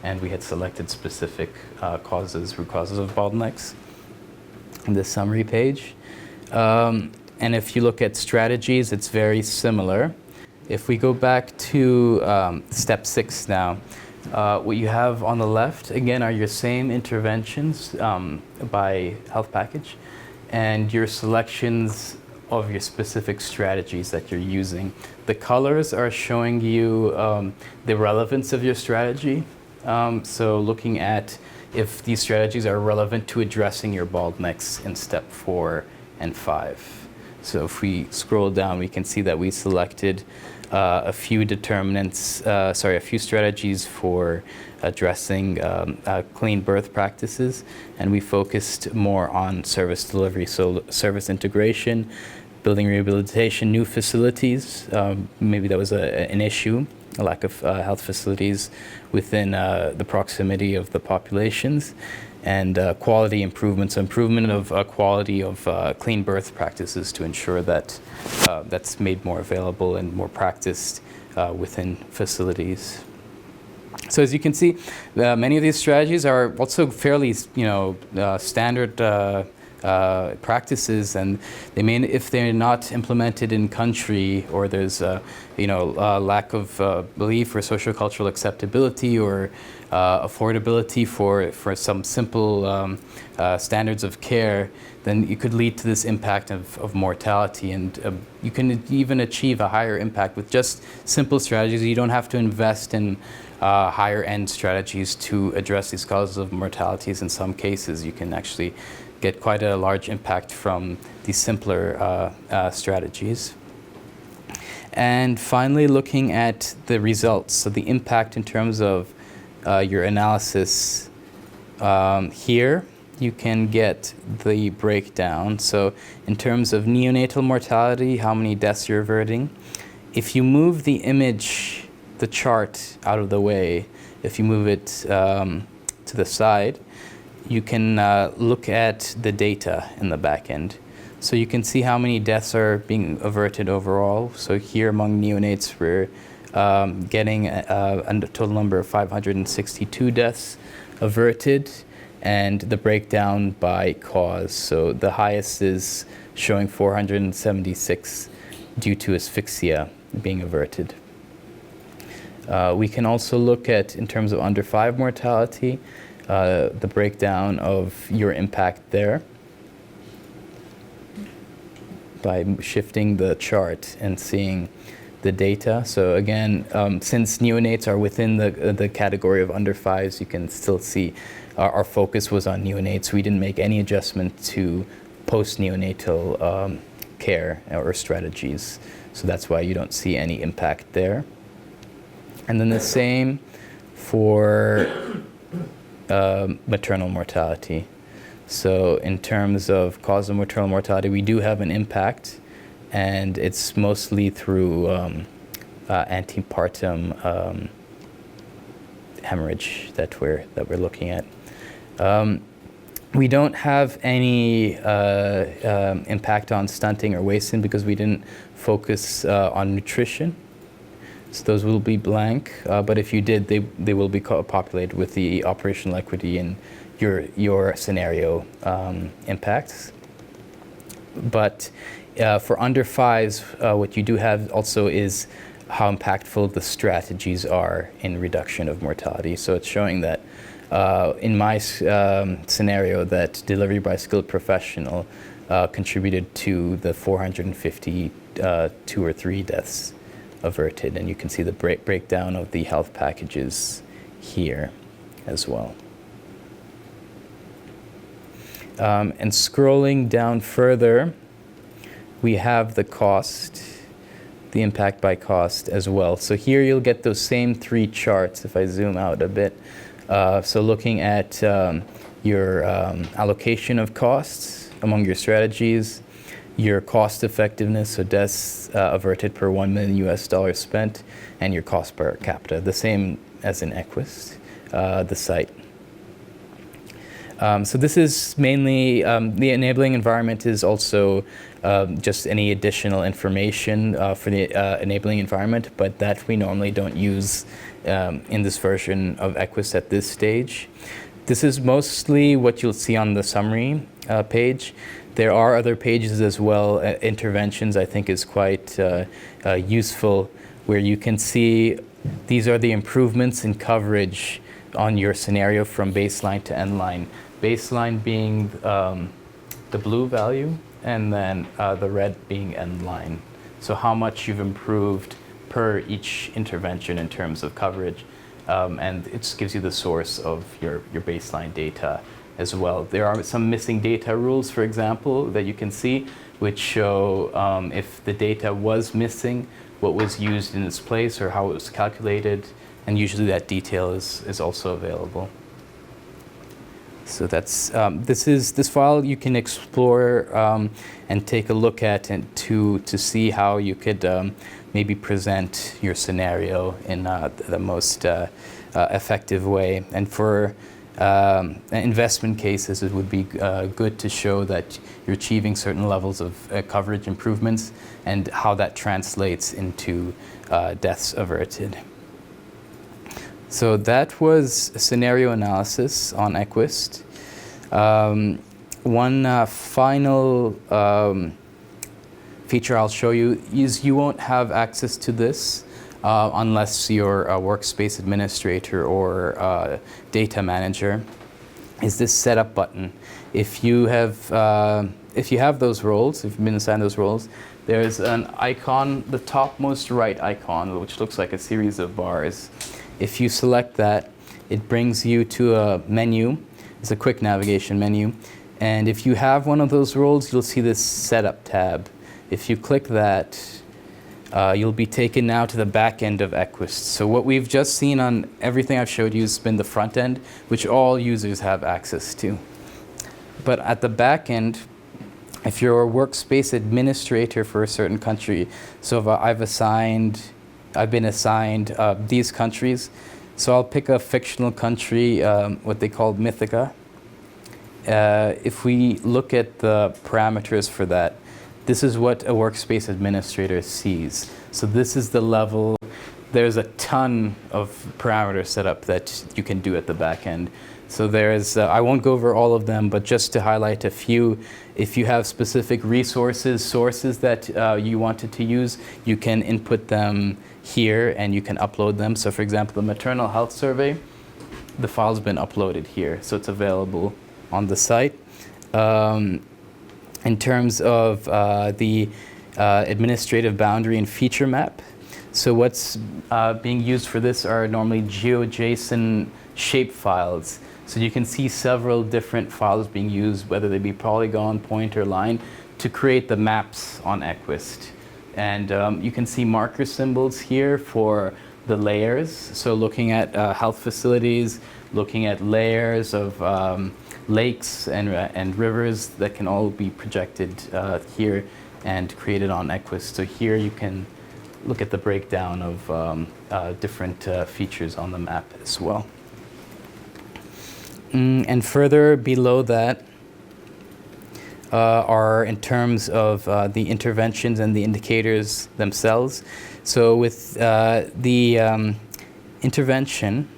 and we had selected specific root causes of bottlenecks in this summary page. And if you look at strategies, it's very similar. If we go back to step 6 now, what you have on the left, again, are your same interventions by health package and your selections of your specific strategies that you're using. The colors are showing you the relevance of your strategy. So looking at if these strategies are relevant to addressing your bottlenecks in step 4 and 5. So if we scroll down, we can see that we selected a few strategies for addressing clean birth practices, and we focused more on service delivery, so service integration, building rehabilitation, new facilities. Maybe that was an issue, a lack of health facilities within the proximity of the populations. And quality improvements, improvement of quality of clean birth practices to ensure that that's made more available and more practiced within facilities. So as you can see, many of these strategies are also fairly, standard practices, and they may, if they're not implemented in country, or there's a lack of belief or sociocultural acceptability or affordability for some simple standards of care, then it could lead to this impact of mortality. And you can even achieve a higher impact with just simple strategies. You don't have to invest in higher end strategies to address these causes of mortalities. In some cases, you can actually get quite a large impact from these simpler strategies. And finally, looking at the results, so the impact in terms of your analysis. Here you can get the breakdown. So in terms of neonatal mortality, how many deaths you're averting. If you move the image, the chart out of the way, if you move it to the side, you can look at the data in the back end. So you can see how many deaths are being averted overall. So here among neonates, we're getting a total number of 562 deaths averted, and the breakdown by cause. So the highest is showing 476 due to asphyxia being averted. We can also look at, in terms of under 5 mortality, the breakdown of your impact there by shifting the chart and seeing the data. So again, since neonates are within the category of under 5s, you can still see our focus was on neonates. We didn't make any adjustment to post-neonatal care or strategies. So that's why you don't see any impact there. And then the same for maternal mortality. So in terms of cause of maternal mortality, we do have an impact, and it's mostly through antepartum hemorrhage that we're looking at. We don't have any impact on stunting or wasting because we didn't focus on nutrition. So those will be blank, but if you did, they will be populated with the operational equity in your scenario impacts. But for under 5s, what you do have also is how impactful the strategies are in reduction of mortality. So it's showing that in my scenario that delivery by skilled professional contributed to the 452 or 3 deaths averted, and you can see the breakdown of the health packages here as well. And scrolling down further, we have the cost, the impact by cost as well. So here you'll get those same 3 charts if I zoom out a bit. So looking at your allocation of costs among your strategies, your cost effectiveness, so deaths averted per $1 million spent, and your cost per capita, the same as in EQUIST, the site. So this is mainly, the enabling environment is also just any additional information for the enabling environment, but that we normally don't use in this version of EQUIST at this stage. This is mostly what you'll see on the summary page. There are other pages as well. Interventions, I think, is quite useful, where you can see these are the improvements in coverage on your scenario from baseline to end line. Baseline being the blue value, and then the red being end line. So how much you've improved per each intervention in terms of coverage. And it just gives you the source of your baseline data as well. There are some missing data rules, for example, that you can see, which show if the data was missing, what was used in its place or how it was calculated, and usually that detail is also available. So that's this file you can explore and take a look at, and to see how you could maybe present your scenario in the most effective way. And for investment cases, it would be good to show that you're achieving certain levels of coverage improvements and how that translates into deaths averted. So that was scenario analysis on EQUIST. One final feature I'll show you is you won't have access to this unless you're a workspace administrator or data manager, is this setup button. If you have those roles, if you've been assigned those roles, there's an icon, the topmost right icon, which looks like a series of bars. If you select that, it brings you to a menu. It's a quick navigation menu. And if you have one of those roles, you'll see this setup tab. If you click that, you'll be taken now to the back end of EQUIST. So what we've just seen on everything I've showed you has been the front end, which all users have access to. But at the back end, if you're a workspace administrator for a certain country, so if I've been assigned these countries. So I'll pick a fictional country, what they call Mythica. If we look at the parameters for that, this is what a workspace administrator sees. So this is the level. There's a ton of parameters set up that you can do at the back end. So there's, I won't go over all of them, but just to highlight a few, if you have specific sources that you wanted to use, you can input them here and you can upload them. So for example, the maternal health survey, the file's been uploaded here, so it's available on the site. In terms of the administrative boundary and feature map, so what's being used for this are normally GeoJSON shape files. So you can see several different files being used, whether they be polygon, point, or line, to create the maps on EQUIST. And you can see marker symbols here for the layers. So looking at health facilities, looking at layers of lakes and rivers that can all be projected here and created on EQUIST. So here you can look at the breakdown of different features on the map as well. And further below that are in terms of the interventions and the indicators themselves. So with the intervention,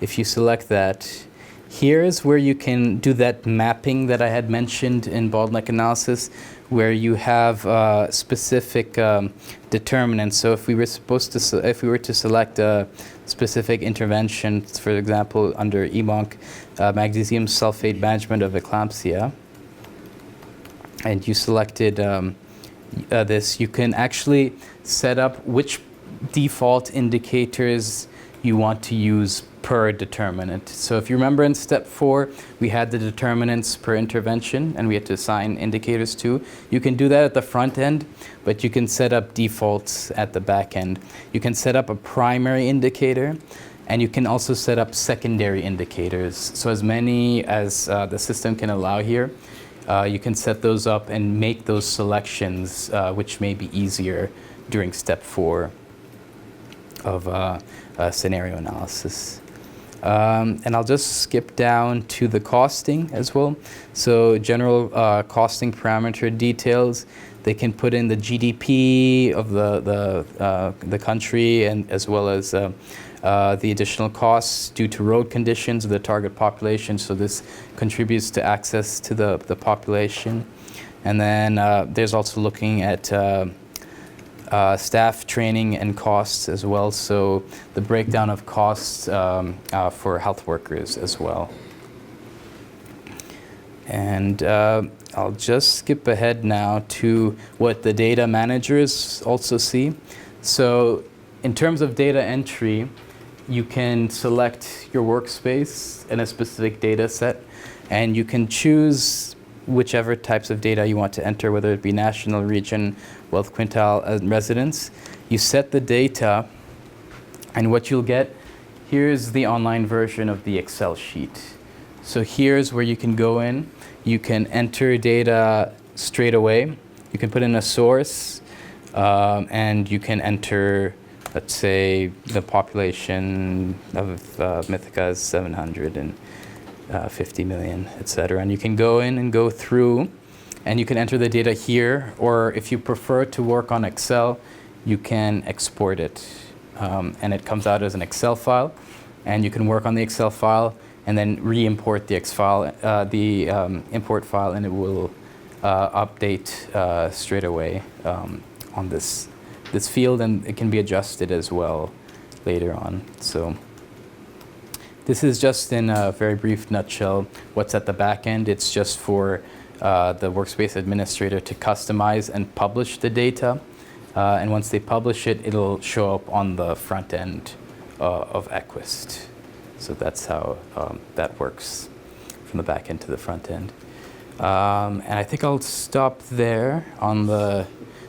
if you select that, here's where you can do that mapping that I had mentioned in bottleneck analysis, where you have specific determinants. So if we were if we were to select a specific intervention, for example, under EMONC, magnesium sulfate management of eclampsia, and you selected this, you can actually set up which default indicators you want to use per determinant. So if you remember in step 4, we had the determinants per intervention and we had to assign indicators to. You can do that at the front end, but you can set up defaults at the back end. You can set up a primary indicator, and you can also set up secondary indicators. So as many as the system can allow here, you can set those up and make those selections, which may be easier during step 4 of scenario analysis. And I'll just skip down to the costing as well. So general costing parameter details, they can put in the GDP of the country, and as well as the additional costs due to road conditions of the target population. So this contributes to access to the population. And then there's also looking at staff training and costs as well, so the breakdown of costs for health workers as well. And I'll just skip ahead now to what the data managers also see. So in terms of data entry, you can select your workspace in a specific data set, and you can choose whichever types of data you want to enter, whether it be national, region, wealth quintile, and residence. You set the data, and what you'll get, here's the online version of the Excel sheet. So here's where you can go in. You can enter data straight away. You can put in a source, and you can enter, let's say, the population of Mythica is 750 million, etc. And you can go in and go through, and you can enter the data here, or if you prefer to work on Excel, you can export it. And it comes out as an Excel file, and you can work on the Excel file and then re-import the import file, and it will update straight away on this field, and it can be adjusted as well later on. So this is just in a very brief nutshell what's at the back end. It's just for the workspace administrator to customize and publish the data. And once they publish it, it'll show up on the front end of EQUIST. So that's how that works from the back end to the front end. And I think I'll stop there on the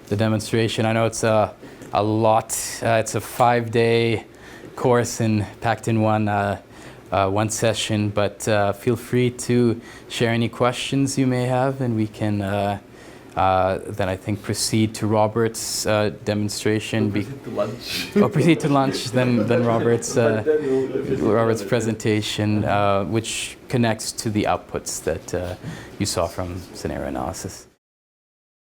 demonstration. I know it's a lot. It's a 5-day course and packed in one session, but feel free to share any questions you may have, and we can then I think proceed to Robert's demonstration. Proceed to lunch. Proceed to lunch, then Robert's presentation, which connects to the outputs that you saw from scenario analysis.